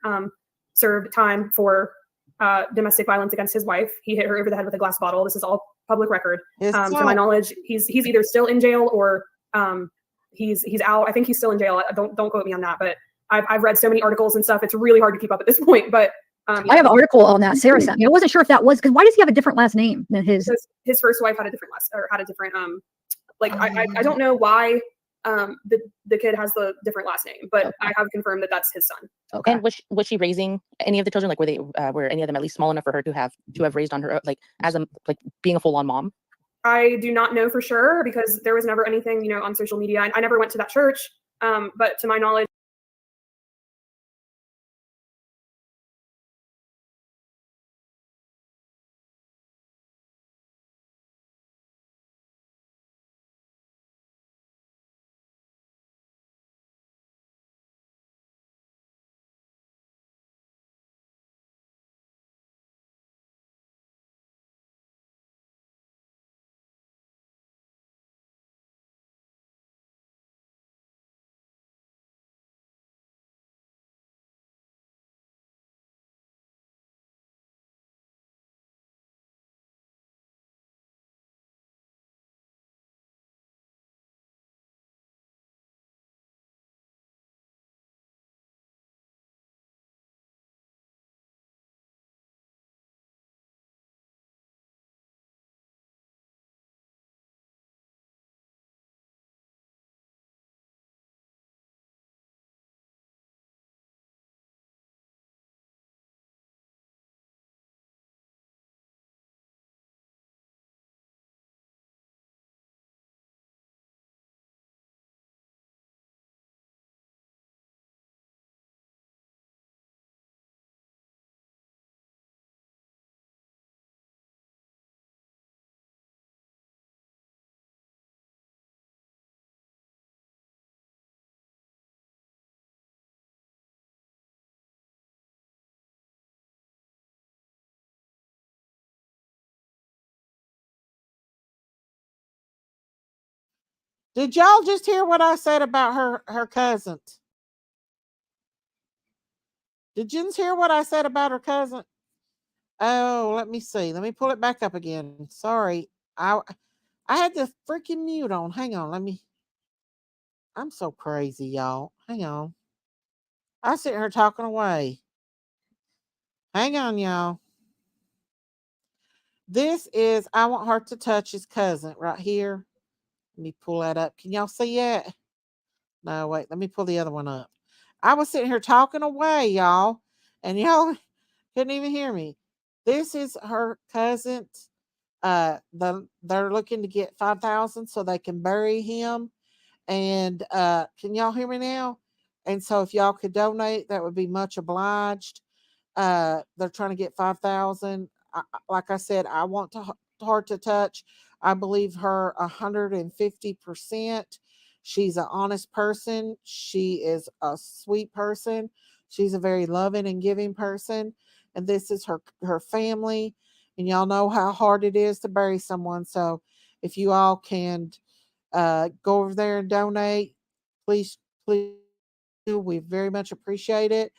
S15: served time for domestic violence against his wife. He hit her over the head with a glass bottle. This is all public record. To my knowledge, he's either still in jail or he's out. I think he's still in jail. Don't quote me on that, but I've read so many articles and stuff. It's really hard to keep up at this point, but
S16: I have an article on that. Sarah sent me. I wasn't sure if that was, because why does he have a different last name than his?
S15: His first wife had a different I don't know why the kid has the different last name, but I have confirmed that that's his son.
S17: Okay. And was she raising any of the children? Like, were any of them at least small enough for her to have raised on her, like being a full on mom?
S15: I do not know for sure, because there was never anything, on social media. I never went to that church, but to my knowledge.
S2: Did y'all just hear what I said about her cousins? Did Jens hear what I said about her cousin? Oh, let me see. Let me pull it back up again. Sorry. I had the freaking mute on. Hang on. I'm so crazy, y'all. Hang on. I sit here talking away. Hang on, y'all. This is I Want Her to Touch His Cousin right here. Let me pull that up. Can y'all see it? No, wait. Let me pull the other one up. I was sitting here talking away, y'all, and y'all couldn't even hear me. This is her cousin. They're looking to get 5,000 so they can bury him. And can y'all hear me now? And so if y'all could donate, that would be much obliged. They're trying to get 5,000. Like I said, I want her to touch. I believe her 150%. She's an honest person. She is a sweet person. She's a very loving and giving person. And this is her family. And y'all know how hard it is to bury someone. So if you all can go over there and donate, please, please do. We very much appreciate it.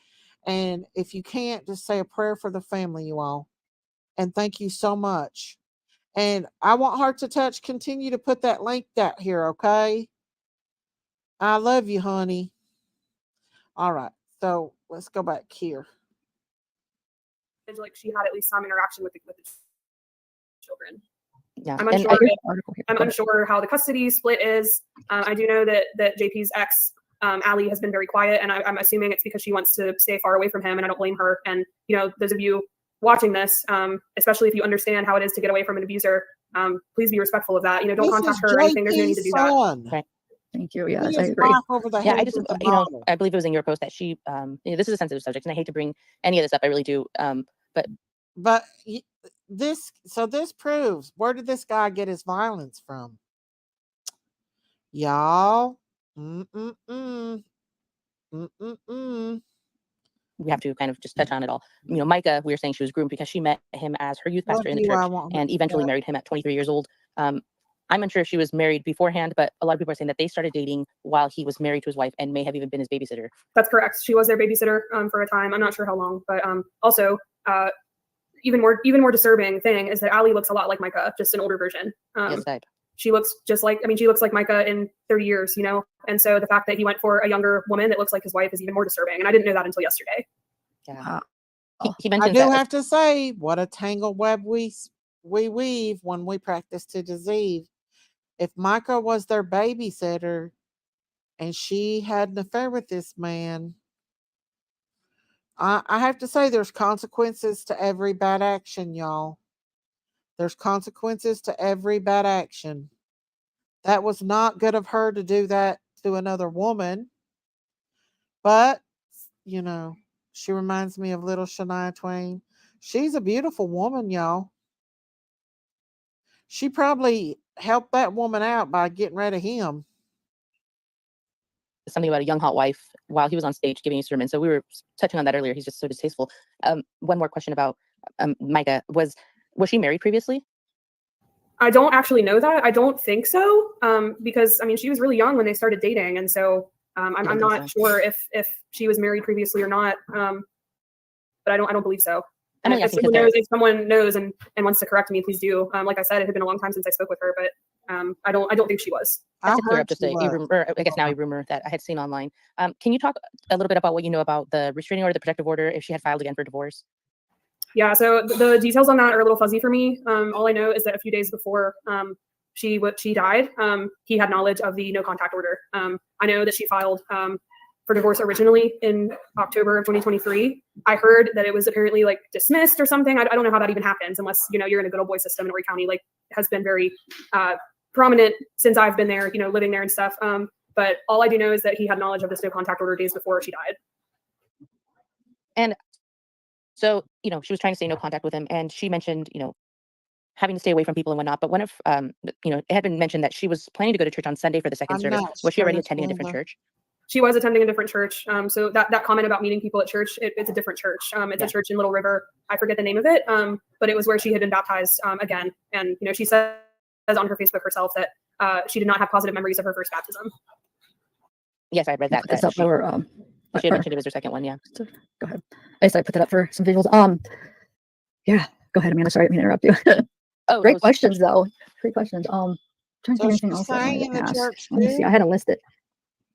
S2: And if you can't, just say a prayer for the family, you all. And thank you so much. And I Want Her to Touch. Continue to put that link out here, okay? I love you, honey. All right. So let's go back here.
S15: Like she had at least some interaction with the children.
S17: Yeah.
S15: I'm unsure how the custody split is. I do know that JP's ex, Allie, has been very quiet, and I'm assuming it's because she wants to stay far away from him, and I don't blame her. And those of you watching this, especially if you understand how it is to get away from an abuser, please be respectful of that. Don't contact her or anything. There's no need to do that.
S17: Right.
S16: Thank you. Yes, I agree.
S17: Yeah, I just, I believe it was in your post that she, this is a sensitive subject, and I hate to bring any of this up. I really do.
S2: But this proves, where did this guy get his violence from? Y'all.
S17: We have to kind of just touch on it all. Mica, we were saying she was groomed because she met him as her youth pastor in the church and eventually married him at 23 years old. I'm unsure if she was married beforehand, but a lot of people are saying that they started dating while he was married to his wife and may have even been his babysitter.
S15: That's correct. She was their babysitter for a time. I'm not sure how long, but also even more disturbing thing is that Allie looks a lot like Mica, just an older version.
S17: Yes,
S15: she looks just like, she looks like Mica in 30 years, And so the fact that he went for a younger woman that looks like his wife is even more disturbing. And I didn't know that until yesterday.
S17: Yeah.
S2: He mentioned I do have to say, what a tangled web we weave when we practice to deceive. If Mica was their babysitter and she had an affair with this man, I have to say there's consequences to every bad action, y'all. There's consequences to every bad action. That was not good of her to do that to another woman. But, she reminds me of little Shania Twain. She's a beautiful woman, y'all. She probably helped that woman out by getting rid of him.
S17: Something about a young hot wife while he was on stage giving a sermon. So we were touching on that earlier. He's just so distasteful. One more question about Mica. Was she married previously?
S15: I don't actually know that. I don't think so. Because she was really young when they started dating, and so I'm not sure if she was married previously or not. But I don't believe so. And if someone knows and wants to correct me, please do. Like I said, it had been a long time since I spoke with her, but I don't think she was.
S17: Just to clear up just a rumor, I guess now a rumor that I had seen online. Can you talk a little bit about what you know about the restraining order, the protective order, if she had filed again for divorce?
S15: Yeah, so the details on that are a little fuzzy for me. All I know is that a few days before she died, he had knowledge of the no contact order. I know that she filed for divorce originally in October of 2023. I heard that it was apparently dismissed or something. I don't know how that even happens unless you're in a good old boy system in Horry County, has been very prominent since I've been there, living there and stuff. But all I do know is that he had knowledge of this no contact order days before she died.
S17: And so, she was trying to stay no contact with him, and she mentioned, having to stay away from people and whatnot. But one of, it had been mentioned that she was planning to go to church on Sunday for the second service. Was she already attending a different church?
S15: She was attending a different church. So that comment about meeting people at church, it's a different church. It's a church in Little River. I forget the name of it, but it was where she had been baptized again. And, she says on her Facebook herself that she did not have positive memories of her first baptism.
S17: Yes, I read that.
S16: That's up for
S17: She had mentioned it was her second one, yeah.
S16: Go ahead. I just put that up for some visuals. Yeah, go ahead, Amanda. Sorry, I didn't mean to interrupt you.
S17: Oh,
S16: great questions though. Great questions. Trying to
S2: So
S16: think of anything
S2: she
S16: else that I
S2: sang
S16: wanted
S2: in
S16: to
S2: the
S16: ask.
S2: church
S16: Let me see.
S2: too?
S16: I had a list it.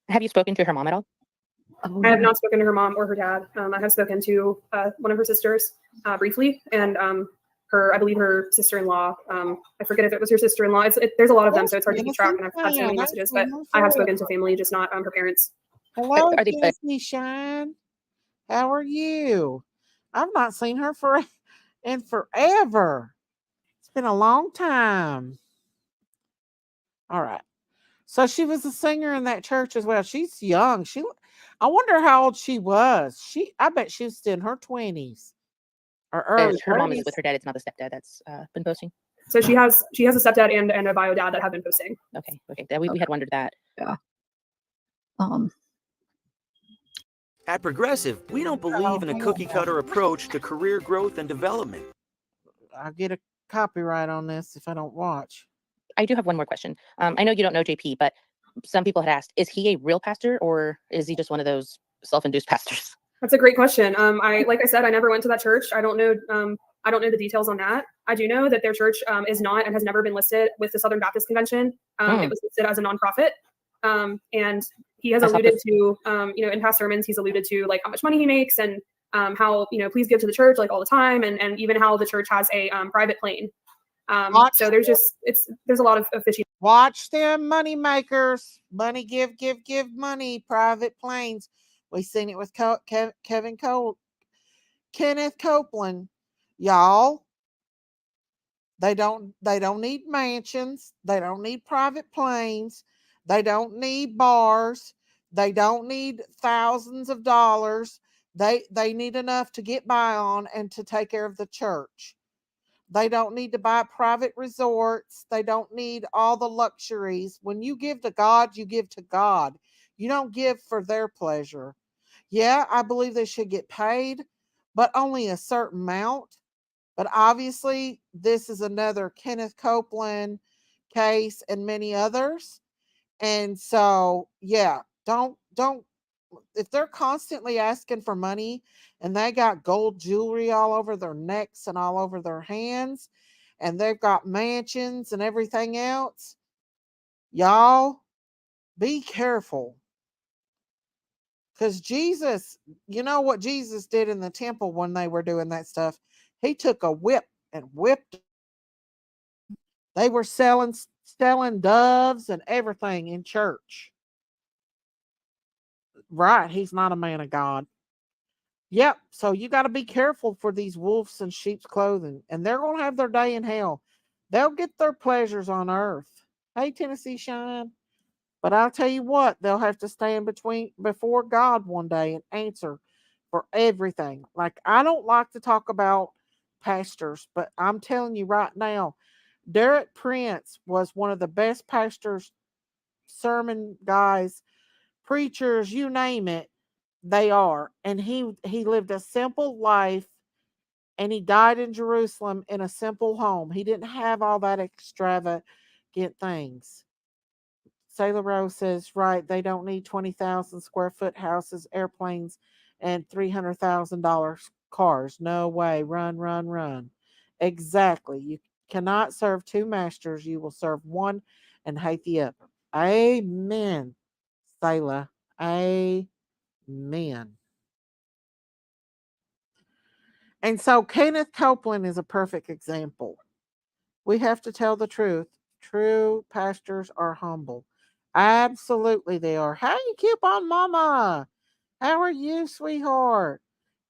S17: Have you spoken to her mom at all?
S16: Oh,
S15: I have not spoken to her mom or her dad. I have spoken to one of her sisters briefly, and I believe her sister-in-law. I forget if it was her sister-in-law. There's a lot of them, so it's hard to keep track. And I've had so many messages, but I have spoken to family, just not her parents.
S2: Hello, Tennessee Shine. How are you? I've not seen her in forever. It's been a long time. All right. So she was a singer in that church as well. She's young. I wonder how old she was. I bet she was still in her 20s or early
S17: Her mom is
S2: 30s.
S17: with her dad. It's not the stepdad that's been posting.
S15: So she has a stepdad and a bio dad that have been posting.
S17: Okay. We had wondered that.
S16: Yeah.
S21: At Progressive, we don't believe in a cookie-cutter approach to career growth and development.
S2: I'll get a copyright on this if I don't watch.
S17: I do have one more question. I know you don't know JP, but some people had asked, is he a real pastor or is he just one of those self-induced pastors?
S15: That's a great question. Like I said, I never went to that church. I don't know the details on that. I do know that their church is not and has never been listed with the Southern Baptist Convention. It was listed as a nonprofit. And he has alluded to, in past sermons, he's alluded to like how much money he makes and how, please give to the church like all the time. And even how the church has a private plane. So there's a lot of fishy.
S2: Watch them money makers. Money give money. Private planes. We seen it with Kenneth Copeland. Y'all, they don't need mansions. They don't need private planes. They don't need bars. They don't need thousands of dollars. They need enough to get by on and to take care of the church. They don't need to buy private resorts. They don't need all the luxuries. When you give to God, you give to God. You don't give for their pleasure. Yeah, I believe they should get paid, but only a certain amount. But obviously, this is another Kenneth Copeland case and many others. And so, yeah, don't if they're constantly asking for money and they got gold jewelry all over their necks and all over their hands and they've got mansions and everything else, y'all be careful. Because Jesus, you know what Jesus did in the temple when they were doing that stuff? He took a whip and whipped. They were selling doves and everything in church. Right, he's not a man of God. Yep. So you got to be careful for these wolves in sheep's clothing, and they're going to have their day in hell. They'll get their pleasures on earth. Hey, Tennessee Shine. But I'll tell you what, they'll have to stand before God one day and answer for everything. Like, I don't like to talk about pastors, but I'm telling you right now, Derek Prince was one of the best pastors, sermon guys, preachers, you name it, they are. And he lived a simple life and he died in Jerusalem in a simple home. He didn't have all that extravagant things. Sailor Rose says, right, they don't need 20,000 square foot houses, airplanes, and $300,000 cars. No way. Run. Exactly. You cannot serve two masters. You will serve one and hate the other. Amen, Sailor. Amen. And so Kenneth Copeland is a perfect example. We have to tell the truth. True pastors are humble. Absolutely, they are. Hey, keep on, Mama. How are you, sweetheart?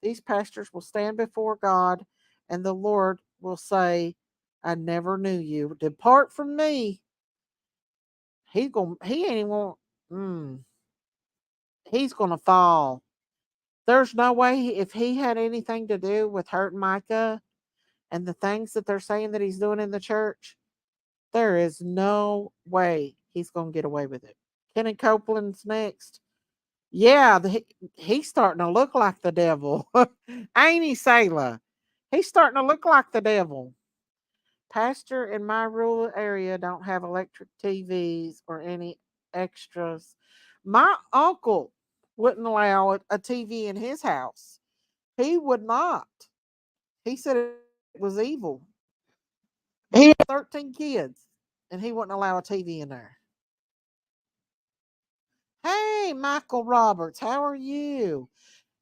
S2: These pastors will stand before God, and the Lord will say, I never knew you. Depart from me. He ain't even he's gonna fall. There's no way if he had anything to do with hurting Micah and the things that they're saying that he's doing in the church, there is no way he's going to get away with it. Kenny Copeland's next. Yeah, he's starting to look like the devil. Ain't he, Sailor? He's starting to look like the devil. Pastor in my rural area don't have electric TVs or any extras. My uncle wouldn't allow a TV in his house. He would not. He said it was evil. He had 13 kids, and he wouldn't allow a TV in there. Hey, Michael Roberts, how are you?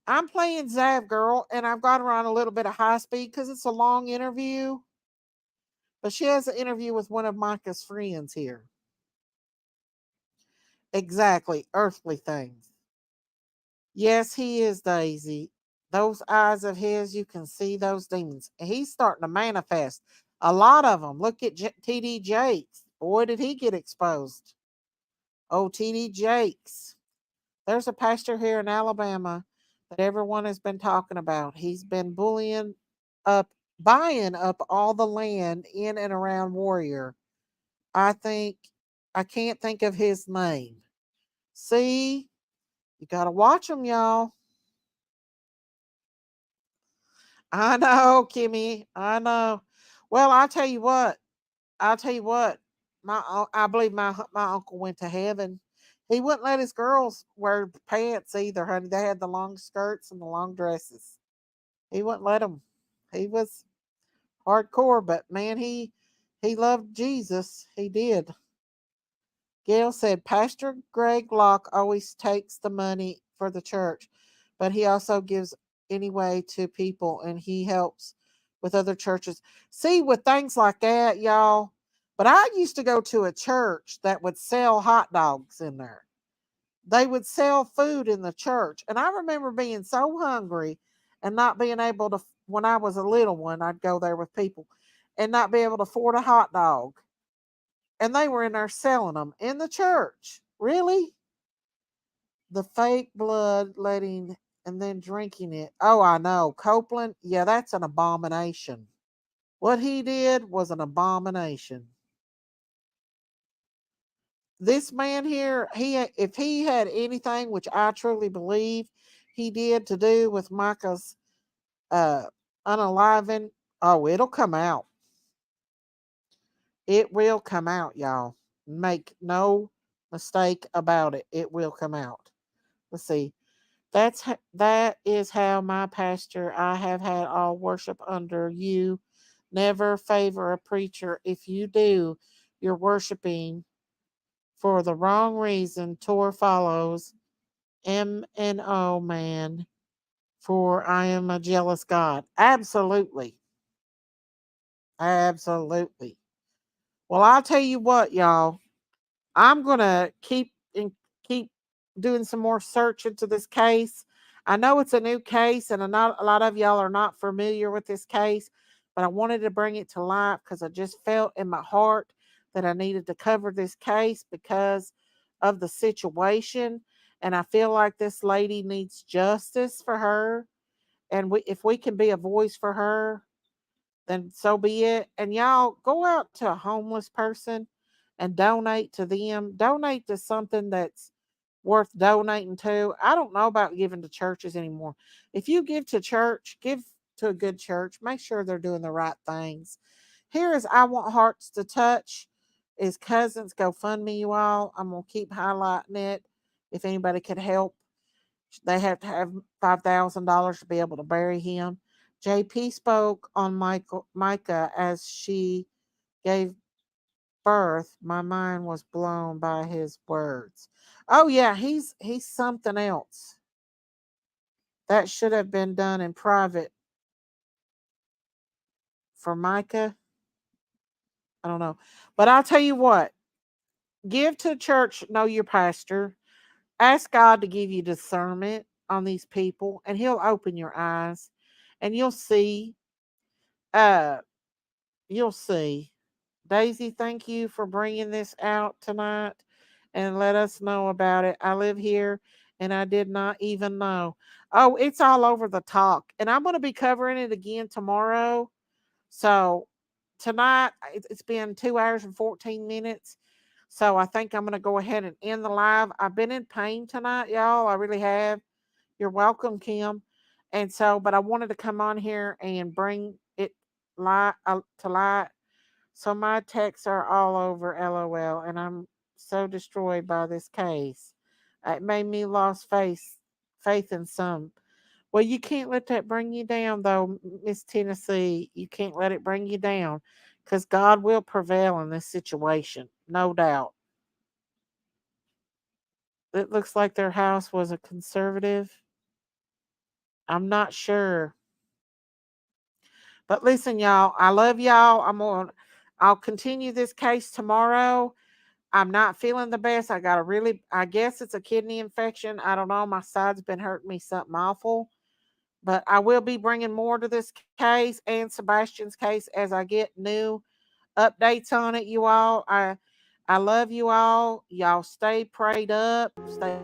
S2: I'm playing Zav Girl, and I've got her on a little bit of high speed because it's a long interview. But she has an interview with one of Micah's friends here. Exactly, earthly things. Yes, he is, Daisy. Those eyes of his, you can see those demons. He's starting to manifest. A lot of them. Look at TD Jakes. Boy, did he get exposed. Oh, TD Jakes. There's a pastor here in Alabama that everyone has been talking about. He's been buying up all the land in and around Warrior. I can't think of his name. See, you got to watch them, y'all. I know, Kimmy. I know. Well, I'll tell you what. I'll tell you what. I believe my uncle went to heaven. He wouldn't let his girls wear pants either, honey. They had the long skirts and the long dresses. He wouldn't let them. He was hardcore, but man, he loved Jesus. He did. Gail said Pastor Greg Locke always takes the money for the church, but he also gives anyway to people and he helps with other churches. See, with things like that, y'all. But I used to go to a church that would sell hot dogs in there. They would sell food in the church. And I remember being so hungry and not being able to, when I was a little one, I'd go there with people and not be able to afford a hot dog. And they were in there selling them in the church. Really? The fake blood letting and then drinking it. Oh, I know. Copeland, yeah, that's an abomination. What he did was an abomination. This man here, if he had anything, which I truly believe he did to do with Micah's unaliving, oh, it'll come out. It will come out, y'all. Make no mistake about it. It will come out. Let's see. That is how my pastor I have had all worship under you. Never favor a preacher. If you do, you're worshiping for the wrong reason. Tor follows M and O man. For I am a jealous God. Absolutely. Absolutely. Well, I'll tell you what, y'all. I'm gonna keep doing some more search into this case. I know it's a new case, and a lot of y'all are not familiar with this case, but I wanted to bring it to light because I just felt in my heart that I needed to cover this case because of the situation, and I feel like this lady needs justice for her, and if we can be a voice for her, then so be it. And y'all go out to a homeless person and donate to them. Donate to something that's worth donating to. I don't know about giving to churches anymore. If you give to church, give to a good church. Make sure they're doing the right things. Here is I Want Hearts to Touch. Is Cousins GoFundMe, you all. I'm going to keep highlighting it. If anybody could help, they have to have $5,000 to be able to bury him. JP spoke on Micah as she gave birth. My mind was blown by his words. Oh yeah, he's something else. That should have been done in private for Micah. I don't know. But I'll tell you what. Give to church, know your pastor. Ask God to give you discernment on these people and he'll open your eyes and you'll see uh you'll see. Daisy, thank you for bringing this out tonight and let us know about it. I live here and I did not even know. Oh, it's all over the talk. And I'm going to be covering it again tomorrow. So tonight, it's been 2 hours and 14 minutes. So I think I'm going to go ahead and end the live. I've been in pain tonight, y'all. I really have. You're welcome, Kim. And so, but I wanted to come on here and bring it to light. So my texts are all over LOL, and I'm so destroyed by this case. It made me lost face faith in some. Well, you can't let that bring you down, though, Miss Tennessee. You can't let it bring you down, because God will prevail in this situation, no doubt. It looks like their house was a conservative. I'm not sure. But listen, y'all, I love y'all. I'll continue this case tomorrow. I'm not feeling the best. I guess it's a kidney infection. I don't know. My side's been hurting me something awful. But I will be bringing more to this case and Sebastian's case as I get new updates on it, you all. I love you all. Y'all stay prayed up. Stay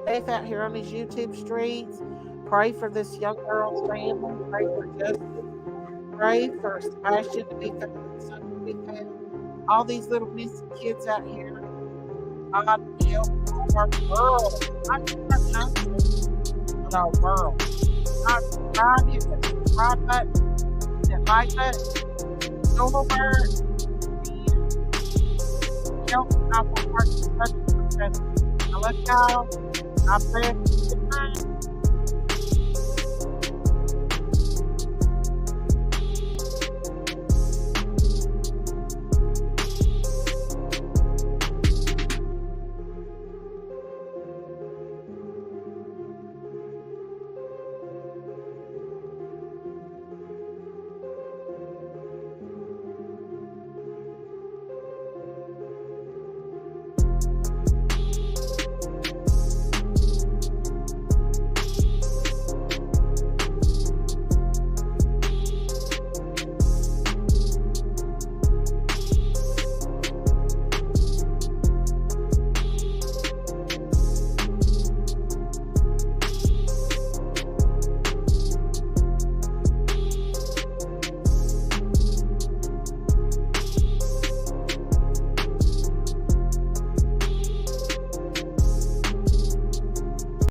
S2: safe out here on these YouTube streets. Pray for this young girl's family. Pray for justice. Pray for Sebastian to be found, son to be found. All these little missing kids out here. God help our world. Not just our country, but our world. Not subscribe, hit that subscribe button, that like button, go over and help out for participation. I love y'all. God bless.